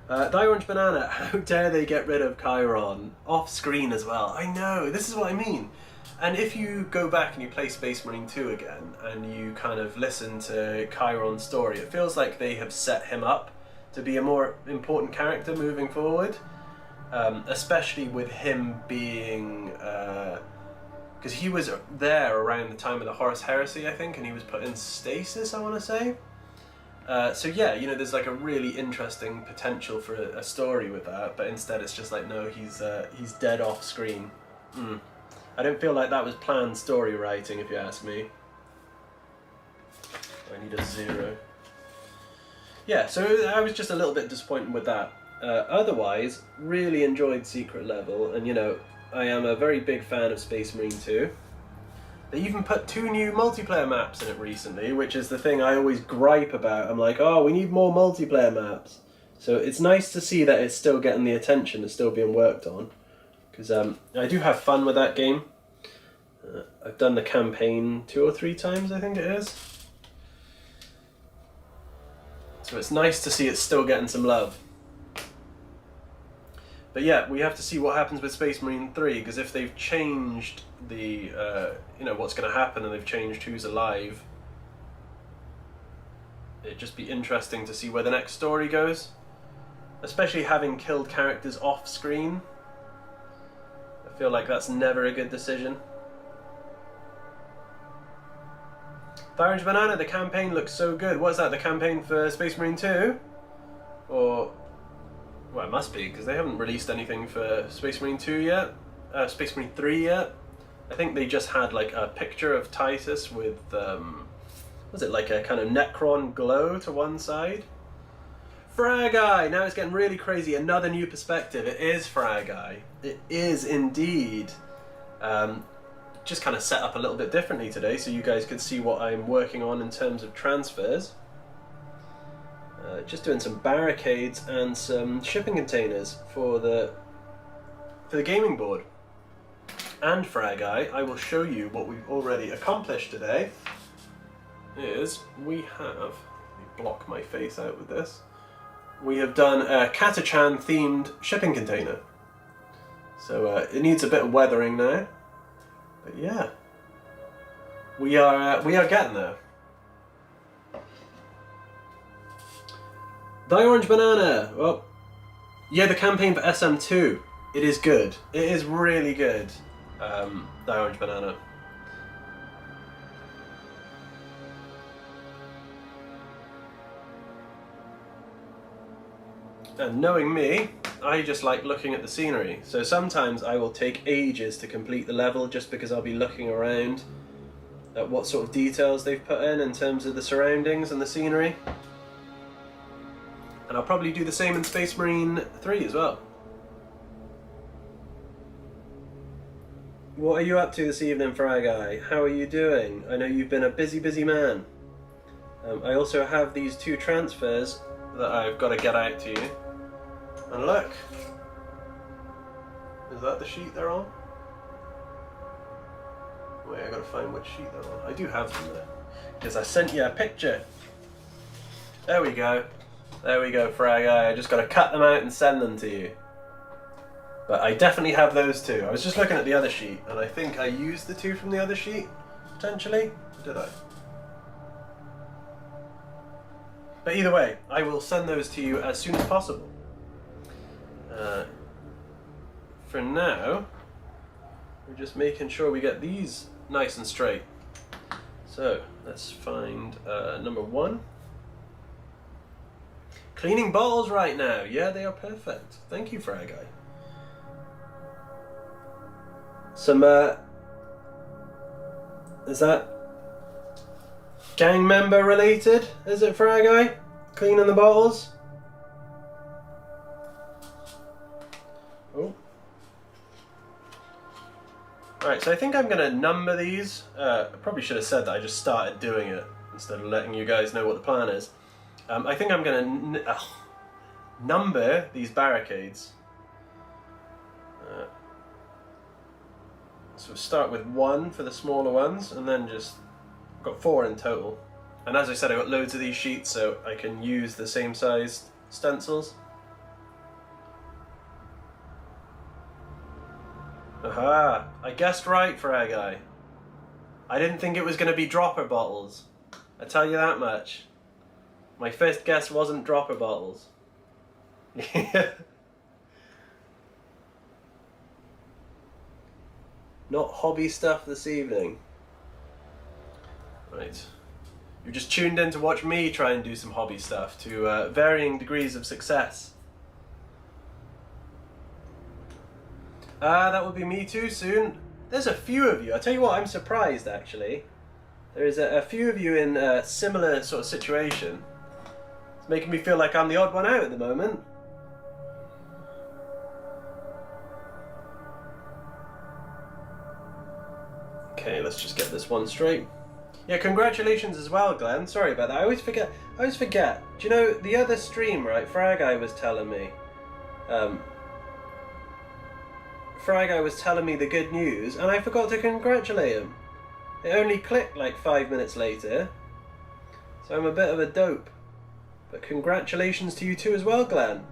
Die Orange Banana, how dare they get rid of Chiron? Off screen as well. I know, this is what I mean. And if you go back and you play Space Marine 2 again, and you kind of listen to Chiron's story, it feels like they have set him up to be a more important character moving forward. Especially with him being... because he was there around the time of the Horus Heresy, I think, and he was put in stasis, I want to say. So yeah, you know, there's like a really interesting potential for a story with that, but instead it's just like, no, he's dead off screen. I don't feel like that was planned story writing, if you ask me. I need a 0. Yeah, so I was just a little bit disappointed with that. Otherwise, really enjoyed Secret Level, and you know, I am a very big fan of Space Marine 2. They even put 2 new multiplayer maps in it recently, which is the thing I always gripe about. I'm like, oh, we need more multiplayer maps. So it's nice to see that it's still getting the attention, it's still being worked on. Because I do have fun with that game. I've done the campaign 2 or 3 times, I think it is. So it's nice to see it's still getting some love. But yeah, we have to see what happens with Space Marine 3, because if they've changed the, you know, what's going to happen, and they've changed who's alive, it'd just be interesting to see where the next story goes. Especially having killed characters off screen. I feel like that's never a good decision. Orange Banana, the campaign looks so good. What's that, the campaign for Space Marine 2? Or... well, it must be, because they haven't released anything for Space Marine 2 yet. Space Marine 3 yet. I think they just had like a picture of Titus with, was it like a kind of Necron glow to one side? Fragai! Now it's getting really crazy. Another new perspective. It is Fragai. It is indeed. Just kind of set up a little bit differently today, so you guys could see what I'm working on in terms of transfers. Just doing some barricades and some shipping containers for the gaming board. And Fragai, I will show you what we've already accomplished today. Is we have Let me block my face out with this. We have done a Katachan themed shipping container. So it needs a bit of weathering now. But yeah, we are getting there. Die Orange Banana. Well, yeah, the campaign for SM2. It is good. It is really good. Die Orange Banana. And knowing me, I just like looking at the scenery. So sometimes I will take ages to complete the level just because I'll be looking around at what sort of details they've put in terms of the surroundings and the scenery. And I'll probably do the same in Space Marine 3 as well. What are you up to this evening, Fragai? How are you doing? I know you've been a busy, busy man. I also have these 2 transfers that I've got to get out to you. And look, is that the sheet they're on? Wait, I gotta find which sheet they're on. I do have them there, because I sent you a picture. There we go. There we go, Fragai. I just gotta cut them out and send them to you. But I definitely have those 2. I was just looking at the other sheet, and I think I used the 2 from the other sheet, potentially. Did I? But either way, I will send those to you as soon as possible. For now, we're just making sure we get these nice and straight. So let's find number 1. Cleaning bottles right now. Yeah, they are perfect. Thank you, Fragai. Some is that gang member related? Is it, Fragai? Cleaning the bottles? Oh. Right, so I think I'm going to number these. I probably should have said that I just started doing it instead of letting you guys know what the plan is. I think I'm going to number these barricades. So start with 1 for the smaller ones, and then just got 4 in total. And as I said, I got loads of these sheets, so I can use the same size stencils. Aha! I guessed right, Fragai. I didn't think it was going to be dropper bottles. I tell you that much. My first guess wasn't dropper bottles. Not hobby stuff this evening. Right. You're just tuned in to watch me try and do some hobby stuff to varying degrees of success. That would be me too soon. There's a few of you. I tell you what, I'm surprised actually. There is a few of you in a similar sort of situation. It's making me feel like I'm the odd one out at the moment. Okay, let's just get this one straight. Yeah, congratulations as well, Glenn. Sorry about that. I always forget. Do you know, the other stream, right, Fragai was telling me, Fragai was telling me the good news, and I forgot to congratulate him. It only clicked like 5 minutes later, so I'm a bit of a dope. But congratulations to you too as well, Glenn.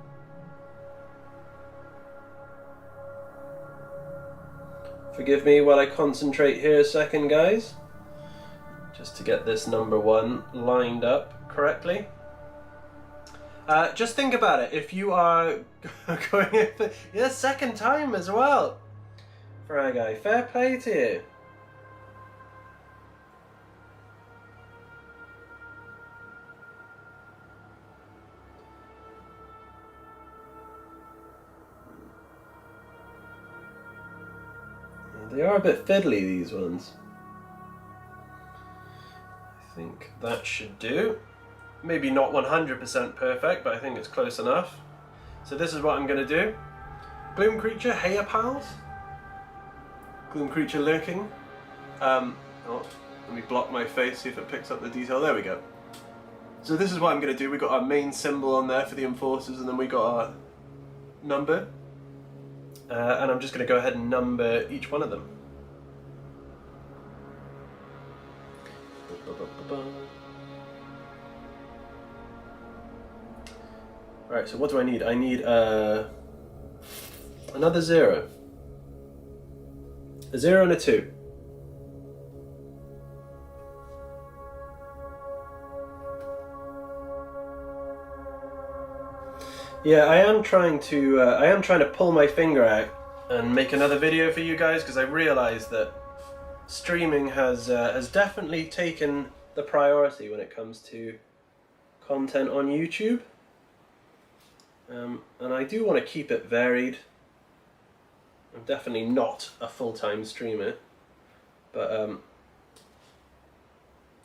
Forgive me while I concentrate here a second, guys. Just to get this number 1 lined up correctly. Just think about it. If you are going in for the second time as well, Fragai, fair play to you. They are a bit fiddly, these ones. I think that should do. Maybe not 100% perfect, but I think it's close enough. So this is what I'm going to do. Gloom Creature, hey pals. Gloom Creature lurking. Oh, let me block my face, see if it picks up the detail. There we go. So this is what I'm going to do. We got our main symbol on there for the enforcers, and then we got our number. And I'm just going to go ahead and number each one of them. Alright, so what do I need? I need another 0. A 0 and a 2. Yeah, I am trying to pull my finger out and make another video for you guys, because I realise that streaming has definitely taken the priority when it comes to content on YouTube. And I do want to keep it varied. I'm definitely not a full-time streamer, but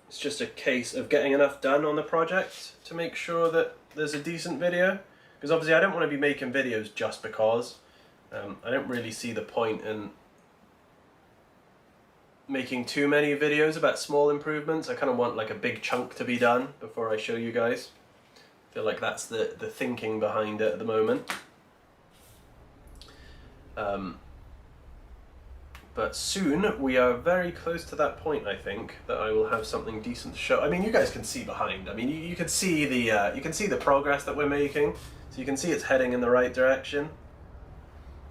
it's just a case of getting enough done on the project to make sure that there's a decent video. Because obviously I don't want to be making videos just because. I don't really see the point in making too many videos about small improvements. I kind of want like a big chunk to be done before I show you guys. I feel like that's the thinking behind it at the moment. But soon we are very close to that point, I think, that I will have something decent to show. I mean, you guys can see behind. I mean, you can see the progress that we're making. So you can see it's heading in the right direction.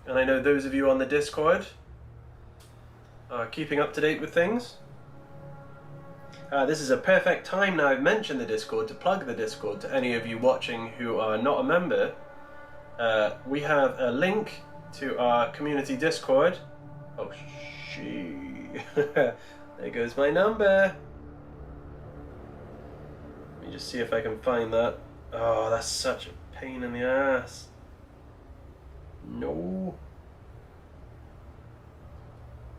And I know those of you on the Discord are keeping up to date with things. This is a perfect time now I've mentioned the Discord to plug the Discord to any of you watching who are not a member. We have a link to our community Discord. Oh, there goes my number. Let me just see if I can find that. Oh, that's such a pain in the ass. No.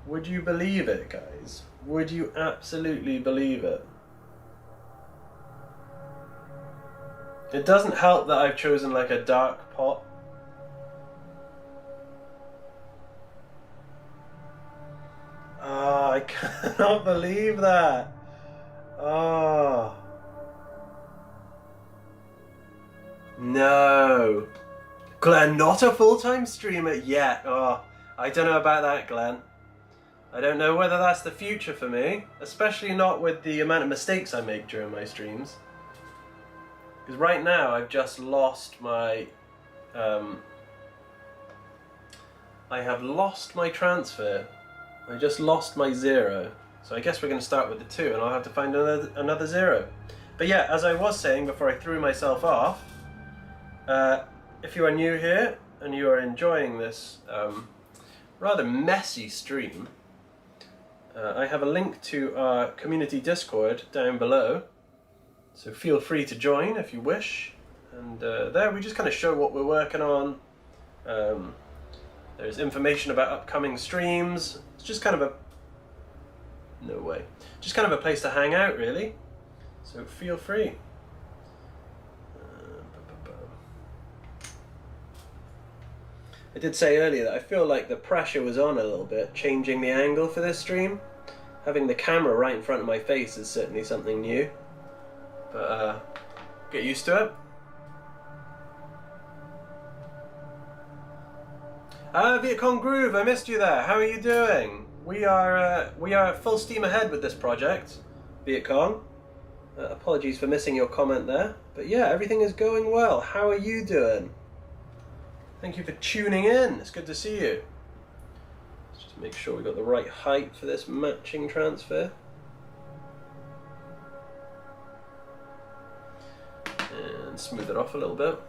Would you believe it, guys? Would you absolutely believe it? It doesn't help that I've chosen like a dark pot. Oh, I cannot believe that. Oh. No. Glenn, not a full-time streamer yet. Oh, I don't know about that, Glenn. I don't know whether that's the future for me, especially not with the amount of mistakes I make during my streams. Because right now I've just lost my... I have lost my transfer. I just lost my 0. So I guess we're going to start with the 2 and I'll have to find another 0. But yeah, as I was saying before I threw myself off, if you are new here and you are enjoying this rather messy stream, I have a link to our community Discord down below, so feel free to join if you wish. And there we just kind of show what we're working on. There's information about upcoming streams. It's just kind of a... no way. Just kind of a place to hang out, really. So feel free. I did say earlier that I feel like the pressure was on a little bit, changing the angle for this stream. Having the camera right in front of my face is certainly something new. But get used to it. Vietcong Groove, I missed you there. How are you doing? We are full steam ahead with this project, Vietcong. Apologies for missing your comment there. But yeah, everything is going well. How are you doing? Thank you for tuning in. It's good to see you. Let's just make sure we got the right height for this matching transfer. And smooth it off a little bit.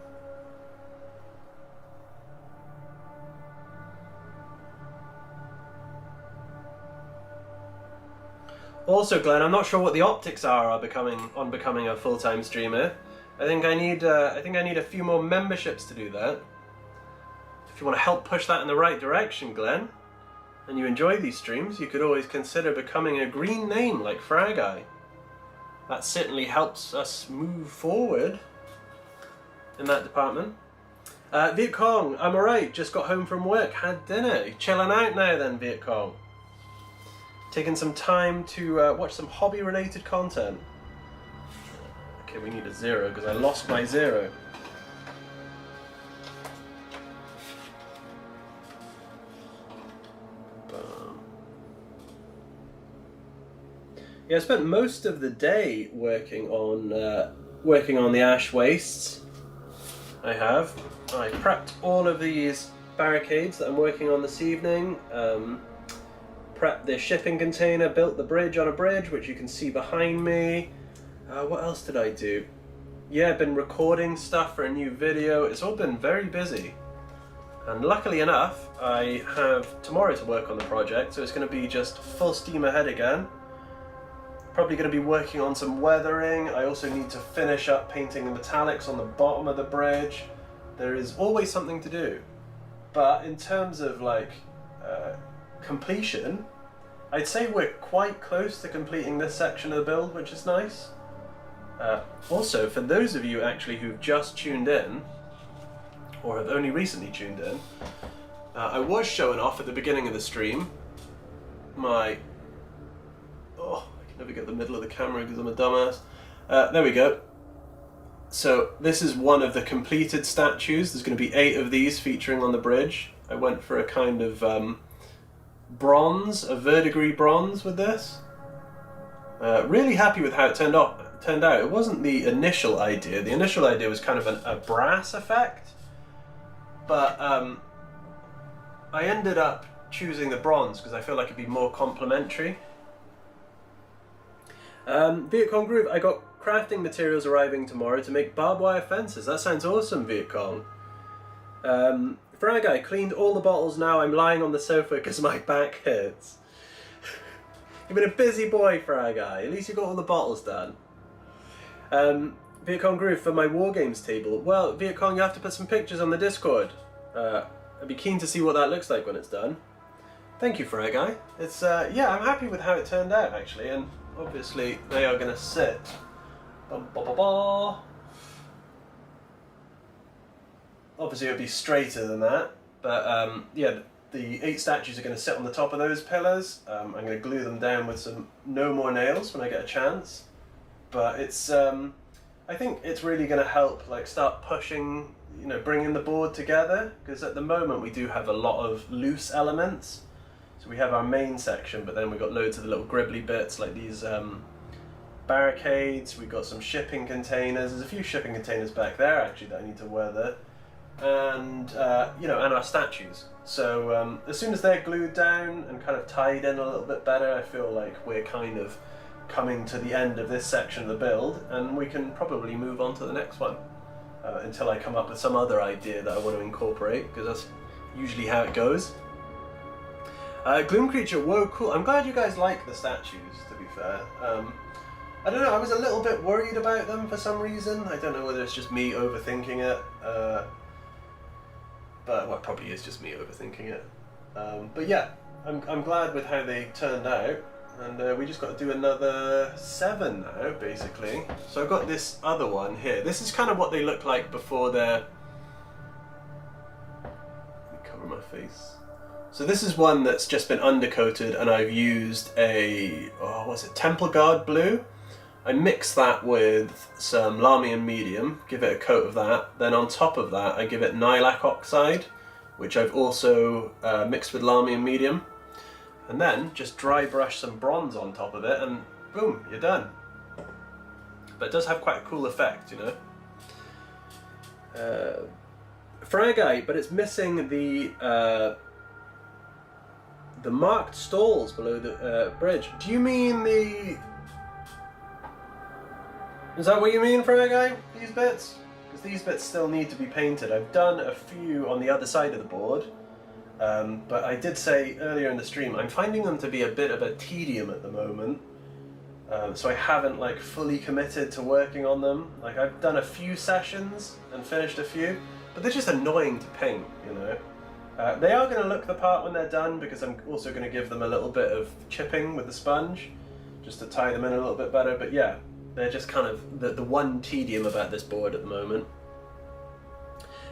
Also, Glenn, I'm not sure what the optics are becoming a full-time streamer. I think I need a few more memberships to do that. If you want to help push that in the right direction, Glenn, and you enjoy these streams, you could always consider becoming a green name like Frag-Eye. That certainly helps us move forward in that department. Vietcong, I'm alright, just got home from work, had dinner. You're chilling out now then, Vietcong. Taking some time to watch some hobby-related content. Okay, we need a 0 because I lost my 0. Yeah, I spent most of the day working on the ash wastes. I have. I prepped all of these barricades that I'm working on this evening. Prepped the shipping container, built the bridge on a bridge, which you can see behind me. What else did I do? Yeah, I've been recording stuff for a new video. It's all been very busy. And luckily enough, I have tomorrow to work on the project, so it's going to be just full steam ahead again. Probably going to be working on some weathering. I also need to finish up painting the metallics on the bottom of the bridge. There is always something to do. But in terms of like completion, I'd say we're quite close to completing this section of the build, which is nice. Also, for those of you actually who've just tuned in, or have only recently tuned in, I was showing off at the beginning of the stream my... Oh, I can never get the middle of the camera because I'm a dumbass. There we go. So this is one of the completed statues. There's going to be 8 of these featuring on the bridge. I went for a kind of bronze, a verdigris bronze with this. Really happy with how it turned out. It wasn't the initial idea. The initial idea was kind of a brass effect. But I ended up choosing the bronze because I feel like it'd be more complementary. Vietcong Groove, I got crafting materials arriving tomorrow to make barbed wire fences. That sounds awesome, Vietcong. Frag, I cleaned all the bottles now. I'm lying on the sofa because my back hurts. You've been a busy boy, Frag. At least you got all the bottles done. Vietcong Groove, for my Wargames table. Well, Vietcong, you have to put some pictures on the Discord. I'd be keen to see what that looks like when it's done. Thank you, Frag. It's, yeah, I'm happy with how it turned out, actually, and obviously they are going to sit. Obviously it would be straighter than that, but yeah, the 8 statues are going to sit on the top of those pillars. I'm going to glue them down with some no more nails when I get a chance. But it's, I think it's really going to help like start pushing, you know, bringing the board together, because at the moment we do have a lot of loose elements. So we have our main section, but then we've got loads of the little gribbly bits like these barricades. We've got some shipping containers. There's a few shipping containers back there actually that I need to weather. And you know, and our statues. So as soon as they're glued down and kind of tied in a little bit better, I feel like we're kind of coming to the end of this section of the build, and we can probably move on to the next one until I come up with some other idea that I want to incorporate, because that's usually how it goes. Gloom Creature, whoa, cool. I'm glad you guys like the statues, to be fair. I don't know, I was a little bit worried about them for some reason. I don't know whether it's just me overthinking it. But well, it probably is just me overthinking it. But yeah, I'm glad with how they turned out, and we just got to do another 7 now, basically. So I've got this other one here. This is kind of what they look like before they're... Let me cover my face. So this is one that's just been undercoated, and I've used a, oh, what's it, Temple Guard blue. I mix that with some Lahmian medium, give it a coat of that. Then on top of that, I give it Nailac oxide, which I've also mixed with Lahmian medium. And then just dry brush some bronze on top of it, and boom, you're done. But it does have quite a cool effect, you know. Fragite, but it's missing the marked stalls below the bridge. Do you mean the... Is that what you mean, Fragite? These bits? Because these bits still need to be painted. I've done a few on the other side of the board, but I did say earlier in the stream, I'm finding them to be a bit of a tedium at the moment. So I haven't like fully committed to working on them. Like I've done a few sessions and finished a few, but they're just annoying to paint, you know. They are going to look the part when they're done, because I'm also going to give them a little bit of chipping with the sponge, just to tie them in a little bit better, but yeah. They're just kind of the one tedium about this board at the moment.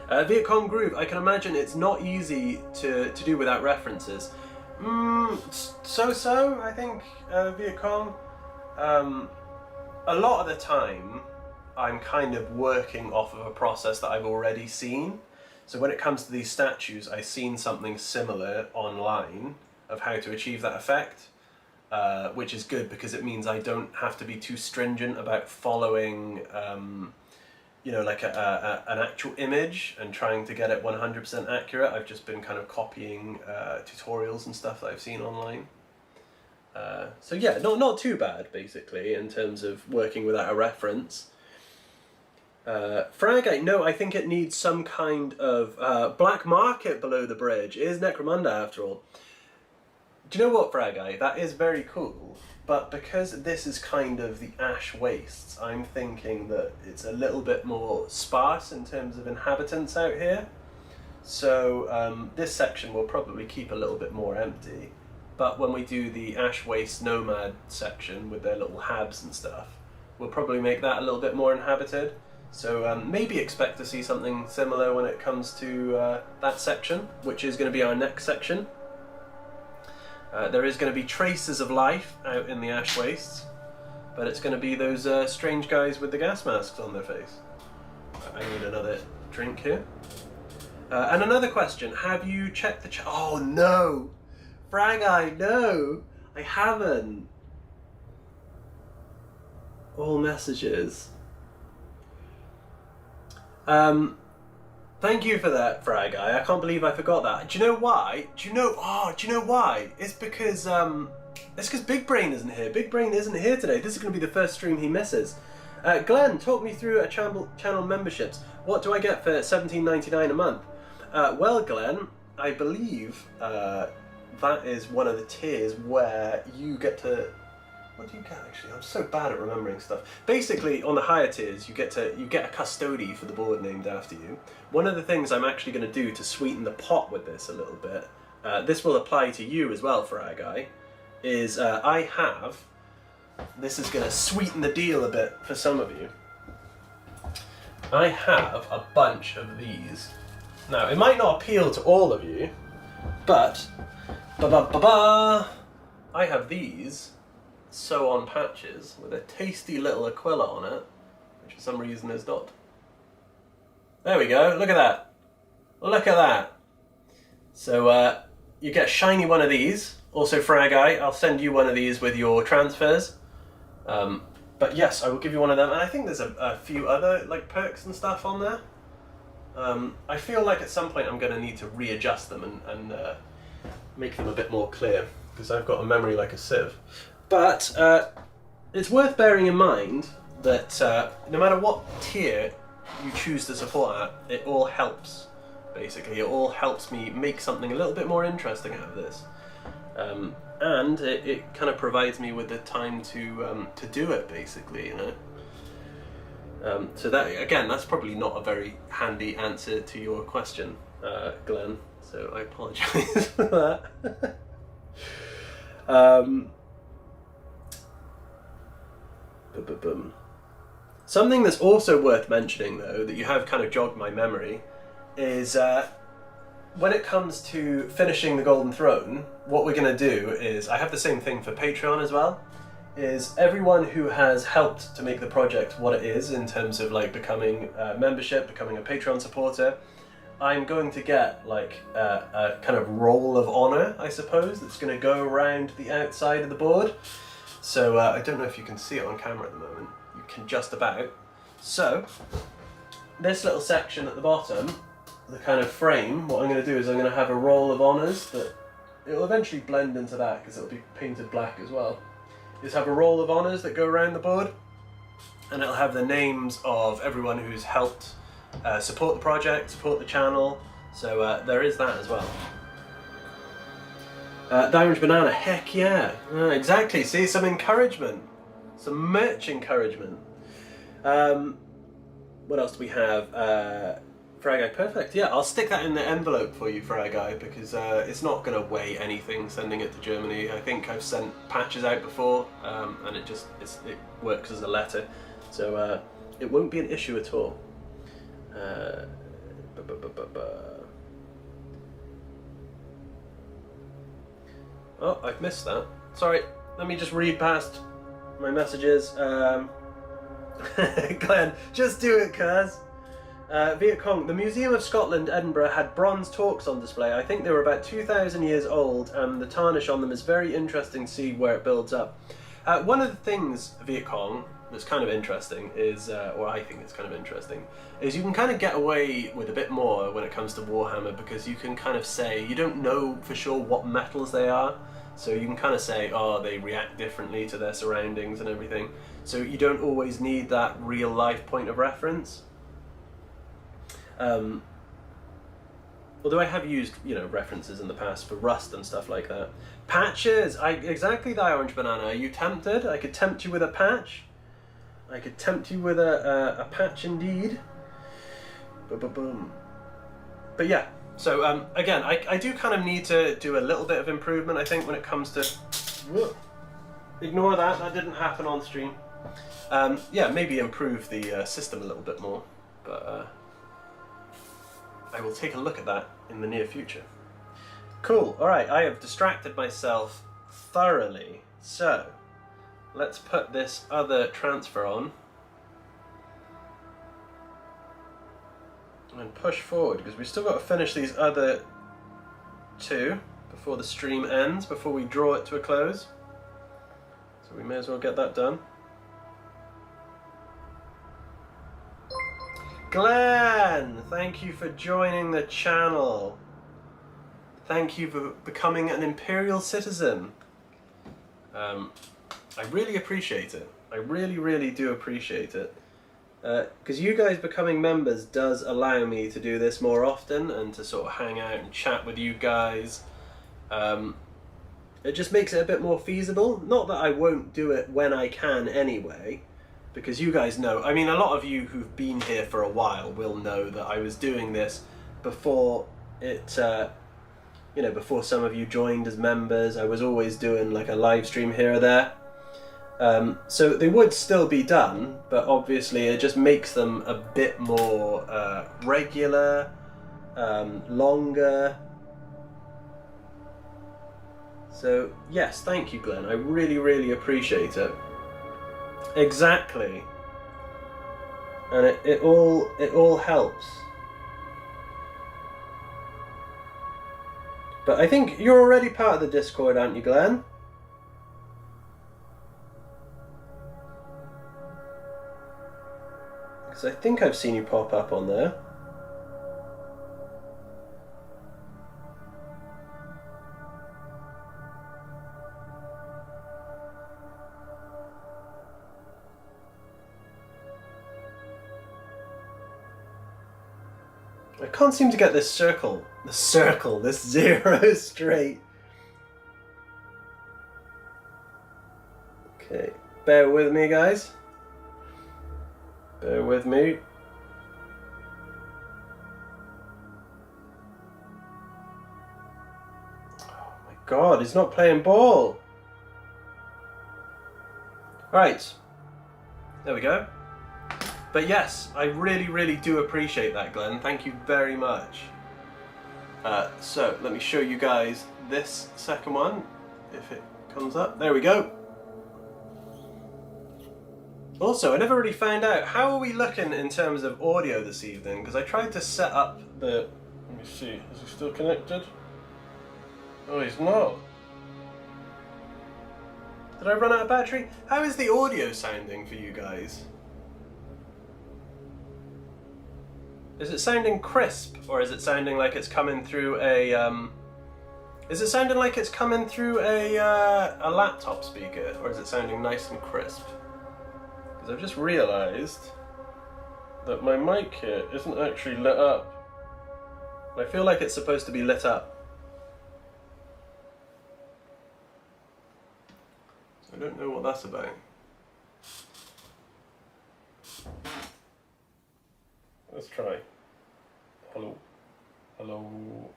Vietcong Groove, I can imagine it's not easy to do without references. So-so, I think, Vietcong. A lot of the time, I'm kind of working off of a process that I've already seen. So when it comes to these statues, I've seen something similar online of how to achieve that effect. Which is good because it means I don't have to be too stringent about following, you know, like an actual image and trying to get it 100% accurate. I've just been kind of copying tutorials and stuff that I've seen online. So yeah, not too bad, basically, in terms of working without a reference. Fragite, no, I think it needs some kind of black market below the bridge. It is Necromunda, after all. Do you know what, Fragite? That is very cool, but because this is kind of the ash wastes, I'm thinking that it's a little bit more sparse in terms of inhabitants out here. So this section will probably keep a little bit more empty. But when we do the ash waste nomad section with their little habs and stuff, we'll probably make that a little bit more inhabited. So maybe expect to see something similar when it comes to that section, which is going to be our next section. There is going to be traces of life out in the ash wastes, but it's going to be those strange guys with the gas masks on their face. I need another drink here. And another question, have you checked the oh no! Fragite, no! I haven't. All messages. Thank you for that, Fragite. I can't believe I forgot that. Do you know why? Do you know why? It's because Big Brain isn't here. Big Brain isn't here today. This is going to be the first stream he misses. Glenn, talk me through a channel memberships. What do I get for $17.99 a month? Well, Glenn, I believe that is one of the tiers where you get to... What do you get, actually? I'm so bad at remembering stuff. Basically, on the higher tiers, you get a custody for the board named after you. One of the things I'm actually going to do to sweeten the pot with this a little bit, this will apply to you as well, Fragite, is I have... This is going to sweeten the deal a bit for some of you. I have a bunch of these. Now, it might not appeal to all of you, but... I have these sew-on patches with a tasty little Aquila on it, which for some reason is not. There we go, look at that. Look at that. So you get a shiny one of these. Also, Fragite, I'll send you one of these with your transfers. But yes, I will give you one of them, and I think there's a few other like perks and stuff on there. I feel like at some point I'm going to need to readjust them and make them a bit more clear, because I've got a memory like a sieve. But it's worth bearing in mind that no matter what tier you choose to support at, it all helps, basically. It all helps me make something a little bit more interesting out of this. And it kind of provides me with the time to do it, basically, you know. So that, again, that's probably not a very handy answer to your question, Glenn. So I apologise for that. Something that's also worth mentioning, though, that you have kind of jogged my memory, is when it comes to finishing the Golden Throne, what we're going to do is, I have the same thing for Patreon as well, is everyone who has helped to make the project what it is in terms of like becoming a membership, becoming a Patreon supporter, I'm going to get like a kind of roll of honour, I suppose, that's going to go around the outside of the board. So I don't know if you can see it on camera at the moment. You can just about. So this little section at the bottom, the kind of frame, what I'm going to do is I'm going to have a roll of honours that it'll eventually blend into that because it'll be painted black as well. Just have a roll of honours that go around the board, and it'll have the names of everyone who's helped support the project, support the channel. So there is that as well. Orange Banana, heck yeah. Exactly, see, some encouragement. Some merch encouragement. What else do we have? Fragite, perfect. Yeah, I'll stick that in the envelope for you, Fragite, because it's not going to weigh anything sending it to Germany. I think I've sent patches out before, and it works as a letter. So it won't be an issue at all. Oh, I've missed that. Sorry, let me just read past my messages. Glenn, just do it, cuz. Viet Cong, the Museum of Scotland, Edinburgh, had bronze torques on display. I think they were about 2,000 years old, and the tarnish on them is very interesting to see where it builds up. One of the things, Viet Cong, that's kind of interesting is, or I think it's kind of interesting, is you can kind of get away with a bit more when it comes to Warhammer, because you can kind of say, you don't know for sure what metals they are, so you can kind of say, oh, they react differently to their surroundings and everything, so you don't always need that real life point of reference. Although I have used, you know, references in the past for rust and stuff like that. Patches! Exactly that, Orange Banana. Are you tempted? I could tempt you with a patch. I could tempt you with a patch indeed. Boom. But yeah, so again, I do kind of need to do a little bit of improvement, I think, when it comes to... Whoa. Ignore that, that didn't happen on stream. Yeah, maybe improve the system a little bit more, but I will take a look at that in the near future. Cool, alright, I have distracted myself thoroughly, so let's put this other transfer on and push forward, because we've still got to finish these other two before the stream ends, before we draw it to a close. So we may as well get that done. Glenn, thank you for joining the channel. Thank you for becoming an Imperial citizen. I really appreciate it. I really do appreciate it. Because you guys becoming members does allow me to do this more often and to sort of hang out and chat with you guys. It just makes it a bit more feasible. Not that I won't do it when I can anyway, because you guys know, I mean, a lot of you who've been here for a while will know that I was doing this before it, you know, before some of you joined as members. I was always doing like a live stream here or there. So they would still be done, but obviously it just makes them a bit more regular, longer. So yes, thank you, Glenn. I really appreciate it. Exactly. And it all helps. But I think you're already part of the Discord, aren't you, Glenn? Because I think I've seen you pop up on there. I can't seem to get this this zero straight. Okay, bear with me, guys. Bear with me. Oh my god, he's not playing ball. Right, there we go. But yes, I really do appreciate that, Glenn. Thank you very much. So let me show you guys this second one, if it comes up. There we go. Also, I never really found out, how are we looking in terms of audio this evening? Because I tried to set up the... Let me see, is he still connected? Oh, he's not. Did I run out of battery? How is the audio sounding for you guys? Is it sounding crisp, or is it sounding like it's coming through a, is it sounding like it's coming through a laptop speaker, or is it sounding nice and crisp? Because I've just realised that my mic here isn't actually lit up. I feel like it's supposed to be lit up. So I don't know what that's about. Let's try. Hello. Hello.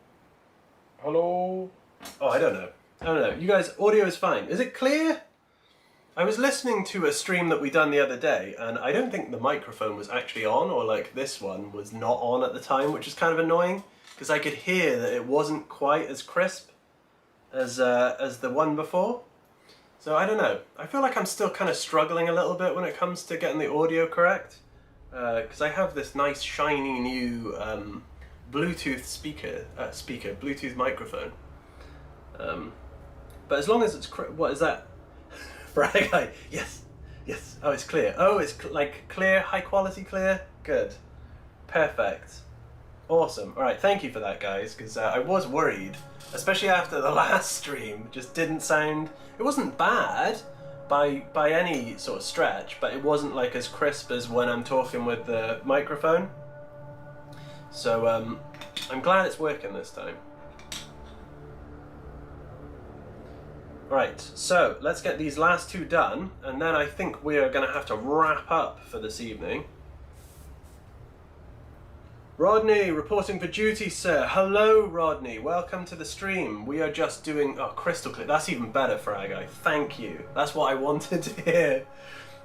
Hello. Oh, I don't know. You guys, audio is fine. Is it clear? I was listening to a stream that we done the other day, and I don't think the microphone was actually on, or like this one was not on at the time, which is kind of annoying, because I could hear that it wasn't quite as crisp as the one before. So I don't know. I feel like I'm still kind of struggling a little bit when it comes to getting the audio correct. Because I have this nice shiny new Bluetooth Bluetooth microphone. But as long as it's what is that? Frag Guy, yes. Yes. Oh, it's clear. Oh, it's like clear, high quality clear. Good. Perfect. Awesome. All right. Thank you for that, guys, because I was worried, especially after the last stream. Just didn't sound. It wasn't bad by any sort of stretch, but it wasn't like as crisp as when I'm talking with the microphone. So I'm glad it's working this time. Right, so let's get these last two done, and then I think we are going to have to wrap up for this evening. Rodney, reporting for duty, sir. Hello, Rodney. Welcome to the stream. We are just doing... Oh, crystal clear. That's even better, Fragai. Thank you. That's what I wanted to hear.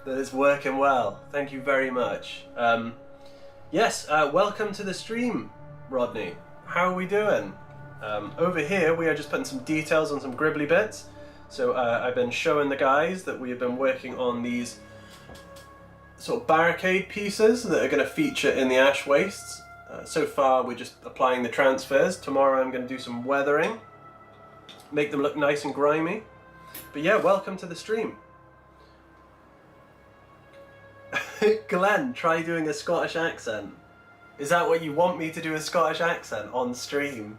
That it's working well. Thank you very much. Yes, welcome to the stream, Rodney. How are we doing? Over here, we are just putting some details on some gribbly bits. So I've been showing the guys that we have been working on these sort of barricade pieces that are going to feature in the ash wastes. So far we're just applying the transfers. Tomorrow I'm going to do some weathering, make them look nice and grimy. But yeah, welcome to the stream. Glenn, try doing a Scottish accent. Is that what you want me to do, a Scottish accent on stream?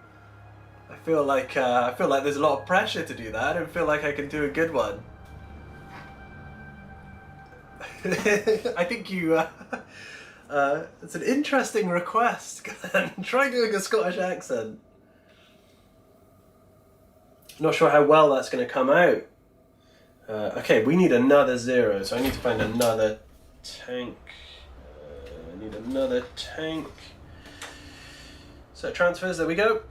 I feel like there's a lot of pressure to do that. I don't feel like I can do a good one. I think you. It's an interesting request. Try doing a Scottish accent. Not sure how well that's going to come out. Okay, we need another 0, so I need to find another tank. I need another tank. So transfers. There we go.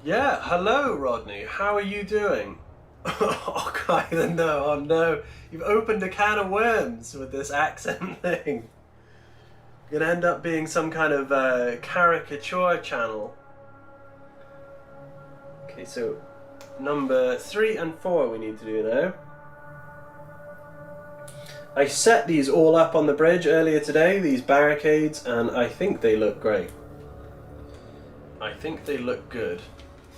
Yeah, hello Rodney, how are you doing? Oh God, no, oh no, you've opened a can of worms with this accent thing. You're gonna end up being some kind of caricature channel. Okay, so number 3 and 4 we need to do now. I set these all up on the bridge earlier today, these barricades, and I think they look great. I think they look good.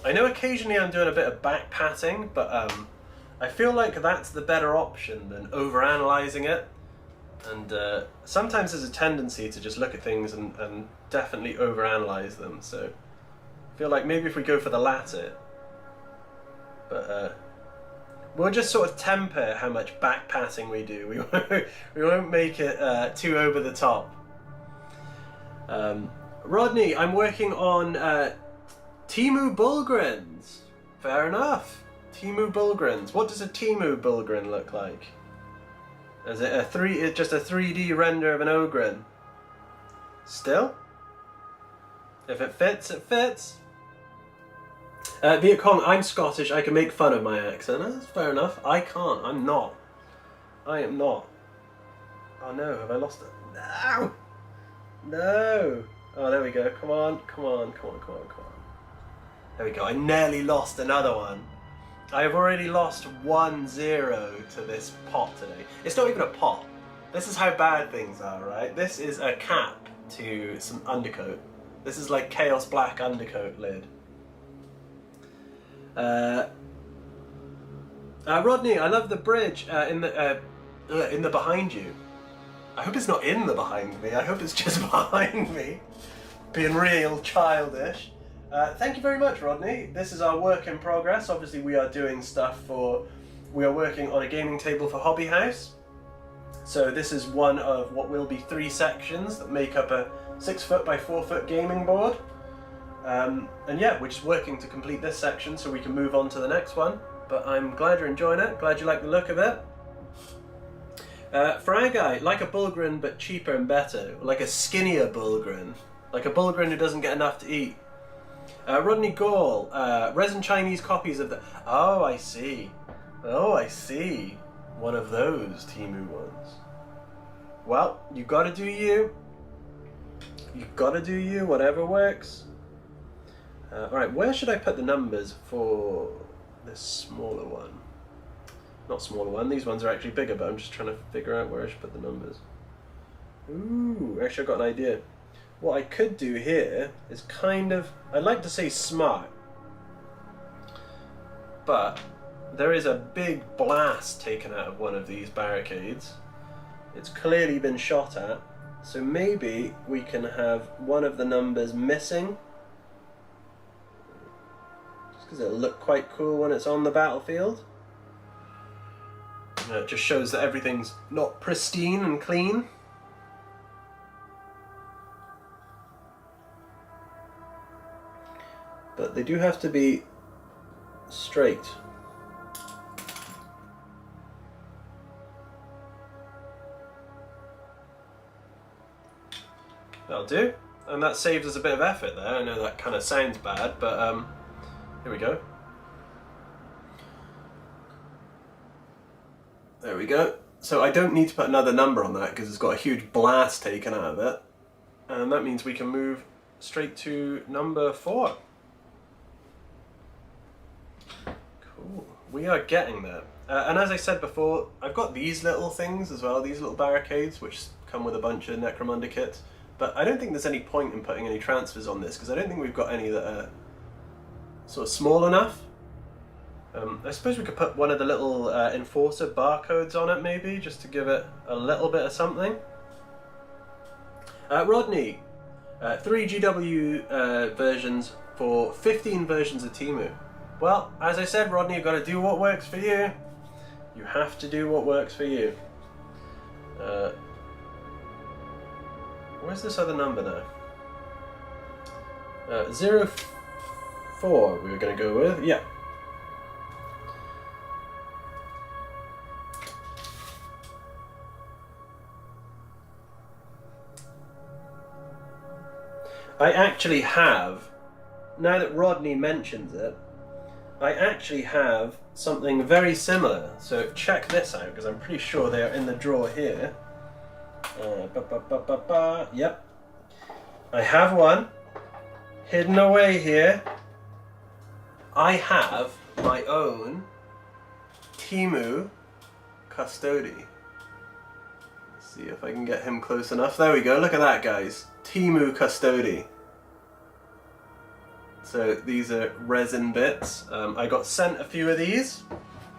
I know occasionally I'm doing a bit of back patting, but I feel like that's the better option than over-analysing it. And sometimes there's a tendency to just look at things and definitely over-analyse them, so I feel like maybe if we go for the latter. But we'll just sort of temper how much back patting we do. We won't make it too over the top. Rodney, I'm working on Timu Bulgrins. Fair enough. Timu Bulgrins. What does a Timu Bulgrin look like? Is it just a 3D render of an Ogrin? Still? If it fits, it fits. Viet Cong, I'm Scottish, I can make fun of my accent. That's fair enough. I can't, I'm not. I am not. Oh no, have I lost it? No! No! Oh, there we go. Come on, come on, come on, come on, come on. There we go. I nearly lost another one. I have already lost 1-0 to this pot today. It's not even a pot. This is how bad things are, right? This is a cap to some undercoat. This is like Chaos Black undercoat lid. Rodney, I love the bridge in the behind you. I hope it's not in the behind me. I hope it's just behind me. Being real childish. Thank you very much, Rodney. This is our work in progress. Obviously, we are doing stuff for... We are working on a gaming table for Hobby House. So this is one of what will be 3 sections that make up a 6-foot by 4-foot gaming board. And yeah, we're just working to complete this section so we can move on to the next one. But I'm glad you're enjoying it. Glad you like the look of it. Fragai, like a Bulgrin but cheaper and better. Like a skinnier Bulgrin. Like a Bulgrin who doesn't get enough to eat. Rodney Gall, resin Chinese copies of the... Oh, I see. Oh, I see. One of those Temu ones. Well, you gotta do you. You gotta do you, whatever works. Alright, where should I put the numbers for this smaller one? Not smaller one, these ones are actually bigger, but I'm just trying to figure out where I should put the numbers. Ooh, actually I've got an idea. What I could do here is kind of, I'd like to say smart, but there is a big blast taken out of one of these barricades. It's clearly been shot at, so maybe we can have one of the numbers missing. Just because it'll look quite cool when it's on the battlefield. It just shows that everything's not pristine and clean. But they do have to be straight. That'll do. And that saves us a bit of effort there. I know that kind of sounds bad, but here we go. There we go. So I don't need to put another number on that because it's got a huge blast taken out of it. And that means we can move straight to number 4. Cool. We are getting there. And as I said before, I've got these little things as well, these little barricades, which come with a bunch of Necromunda kits. But I don't think there's any point in putting any transfers on this because I don't think we've got any that are sort of small enough. I suppose we could put one of the little enforcer barcodes on it maybe, just to give it a little bit of something. Rodney, 3 GW versions for 15 versions of Temu. Well, as I said, Rodney, you've got to do what works for you. You have to do what works for you. Where's this other number now? 04 we were going to go with, yeah. I actually have, now that Rodney mentions it, I actually have something very similar. So check this out, because I'm pretty sure they are in the drawer here. Yep. I have one hidden away here. I have my own Temu custody. Let's see if I can get him close enough. There we go. Look at that, guys. Temu custody. So these are resin bits. I got sent a few of these,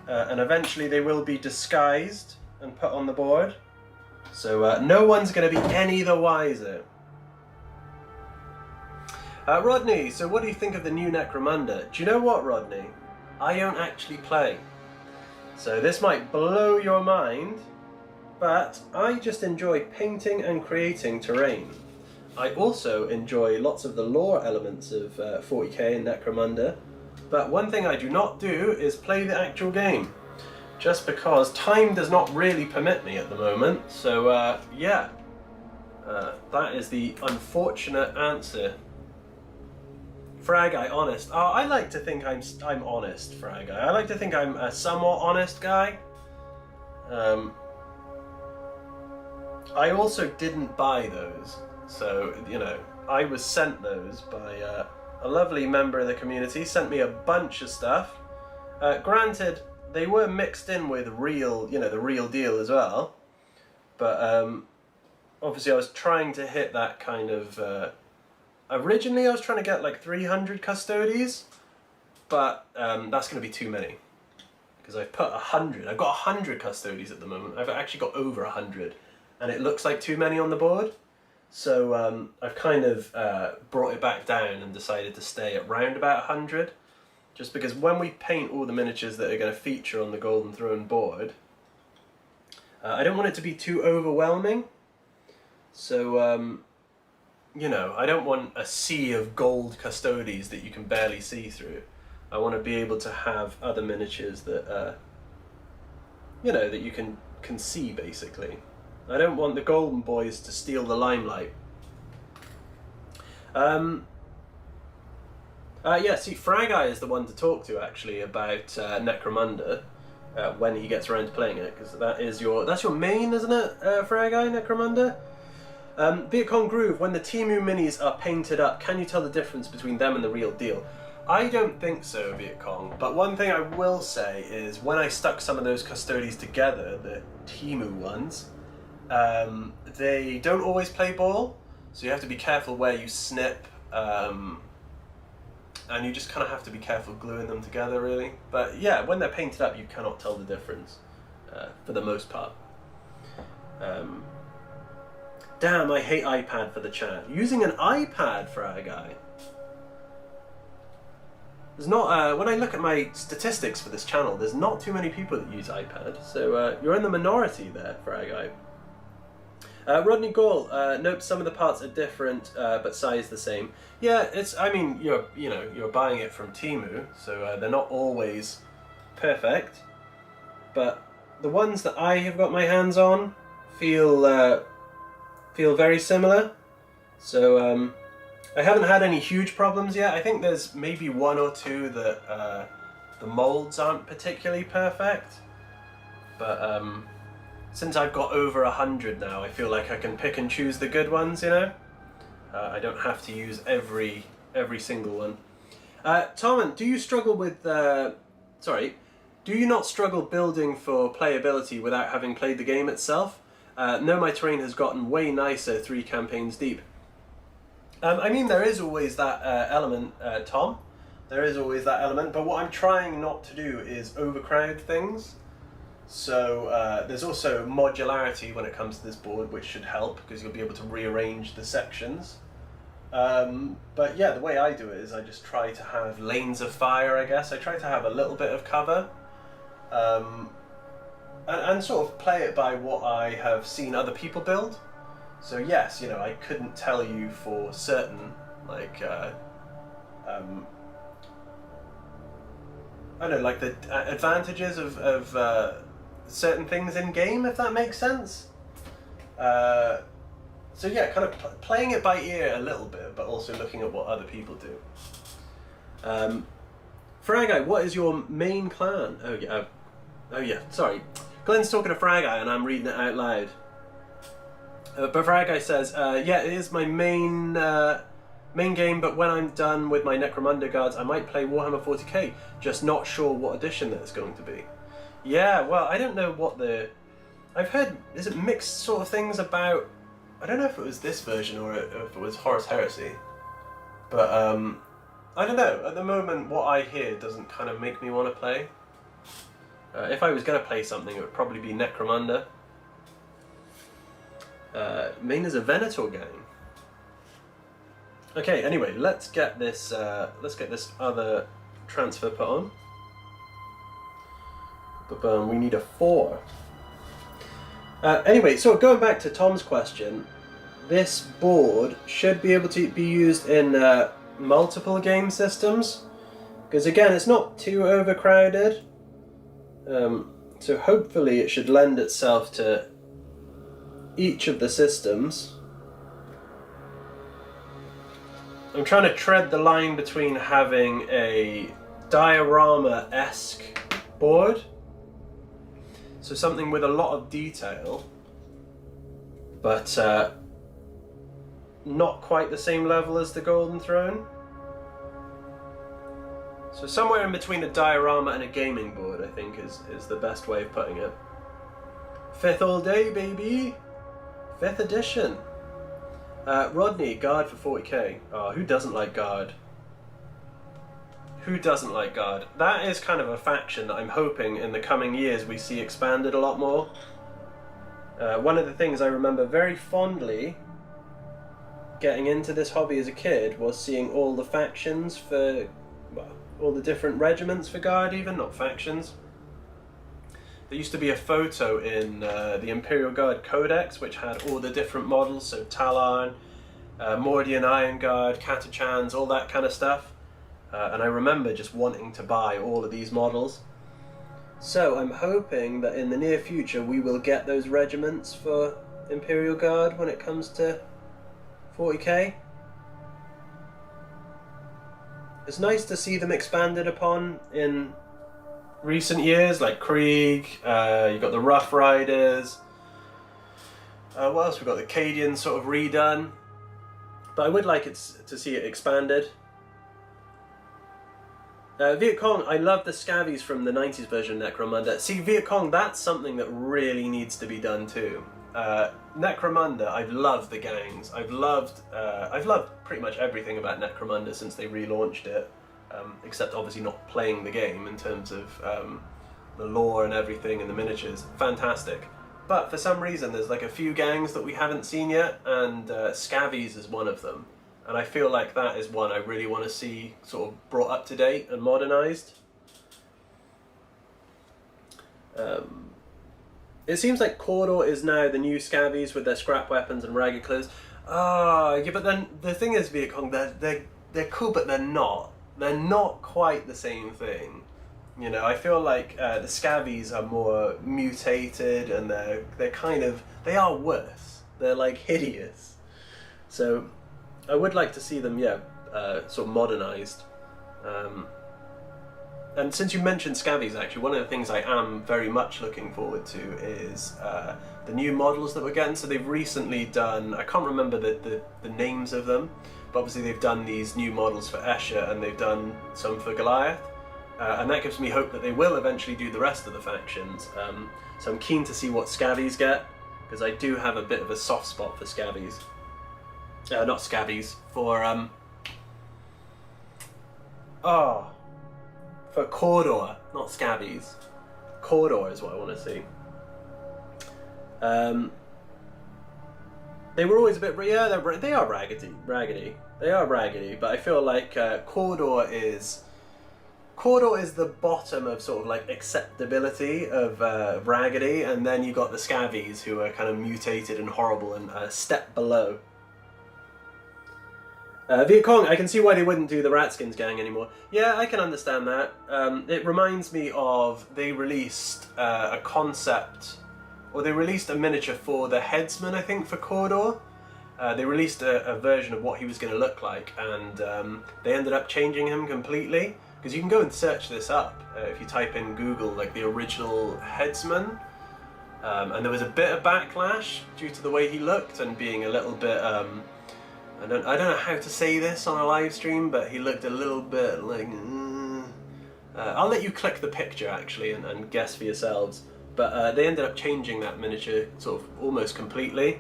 and eventually they will be disguised and put on the board. So no one's going to be any the wiser. Rodney, so what do you think of the new Necromunda? Do you know what, Rodney? I don't actually play. So this might blow your mind, but I just enjoy painting and creating terrain. I also enjoy lots of the lore elements of 40k and Necromunda, but one thing I do not do is play the actual game. Just because time does not really permit me at the moment, so yeah, that is the unfortunate answer. Frag Guy, honest. Oh, I like to think I'm honest, Frag Guy. I like to think I'm a somewhat honest guy. I also didn't buy those, so you know, I was sent those by a lovely member of the community. Sent me a bunch of stuff. Granted, they were mixed in with real, you know, the real deal as well. But obviously I was trying to hit that kind of... originally I was trying to get like 300 custodies, but that's going to be too many. Because I've put 100. I've got 100 custodies at the moment. I've actually got over 100. And it looks like too many on the board. So I've kind of brought it back down and decided to stay at round about 100. Just because when we paint all the miniatures that are going to feature on the Golden Throne board, I don't want it to be too overwhelming. So, you know, I don't want a sea of gold custodies that you can barely see through. I want to be able to have other miniatures that, you know, that you can see, basically. I don't want the Golden Boys to steal the limelight. Yeah, see, Frag Guy is the one to talk to actually about Necromunda when he gets around to playing it, because that's your main, isn't it, Frag Guy, Necromunda? Vietcong Groove, when the Temu minis are painted up, can you tell the difference between them and the real deal? I don't think so, Vietcong, but one thing I will say is when I stuck some of those custodies together, the Temu ones, they don't always play ball, so you have to be careful where you snip and you just kind of have to be careful gluing them together, really. But yeah, when they're painted up, you cannot tell the difference, for the most part. Damn, I hate iPad for the chat. Using an iPad for our guy. There's not, when I look at my statistics for this channel, there's not too many people that use iPad, so you're in the minority there for our guy. Rodney Gall, nope, some of the parts are different, but size the same. Yeah, I mean, you're buying it from Temu, so they're not always perfect, but the ones that I have got my hands on feel very similar. So I haven't had any huge problems yet. I think there's maybe one or two that the molds aren't particularly perfect, but since I've got over 100 now, I feel like I can pick and choose the good ones, you know? I don't have to use every single one. Torment, do you struggle with... do you not struggle building for playability without having played the game itself? No, my terrain has gotten way nicer 3 campaigns deep. I mean, there is always that element, Tom. There is always that element, but what I'm trying not to do is overcrowd things. So there's also modularity when it comes to this board, which should help because you'll be able to rearrange the sections. But yeah, the way I do it is I just try to have lanes of fire, I guess. I try to have a little bit of cover, and sort of play it by what I have seen other people build. So yes, you know, I couldn't tell you for certain, like, I don't know, like the advantages of certain things in game, if that makes sense. So yeah, kind of playing it by ear a little bit, but also looking at what other people do. Fragai, what is your main clan? Oh yeah, sorry. Glenn's talking to Fragai and I'm reading it out loud. But Fragai says, yeah, it is my main game, but when I'm done with my Necromunda guards, I might play Warhammer 40k, just not sure what edition that it's going to be. Yeah, well, I don't know what I've heard, is it mixed sort of things about... I don't know if it was this version or if it was Horus Heresy. But, I don't know. At the moment, what I hear doesn't kind of make me want to play. If I was going to play something, it would probably be Necromunda. Main is a Venator gang. Okay, anyway, let's get this other transfer put on. We need a 4. Anyway, so going back to Tom's question, this board should be able to be used in multiple game systems, because again, it's not too overcrowded. So hopefully it should lend itself to each of the systems. I'm trying to tread the line between having a diorama-esque board, so something with a lot of detail, but not quite the same level as the Golden Throne. So somewhere in between a diorama and a gaming board, I think, is the best way of putting it. 5th all day, baby! 5th edition. Rodney, Guard for 40k. Oh, who doesn't like Guard? Who doesn't like Guard? That is kind of a faction that I'm hoping in the coming years we see expanded a lot more. One of the things I remember very fondly getting into this hobby as a kid was seeing all the factions for, well, all the different regiments for Guard even, not factions. There used to be a photo in the Imperial Guard Codex which had all the different models, so Talon, Mordian Iron Guard, Catachans, all that kind of stuff. And I remember just wanting to buy all of these models. So I'm hoping that in the near future we will get those regiments for Imperial Guard when it comes to 40k. It's nice to see them expanded upon in recent years, like Krieg, you've got the Rough Riders, what else? We've got the Cadian sort of redone, but I would like it to see it expanded. Viet Cong, I love the scavies from the 90s version of Necromunda. See, Viet Cong, that's something that really needs to be done too. Necromunda, I've loved the gangs. I've loved pretty much everything about Necromunda since they relaunched it. except obviously not playing the game in terms of the lore and everything and the miniatures. Fantastic. But for some reason there's like a few gangs that we haven't seen yet, and Scavies is one of them. And I feel like that is one I really want to see sort of brought up to date and modernised. It seems like Cawdor is now the new Scavies with their scrap weapons and ragged clothes. Yeah, but then the thing is, Viet Cong, they're cool, but they're not. They're not quite the same thing. You know, I feel like the Scavies are more mutated, and they are worse. They're like hideous. So I would like to see them, sort of modernised. And since you mentioned Scavies, actually, one of the things I am very much looking forward to is the new models that we're getting. So they've recently done, I can't remember the names of them, but obviously they've done these new models for Escher, and they've done some for Goliath. And that gives me hope that they will eventually do the rest of the factions. So I'm keen to see what Scavies get, because I do have a bit of a soft spot for Scavies. Not Scavies, for Cawdor, not Scavies. Cawdor is what I want to see. They were always a bit, they are raggedy. They are raggedy, but I feel like Cawdor is the bottom of sort of like acceptability of raggedy, and then you got the Scavies who are kind of mutated and horrible and a step below. Viet Cong, I can see why they wouldn't do the Ratskins gang anymore. Yeah, I can understand that. It reminds me of, they released a concept, or they released a miniature for the headsman, I think, for Cawdor. They released a version of what he was going to look like, and they ended up changing him completely. Because you can go and search this up if you type in Google, like the original headsman. And there was a bit of backlash due to the way he looked and being a little bit... I don't know how to say this on a live stream, but he looked a little bit like... I'll let you click the picture actually and guess for yourselves. But they ended up changing that miniature sort of almost completely.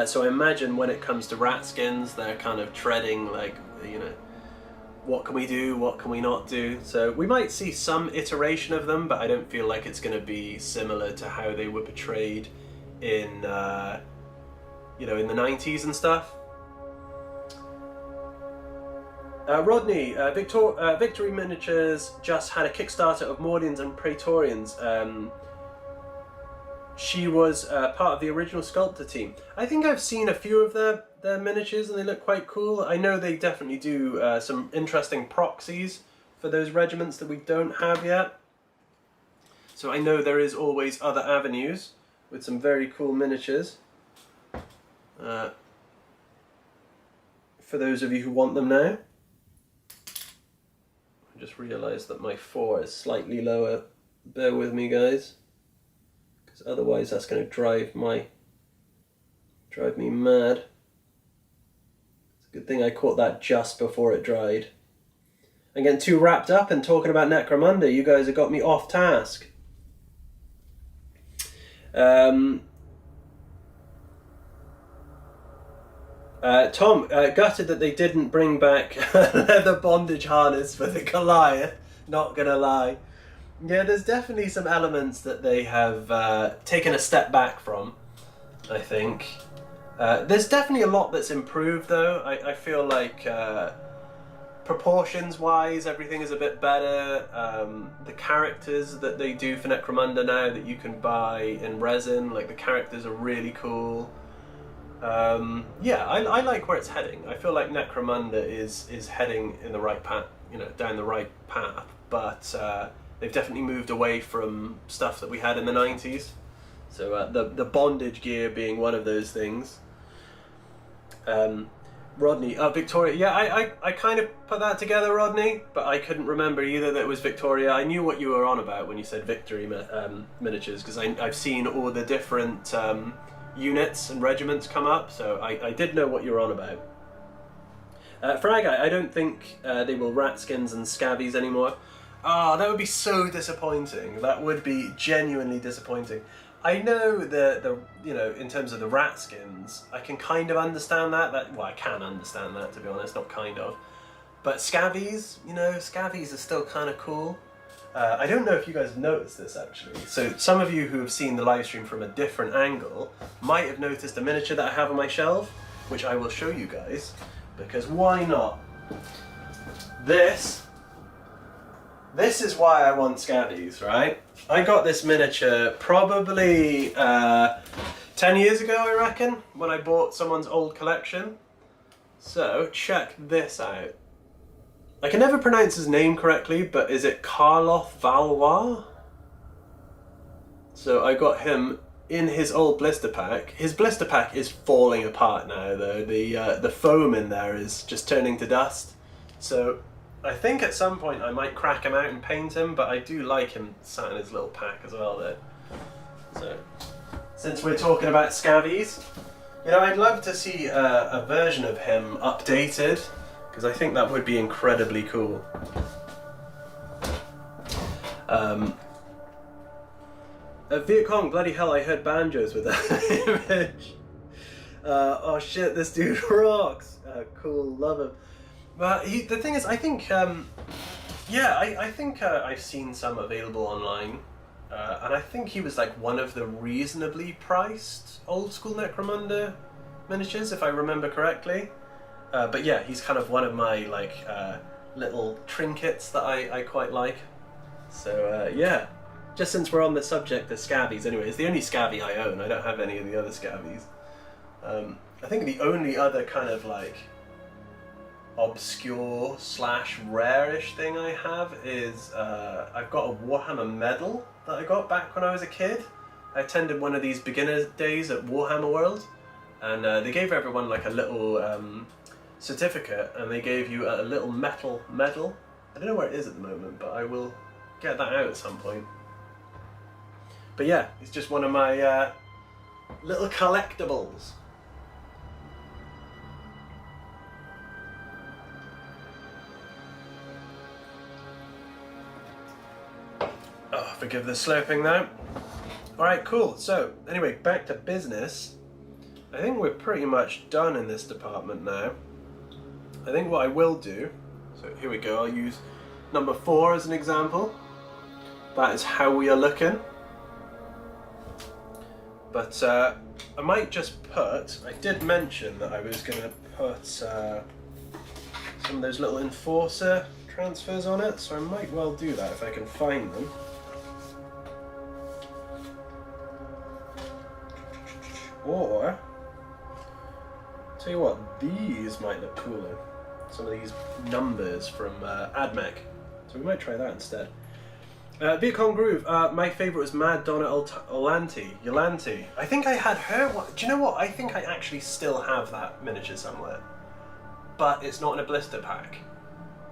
So I imagine when it comes to Ratskins, they're kind of treading like, you know, what can we do, what can we not do? So we might see some iteration of them, but I don't feel like it's going to be similar to how they were portrayed in, you know, in the 90s and stuff. Rodney, Victory Miniatures just had a Kickstarter of Mordians and Praetorians. She was part of the original sculptor team. I think I've seen a few of their miniatures and they look quite cool. I know they definitely do some interesting proxies for those regiments that we don't have yet. So I know there is always other avenues with some very cool miniatures. For those of you who want them now. I just realised that my 4 is slightly lower. Bear with me, guys. Because otherwise that's going to drive me mad. It's a good thing I caught that just before it dried. I'm getting too wrapped up in talking about Necromunda. You guys have got me off task. Tom, gutted that they didn't bring back leather bondage harness for the Goliath, not gonna lie. Yeah, there's definitely some elements that they have taken a step back from, I think. There's definitely a lot that's improved though. I feel like proportions-wise, everything is a bit better. The characters that they do for Necromunda now that you can buy in resin, like the characters are really cool. Yeah, I like where it's heading. I feel like Necromunda is heading in the right path, you know, down the right path, but they've definitely moved away from stuff that we had in the 90s. So the bondage gear being one of those things. Rodney, Victoria, yeah, I kind of put that together, Rodney, but I couldn't remember either that it was Victoria. I knew what you were on about when you said Victory miniatures, because I've seen all the different units and regiments come up, so I did know what you were on about. Fragai, I don't think they will Ratskins and Scavies anymore. Oh, that would be so disappointing. That would be genuinely disappointing. I know the you know, in terms of the Ratskins, I can kind of understand that. Well, I can understand that, to be honest, not kind of. But scavies, you know, scavies are still kind of cool. I don't know if you guys have noticed this actually. So some of you who have seen the live stream from a different angle might have noticed a miniature that I have on my shelf, which I will show you guys, because why not? This is why I want scavies, right? I got this miniature probably 10 years ago, I reckon, when I bought someone's old collection. So check this out. I can never pronounce his name correctly, but is it Karloff Valois? So I got him in his old blister pack. His blister pack is falling apart now though. The foam in there is just turning to dust. So I think at some point I might crack him out and paint him, but I do like him sat in his little pack as well there. So since we're talking about scavies, you know, I'd love to see a version of him updated, because I think that would be incredibly cool. Viet Cong, bloody hell, I heard banjos with that image. Oh shit, this dude rocks. Cool, love him. But the thing is, I think, yeah, I think I've seen some available online. And I think he was like one of the reasonably priced old school Necromunda miniatures, if I remember correctly. But yeah, he's kind of one of my like little trinkets that I quite like. So yeah, just since we're on the subject of scavies anyway, it's the only scavvy I own. I don't have any of the other scavies. I think the only other kind of like obscure / rare-ish thing I have is I've got a Warhammer medal that I got back when I was a kid. I attended one of these beginner days at Warhammer World, and they gave everyone like a little certificate, and they gave you a little metal medal. I don't know where it is at the moment, but I will get that out at some point. But yeah, it's just one of my little collectibles. Oh, forgive the slurping now. Alright, cool. So, anyway, back to business. I think we're pretty much done in this department now. I think what I will do, so here we go, I'll use number 4 as an example. That is how we are looking. But I might just put, I did mention that I was going to put some of those little enforcer transfers on it, so I might well do that if I can find them. Or, tell you what, these might look cooler. Some of these numbers from AdMech. So we might try that instead. Viet Cong Groove, my favourite was Mad Donna Yolante. I think I had her. Do you know what? I think I actually still have that miniature somewhere. But it's not in a blister pack.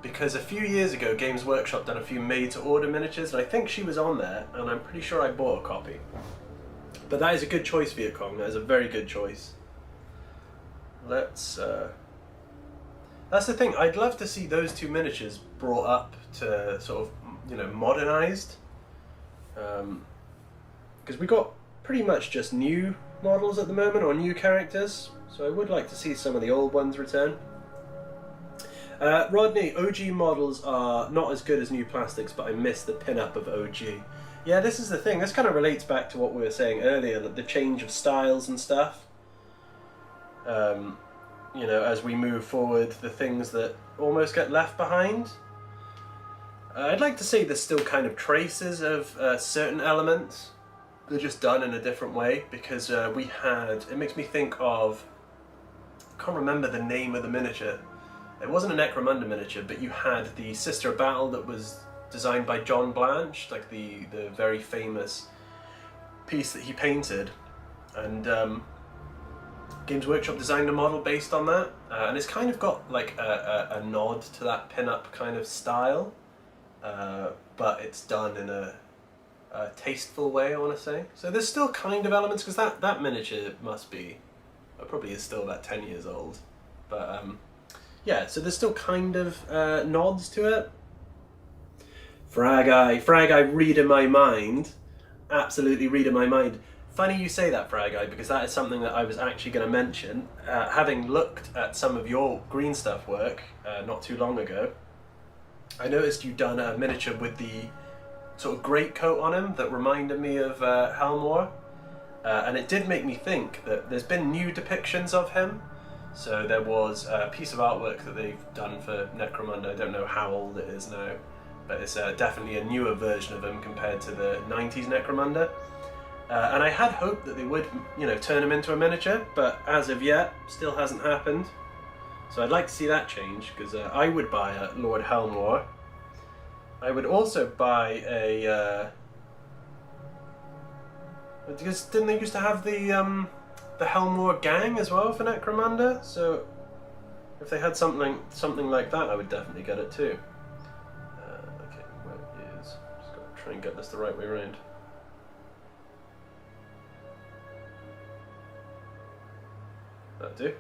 Because a few years ago, Games Workshop done a few made-to-order miniatures, and I think she was on there, and I'm pretty sure I bought a copy. But that is a good choice, Viet Cong. That is a very good choice. Let's... That's the thing. I'd love to see those two miniatures brought up to sort of, you know, modernized. Because we got pretty much just new models at the moment, or new characters. So I would like to see some of the old ones return. Rodney, OG models are not as good as new plastics, but I miss the pin-up of OG. Yeah, this is the thing. This kind of relates back to what we were saying earlier, that the change of styles and stuff. You know, as we move forward, the things that almost get left behind. I'd like to say there's still kind of traces of certain elements. They're just done in a different way, because we had... It makes me think of... I can't remember the name of the miniature. It wasn't a Necromunda miniature, but you had the Sister of Battle that was designed by John Blanche, like the very famous piece that he painted, and Games Workshop designed a model based on that, and it's kind of got like a nod to that pin-up kind of style, but it's done in a tasteful way, I want to say. So there's still kind of elements, because that miniature must be, probably is still about 10 years old, but yeah, so there's still kind of nods to it. Frag Eye, reading my mind. Absolutely reading my mind. Funny you say that, Frag Guy, because that is something that I was actually going to mention. Having looked at some of your green stuff work not too long ago, I noticed you'd done a miniature with the sort of greatcoat on him that reminded me of Helmor. And it did make me think that there's been new depictions of him. So there was a piece of artwork that they've done for Necromunda. I don't know how old it is now, but it's definitely a newer version of him compared to the 90s Necromunda. And I had hoped that they would, you know, turn him into a miniature, but as of yet, still hasn't happened. So I'd like to see that change, because I would buy a Lord Helmor. I would also buy a... because didn't they used to have the Helmor gang as well for Necromunda? So if they had something like that, I would definitely get it too. Okay, where is... Just got to try and get this the right way around. That'll do.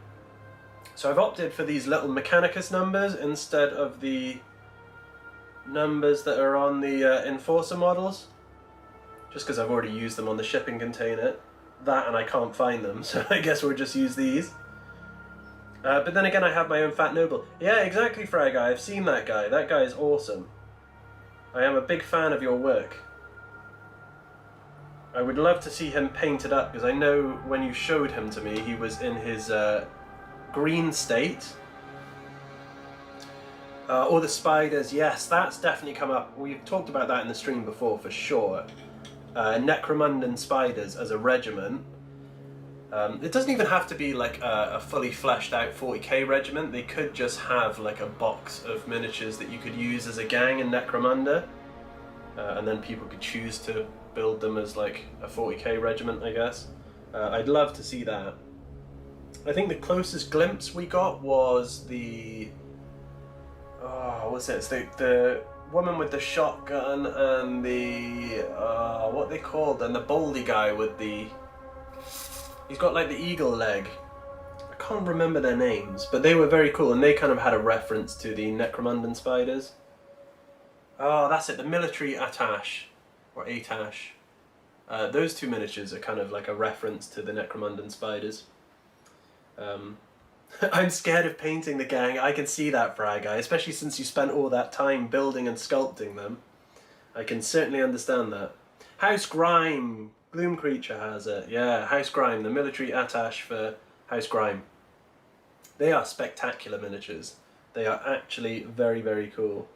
So I've opted for these little Mechanicus numbers instead of the numbers that are on the Enforcer models, just because I've already used them on the shipping container. That and I can't find them, so I guess we'll just use these. But then again, I have my own Fat Noble. Yeah, exactly, Frag Guy. I've seen that guy. That guy is awesome. I am a big fan of your work. I would love to see him painted up, because I know when you showed him to me, he was in his green state. Or the spiders, yes, that's definitely come up. We've talked about that in the stream before, for sure. Necromundan spiders as a regiment. It doesn't even have to be like a fully fleshed out 40k regiment. They could just have like a box of miniatures that you could use as a gang in Necromunda. And then people could choose to build them as like a 40k regiment, I guess. I'd love to see that. I think the closest glimpse we got was the... Oh, what's it? It's the woman with the shotgun and the... what they called? And the baldy guy with the... He's got like the eagle leg. I can't remember their names, but they were very cool, and they kind of had a reference to the Necromundan spiders. Oh, that's it, the military attache, or attache. Those two miniatures are kind of like a reference to the Necromundan spiders. I'm scared of painting the gang. I can see that, Frag Guy, especially since you spent all that time building and sculpting them. I can certainly understand that. House Grime, Gloom Creature has it. Yeah, House Grime, the military attache for House Grime. They are spectacular miniatures. They are actually very, very cool.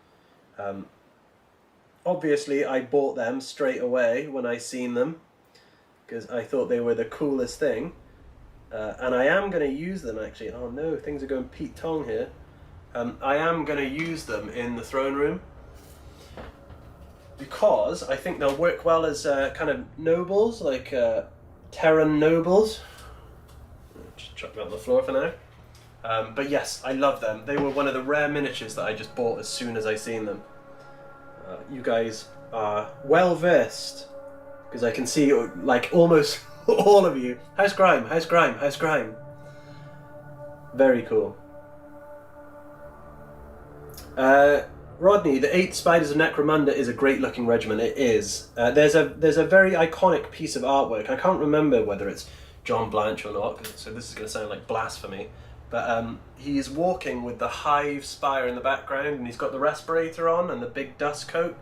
Obviously, I bought them straight away when I seen them, because I thought they were the coolest thing. And I am going to use them, actually. Oh no, things are going Pete Tong here. I am going to use them in the throne room, because I think they'll work well as kind of nobles, like Terran nobles. Just chuck them on the floor for now. But yes, I love them. They were one of the rare miniatures that I just bought as soon as I seen them. You guys are well versed, because I can see like almost all of you. House Grime, House Grime, House Grime. Very cool. Rodney, the 8 Spiders of Necromunda is a great looking regiment. It is. There's a very iconic piece of artwork. I can't remember whether it's John Blanche or not, so this is going to sound like blasphemy. But he's walking with the Hive spire in the background, and he's got the respirator on and the big dust coat.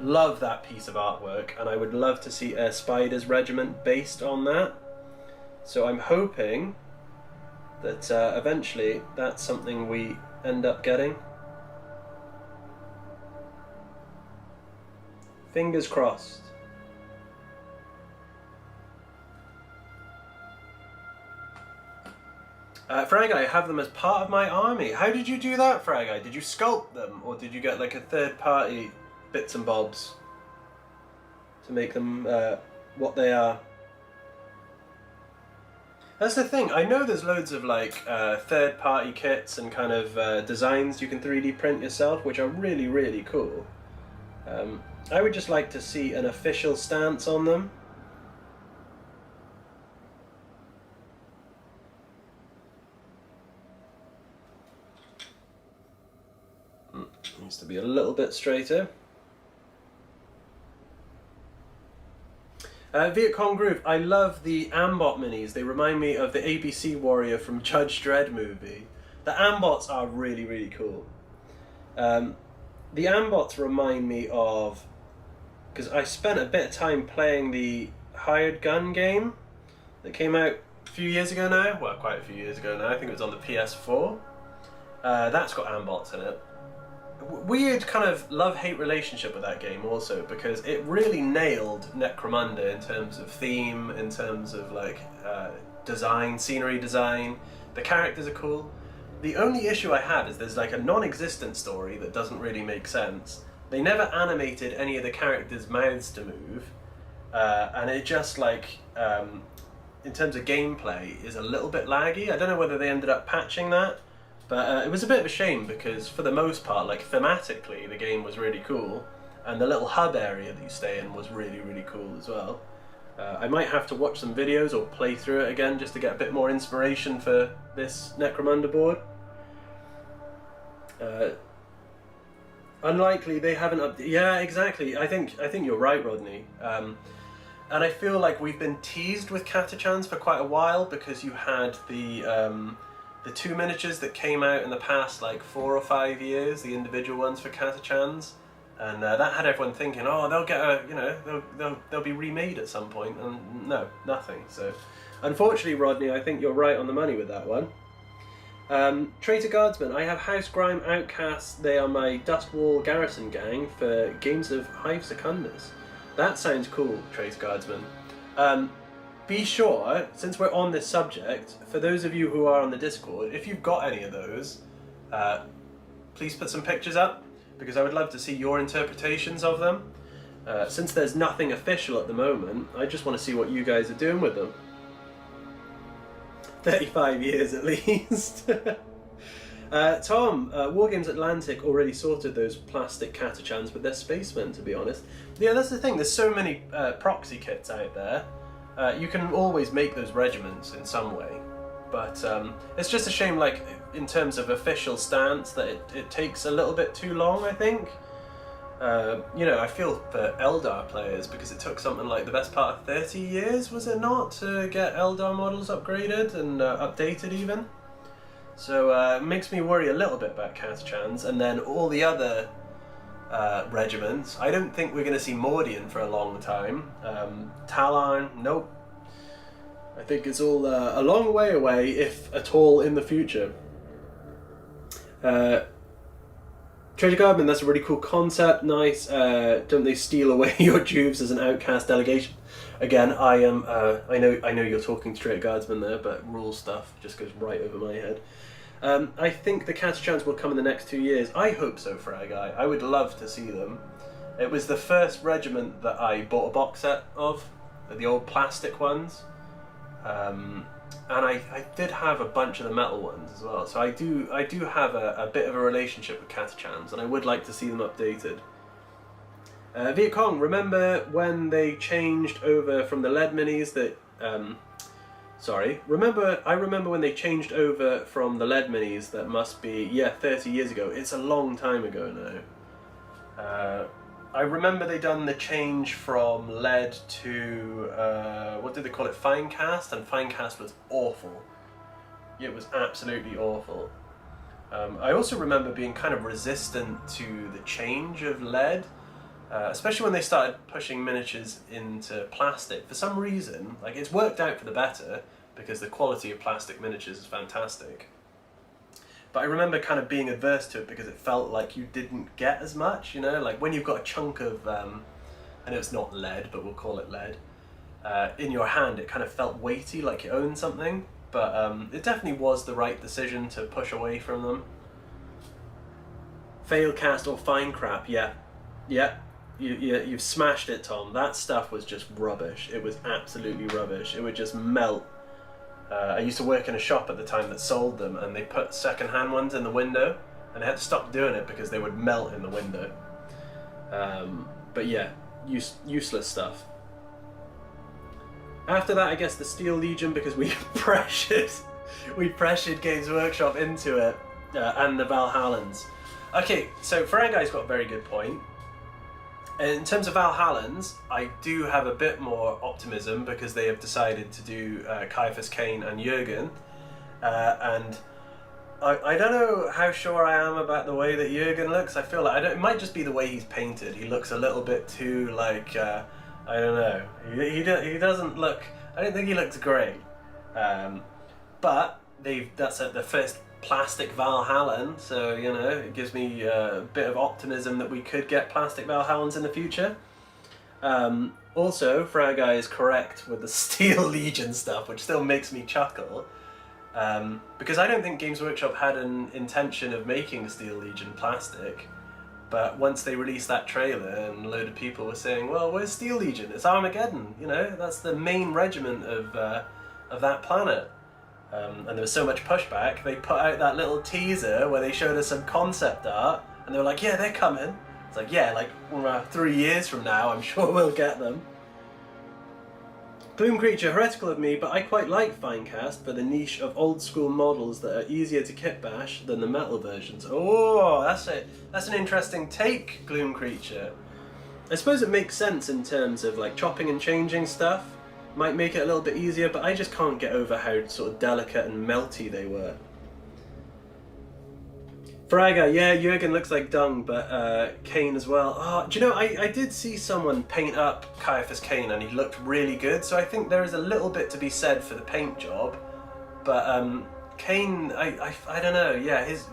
Love that piece of artwork, and I would love to see a Spiders regiment based on that. So I'm hoping that eventually that's something we end up getting. Fingers crossed. Frag, I have them as part of my army. How did you do that, Frag? Did you sculpt them, or did you get like a third-party bits and bobs to make them what they are? That's the thing. I know there's loads of like third-party kits and kind of designs you can 3D print yourself, which are really, really cool. I would just like to see an official stance on them. Needs to be a little bit straighter. Viet Cong Groove, I love the Ambot minis. They remind me of the ABC Warrior from Judge Dredd movie. The Ambots are really, really cool. The Ambots remind me of... because I spent a bit of time playing the Hired Gun game that came out a few years ago now. Well, quite a few years ago now. I think it was on the PS4. That's got Ambots in it. Weird kind of love-hate relationship with that game also, because it really nailed Necromunda in terms of theme, in terms of like design, scenery design. The characters are cool. The only issue I had is there's like a non-existent story that doesn't really make sense. They never animated any of the characters' mouths to move, and it just like, in terms of gameplay, is a little bit laggy. I don't know whether they ended up patching that. But it was a bit of a shame because for the most part, like thematically, the game was really cool, and the little hub area that you stay in was really, really cool as well. I might have to watch some videos or play through it again just to get a bit more inspiration for this Necromunda board. Unlikely they haven't yeah, exactly. I think you're right, Rodney. And I feel like we've been teased with Catachans for quite a while because you had the two miniatures that came out in the past like 4 or 5 years, the individual ones for Catachans, and that had everyone thinking, oh, they'll get a, you know, they'll be remade at some point, and no, nothing. So, unfortunately, Rodney, I think you're right on the money with that one. Traitor Guardsman, I have House Grime Outcasts. They are my Dustwall Garrison gang for games of Hive Secundus. That sounds cool, Traitor Guardsman. Be sure, since we're on this subject, for those of you who are on the Discord, if you've got any of those, please put some pictures up, because I would love to see your interpretations of them. Since there's nothing official at the moment, I just want to see what you guys are doing with them. 35 years at least. Tom, Wargames Atlantic already sorted those plastic Catachans with their spacemen, to be honest. Yeah, that's the thing, there's so many proxy kits out there. You can always make those regiments in some way, but it's just a shame, like, in terms of official stance, that it takes a little bit too long, I think. You know, I feel for Eldar players, because it took something like the best part of 30 years, was it not, to get Eldar models upgraded and updated even? So it makes me worry a little bit about Catachans, and then all the other regiments. I don't think we're going to see Mordian for a long time. Talon, nope. I think it's all a long way away, if at all, in the future. Treasure Guardman, that's a really cool concept, nice. Don't they steal away your Juves as an outcast delegation? Again, I know you're talking straight Guardsman there, but rule stuff just goes right over my head. I think the Catachans will come in the next 2 years. I hope so, Fragai. I would love to see them. It was the first regiment that I bought a box set of, the old plastic ones. And I did have a bunch of the metal ones as well. So I do have a bit of a relationship with Catachans, and I would like to see them updated. Viet Cong, remember when they changed over from the lead minis that... I remember when they changed over from the lead minis that must be, yeah, 30 years ago. It's a long time ago now. I remember they done the change from lead to, what did they call it, Finecast? And Finecast was awful. It was absolutely awful. I also remember being kind of resistant to the change of lead, especially when they started pushing miniatures into plastic. For some reason, like, it's worked out for the better, because the quality of plastic miniatures is fantastic. But I remember kind of being averse to it because it felt like you didn't get as much, you know? Like when you've got a chunk of, I know it's not lead, but we'll call it lead, in your hand, it kind of felt weighty, like you owned something. But it definitely was the right decision to push away from them. Failcast or fine crap, yeah. Yeah. You've smashed it, Tom. That stuff was just rubbish. It was absolutely rubbish. It would just melt. I used to work in a shop at the time that sold them, and they put second-hand ones in the window, and I had to stop doing it because they would melt in the window. But yeah, useless stuff. After that, I guess the Steel Legion, because we pressured Games Workshop into it, and the Valhallans. Okay, so Faragai's got a very good point. In terms of Valhallans, I do have a bit more optimism because they have decided to do Caiaphas Cain and Jürgen. And I don't know how sure I am about the way that Jürgen looks. I feel like it might just be the way he's painted. He looks a little bit too like, I don't know. He doesn't look, I don't think he looks great. But that's the first plastic Valhallan, so you know, it gives me a bit of optimism that we could get plastic Valhallans in the future. Also, Fragai is correct with the Steel Legion stuff, which still makes me chuckle. Because I don't think Games Workshop had an intention of making Steel Legion plastic, but once they released that trailer and a load of people were saying, well, where's Steel Legion? It's Armageddon, you know, that's the main regiment of that planet. And there was so much pushback, they put out that little teaser where they showed us some concept art, and they were like, yeah, they're coming. It's like, yeah, like 3 years from now, I'm sure we'll get them. Gloom Creature, heretical of me, but I quite like Finecast for the niche of old school models that are easier to kit bash than the metal versions. Oh, that's an interesting take, Gloom Creature. I suppose it makes sense in terms of like chopping and changing stuff. Might make it a little bit easier, but I just can't get over how sort of delicate and melty they were. Fraga, yeah, Jürgen looks like dung, but Cain as well. Oh, do you know, I did see someone paint up Caiaphas Cain and he looked really good, so I think there is a little bit to be said for the paint job. But Cain, I don't know, yeah, his,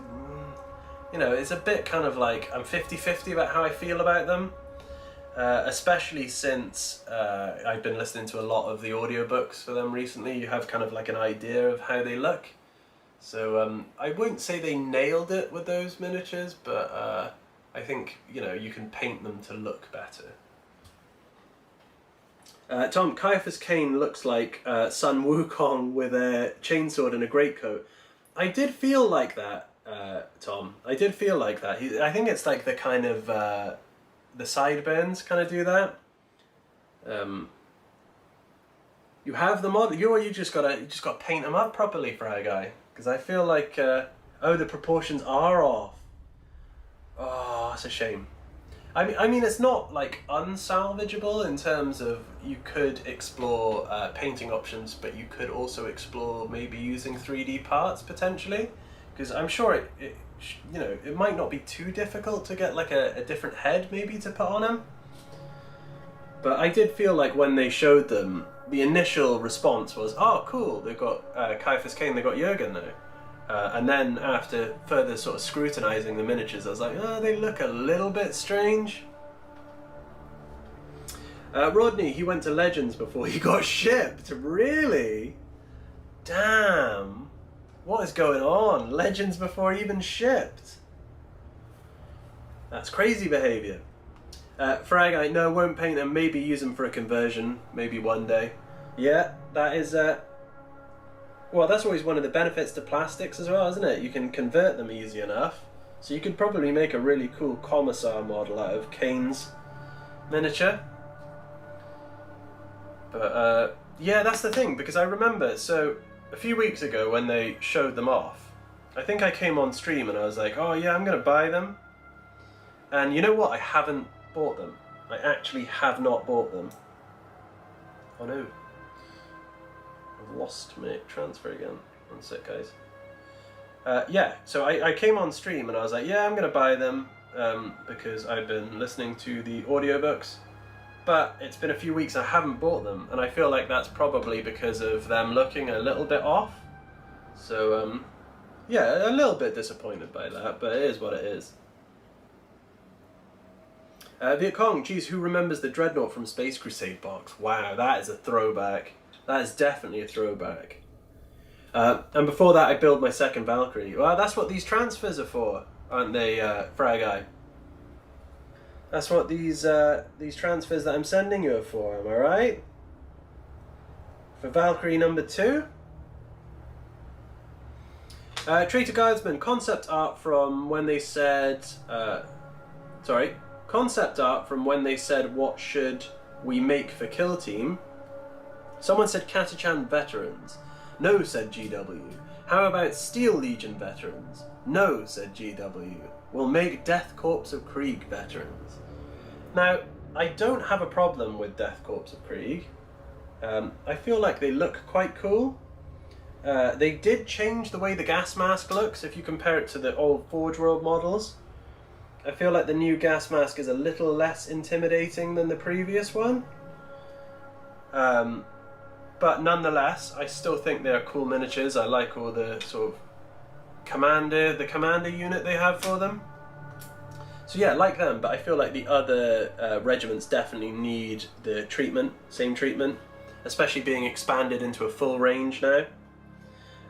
you know, it's a bit kind of like, I'm 50-50 about how I feel about them. Especially since I've been listening to a lot of the audiobooks for them recently. You have kind of like an idea of how they look. So I won't say they nailed it with those miniatures, but I think, you know, you can paint them to look better. Tom, Caiaphas Cain looks like Sun Wukong with a chainsword and a greatcoat. I did feel like that, Tom. I did feel like that. I think it's like the kind of... the sideburns kind of do that. You have the model. You just gotta paint them up properly for our guy, because I feel like oh, the proportions are off. Oh, that's a shame. I mean it's not like unsalvageable in terms of you could explore painting options, but you could also explore maybe using 3D parts potentially, because I'm sure it you know, it might not be too difficult to get like a different head maybe to put on him. But I did feel like when they showed them, the initial response was, oh cool, they've got Caiaphas Cain, they've got Jürgen now. And then after further sort of scrutinising the miniatures, I was like, oh, they look a little bit strange. Rodney, he went to Legends before he got shipped. Really? Damn. What is going on? Legends before even shipped. That's crazy behaviour. Fragite, no, won't paint them. Maybe use them for a conversion. Maybe one day. Yeah, that is... well, that's always one of the benefits to plastics as well, isn't it? You can convert them easy enough. So you could probably make a really cool Commissar model out of Cain's miniature. But, yeah, that's the thing, because I remember, so... a few weeks ago when they showed them off, I think I came on stream and I was like, oh yeah, I'm going to buy them. And you know what? I haven't bought them. I actually have not bought them. Oh no. I've lost my transfer again. One sec, guys. Yeah, so I came on stream and I was like, yeah, I'm going to buy them because I've been listening to the audiobooks. But it's been a few weeks, I haven't bought them, and I feel like that's probably because of them looking a little bit off. So, yeah, a little bit disappointed by that, but it is what it is. Viet Cong, geez, who remembers the Dreadnought from Space Crusade box? Wow, that is a throwback. That is definitely a throwback. And before that, I built my second Valkyrie. Well, that's what these transfers are for, aren't they, Frag-Eye? That's what these transfers that I'm sending you are for, am I right? For Valkyrie number 2? Traitor Guardsman, concept art from when they said... concept art from when they said what should we make for Kill Team. Someone said Katachan veterans. No, said GW. How about Steel Legion veterans? No, said GW. We'll make Death Corps of Krieg veterans. Now, I don't have a problem with Death Corps of Krieg. I feel like they look quite cool. They did change the way the gas mask looks if you compare it to the old Forge World models. I feel like the new gas mask is a little less intimidating than the previous one. But nonetheless, I still think they're cool miniatures. I like all the sort of commander unit they have for them. So yeah, I like them, but I feel like the other regiments definitely need the same treatment, especially being expanded into a full range now.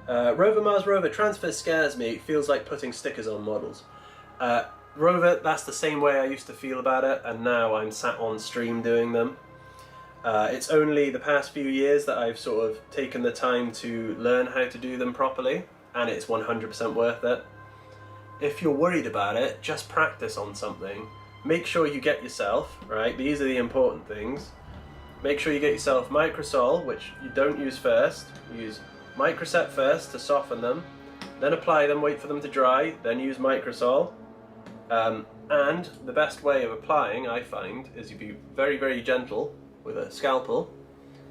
Rover Mars Rover, transfer scares me. It feels like putting stickers on models. Rover, that's the same way I used to feel about it, and now I'm sat on stream doing them. It's only the past few years that I've sort of taken the time to learn how to do them properly, and it's 100% worth it. If you're worried about it, just practice on something. Make sure you get yourself, right, these are the important things. Make sure you get yourself Microsol, which you don't use first. Use Microset first to soften them, then apply them, wait for them to dry, then use Microsol. And the best way of applying, I find, is you be very, very gentle with a scalpel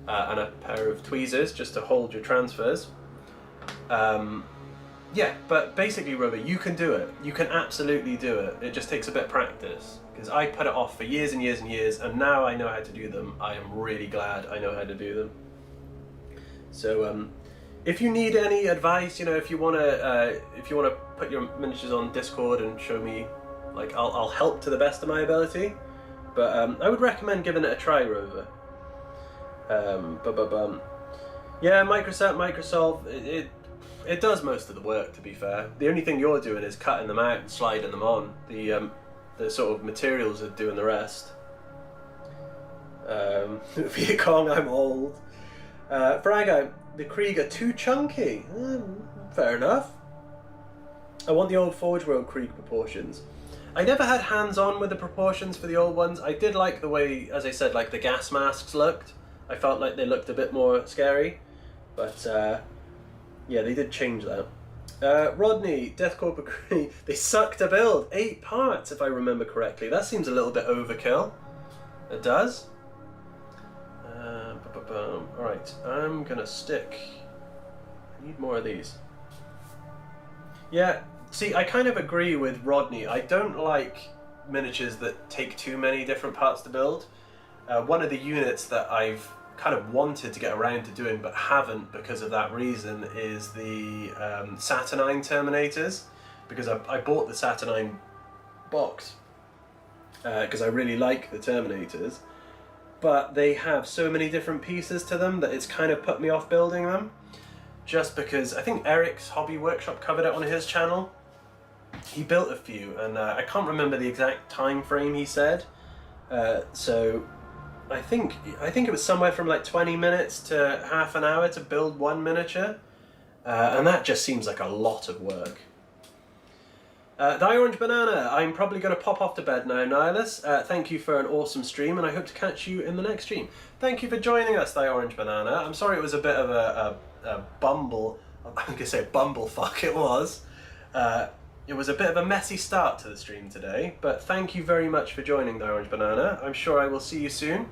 and a pair of tweezers just to hold your transfers. Yeah, but basically, Rover, you can do it. You can absolutely do it. It just takes a bit of practice. Because I put it off for years and years and years, and now I know how to do them. I am really glad I know how to do them. So, if you need any advice, you know, if you wanna put your miniatures on Discord and show me, like, I'll help to the best of my ability. But I would recommend giving it a try, Rover. Yeah, Microset, Microsolve, it does most of the work, to be fair. The only thing you're doing is cutting them out and sliding them on. The sort of materials are doing the rest. Viet Cong, I'm old. Frago, the Krieg are too chunky. Fair enough. I want the old Forge World Krieg proportions. I never had hands-on with the proportions for the old ones. I did like the way, as I said, like the gas masks looked. I felt like they looked a bit more scary. But, yeah, they did change that. Rodney, Death Corps of Krieg, they suck to build. 8 parts, if I remember correctly. That seems a little bit overkill. It does. Alright, I'm gonna stick... I need more of these. Yeah, see, I kind of agree with Rodney. I don't like miniatures that take too many different parts to build. One of the units that I've kind of wanted to get around to doing but haven't because of that reason is the Saturnine Terminators, because I bought the Saturnine box because I really like the Terminators, but they have so many different pieces to them that it's kind of put me off building them, just because I think Eric's Hobby Workshop covered it on his channel. He built a few, and I can't remember the exact time frame he said, so I think it was somewhere from like 20 minutes to half an hour to build one miniature, and that just seems like a lot of work. Thy Orange Banana, I'm probably going to pop off to bed now, Nihilus. Thank you for an awesome stream, and I hope to catch you in the next stream. Thank you for joining us, Thy Orange Banana. I'm sorry it was a bit of a bumble, I'm going to say bumblefuck it was. It was a bit of a messy start to the stream today, but thank you very much for joining, Thy Orange Banana. I'm sure I will see you soon,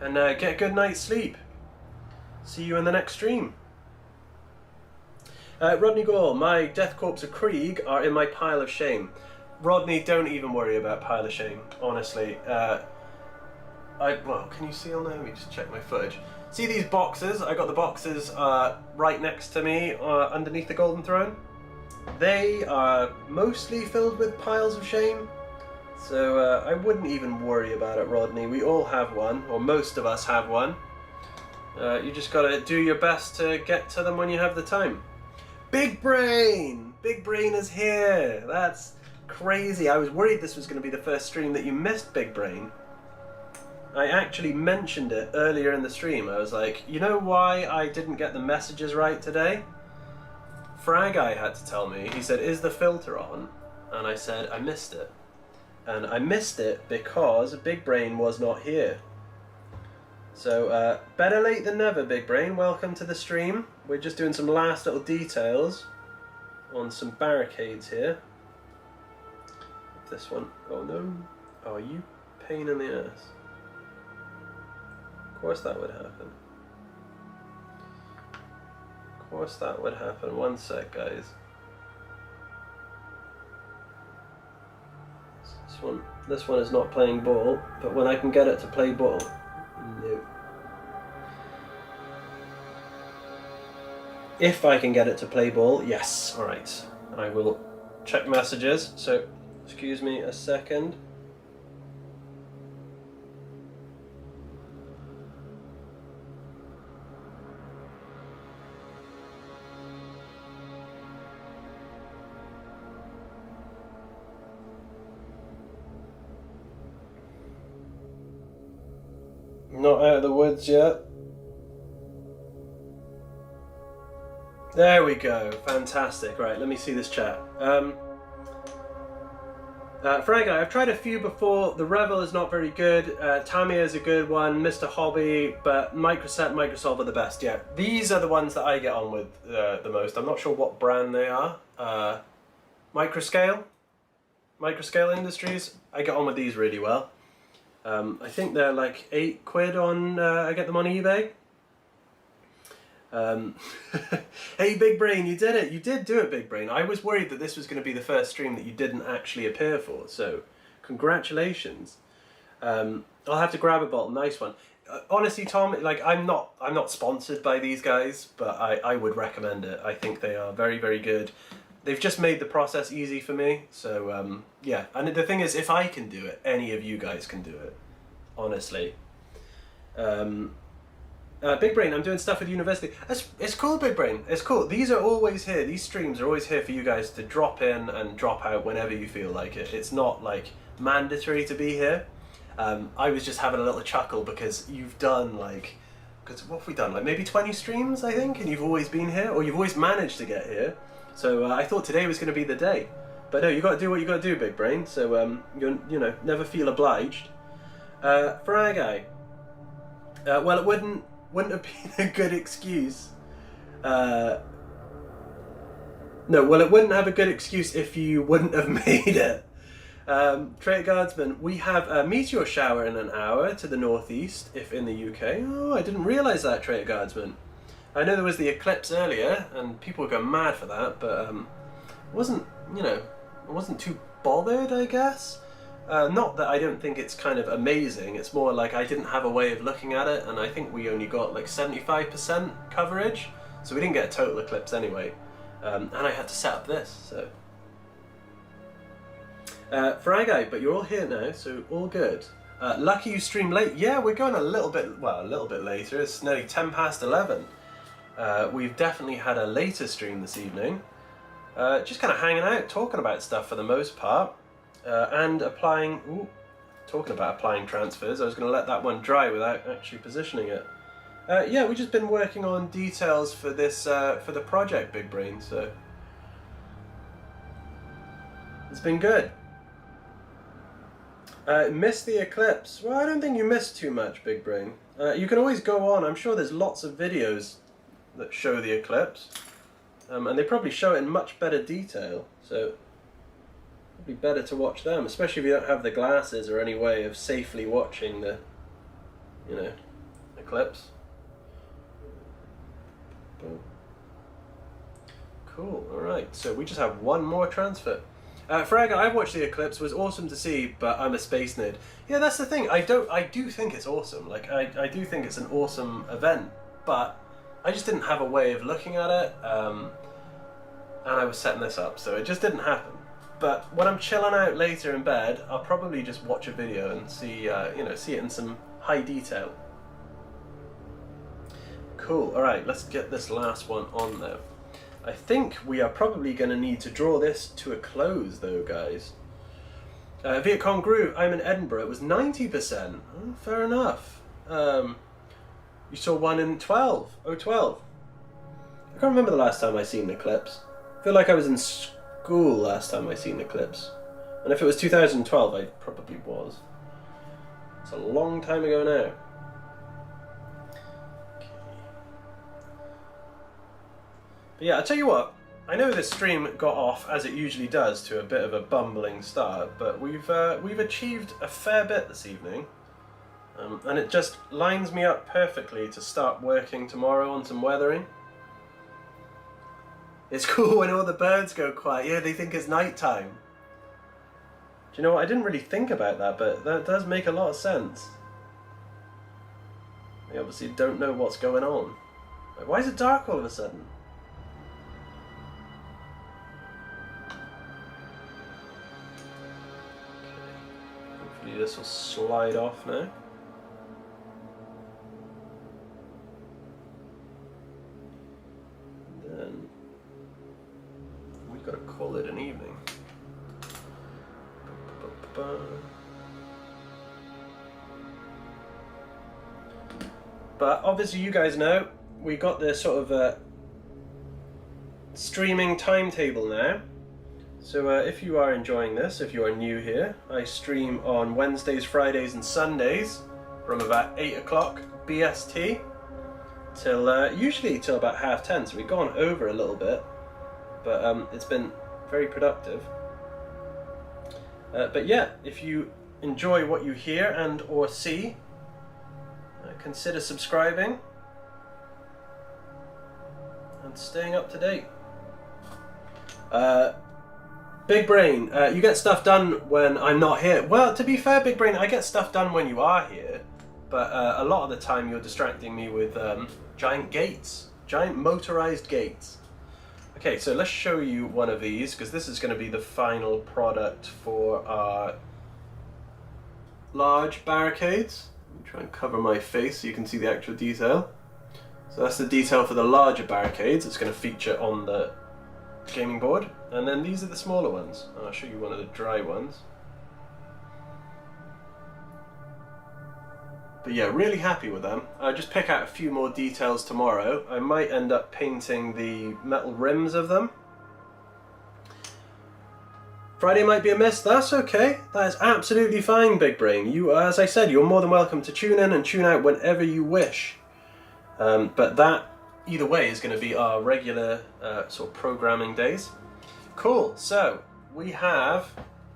and get a good night's sleep. See you in the next stream. Rodney Gore, my Death Corps of Krieg are in my pile of shame. Rodney, don't even worry about pile of shame, honestly. Well, can you see on there? Let me just check my footage. See these boxes? I got the boxes right next to me underneath the Golden Throne. They are mostly filled with piles of shame, so I wouldn't even worry about it, Rodney. We all have one, or most of us have one. You just gotta do your best to get to them when you have the time. Big Brain! Big Brain is here! That's crazy. I was worried this was going to be the first stream that you missed, Big Brain. I actually mentioned it earlier in the stream. I was like, you know why I didn't get the messages right today? Frag Guy had to tell me. He said, is the filter on? And I said, I missed it. And I missed it because Big Brain was not here. So, better late than never, Big Brain. Welcome to the stream. We're just doing some last little details on some barricades here. This one. Oh no. Are you pain in the ass. Of course that would happen. Of course that would happen. One sec, guys. This one is not playing ball, but when I can get it to play ball, no. If I can get it to play ball, yes. All right, I will check messages. So, excuse me a second. Not out of the woods yet. There we go. Fantastic. Right, let me see this chat. Frag Guy, I've tried a few before. The Revel is not very good. Tamiya is a good one. Mr. Hobby, but Microset, Microsolve are the best. Yeah, these are the ones that I get on with the most. I'm not sure what brand they are. Microscale Industries. I get on with these really well. I think they're like £8 on, I get them on eBay. Hey Big Brain, you did it. You did do it, Big Brain. I was worried that this was going to be the first stream that you didn't actually appear for, so congratulations. I'll have to grab a bottle. Nice one. Honestly, Tom, like I'm not sponsored by these guys, but I would recommend it. I think they are very, very good. They've just made the process easy for me, so yeah. And the thing is, if I can do it, any of you guys can do it, honestly. Big Brain, I'm doing stuff with university. It's cool, Big Brain, it's cool. These are always here, these streams are always here for you guys to drop in and drop out whenever you feel like it. It's not like mandatory to be here. I was just having a little chuckle because you've done like, because what have we done, like maybe 20 streams I think, and you've always been here, or you've always managed to get here. So I thought today was going to be the day, but no, you got to do what you got to do, Big Brain. So you know, never feel obliged. Frag Guy. Well, it wouldn't have been a good excuse. No, well, it wouldn't have a good excuse if you wouldn't have made it. Trader Guardsman, we have a meteor shower in an hour to the northeast, if in the UK. Oh, I didn't realise that, Trader Guardsman. I know there was the eclipse earlier, and people were going mad for that, but wasn't, you know, I wasn't too bothered, I guess. Not that I don't think it's kind of amazing, it's more like I didn't have a way of looking at it, and I think we only got like 75% coverage, so we didn't get a total eclipse anyway. And I had to set up this, so. Frag Guy, but you're all here now, so all good. Lucky you stream late. Yeah, we're going a little bit later. It's nearly 10 past 11. We've definitely had a later stream this evening. Just kind of hanging out, talking about stuff for the most part. And applying, talking about applying transfers, I was going to let that one dry without actually positioning it. Yeah, we've just been working on details for this, for the project, Big Brain, so. It's been good. Missed the eclipse. Well, I don't think you missed too much, Big Brain. You can always go on, I'm sure there's lots of videos that show the eclipse. And they probably show it in much better detail, so it'd be better to watch them, especially if you don't have the glasses or any way of safely watching the, you know, eclipse. Boom. Cool, alright, so we just have one more transfer. Frag, I watched the eclipse, it was awesome to see, but I'm a space nerd. Yeah, that's the thing, I do think it's awesome, like, I do think it's an awesome event, but I just didn't have a way of looking at it, and I was setting this up, so it just didn't happen. But when I'm chilling out later in bed, I'll probably just watch a video and see, you know, see it in some high detail. Cool, alright, let's get this last one on now. I think we are probably going to need to draw this to a close though, guys. Viet Cong grew, I'm in Edinburgh, it was 90%. Oh, fair enough. You saw one in 12. I can't remember the last time I seen an eclipse. I feel like I was in school last time I seen an eclipse. And if it was 2012, I probably was. It's a long time ago now. But yeah, I'll tell you what. I know this stream got off, as it usually does, to a bit of a bumbling start, but we've achieved a fair bit this evening. And it just lines me up perfectly to start working tomorrow on some weathering. It's cool when all the birds go quiet. Yeah, they think it's night time. Do you know what? I didn't really think about that, but that does make a lot of sense. They obviously don't know what's going on. Like, why is it dark all of a sudden? Okay. Hopefully this will slide off now. Then we've got to call it an evening. But obviously you guys know we got this sort of streaming timetable now. So if you are enjoying this, if you are new here, I stream on Wednesdays, Fridays and Sundays from about 8 o'clock BST till usually till about 10:30. So we've gone over a little bit, but it's been very productive. But yeah, if you enjoy what you hear and or see, consider subscribing and staying up to date. Big Brain, you get stuff done when I'm not here. Well, to be fair, Big Brain, I get stuff done when you are here, but a lot of the time you're distracting me with giant gates, giant motorized gates. Okay, so let's show you one of these, because this is going to be the final product for our large barricades. Let me try and cover my face so you can see the actual detail. So that's the detail for the larger barricades. It's going to feature on the gaming board. And then these are the smaller ones. I'll show you one of the dry ones. But yeah, really happy with them. I'll just pick out a few more details tomorrow. I might end up painting the metal rims of them. Friday might be a miss, that's okay. That is absolutely fine, Big Brain. You, as I said, you're more than welcome to tune in and tune out whenever you wish. But that, either way, is going to be our regular sort of programming days. Cool, so we have,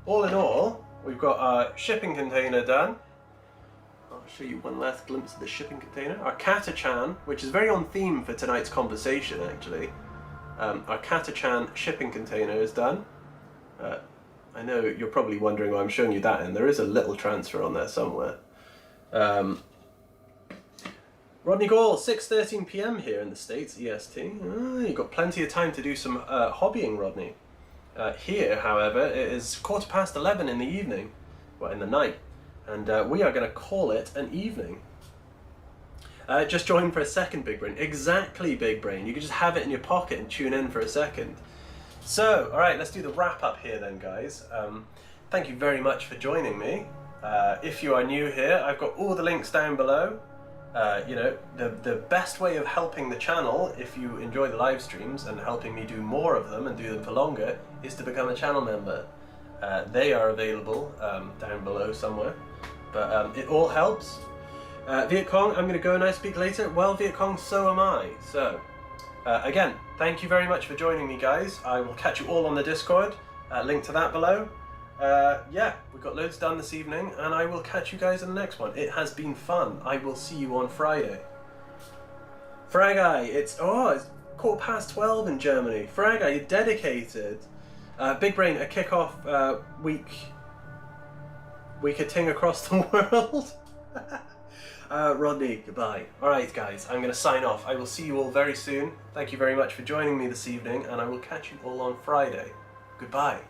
all in all, we've got our shipping container done. I'll show you one last glimpse of the shipping container. Our Katachan, which is very on theme for tonight's conversation, actually. Our Katachan shipping container is done. I know you're probably wondering why I'm showing you that, and there is a little transfer on there somewhere. Rodney Gall, 6:13 PM here in the States, EST. You've got plenty of time to do some hobbying, Rodney. Here, however, it is 11:15 in the evening, well, in the night, and we are going to call it an evening. Just join for a second, Big Brain. Exactly, Big Brain. You can just have it in your pocket and tune in for a second. So, alright, let's do the wrap up here then, guys. Thank you very much for joining me. If you are new here, I've got all the links down below. You know, the best way of helping the channel, if you enjoy the live streams and helping me do more of them and do them for longer, is to become a channel member. They are available down below somewhere, but it all helps. Viet Cong, I'm going to go and I speak later. Well, Viet Cong, so am I. So, again, thank you very much for joining me, guys. I will catch you all on the Discord. Link to that below. Yeah, we've got loads done this evening, and I will catch you guys in the next one. It has been fun. I will see you on Friday. Fragai, it's 12:15 in Germany. Fragai, you're dedicated. Big Brain, a kick-off week a ting across the world. Rodney, goodbye. Alright guys, I'm going to sign off. I will see you all very soon. Thank you very much for joining me this evening, and I will catch you all on Friday. Goodbye.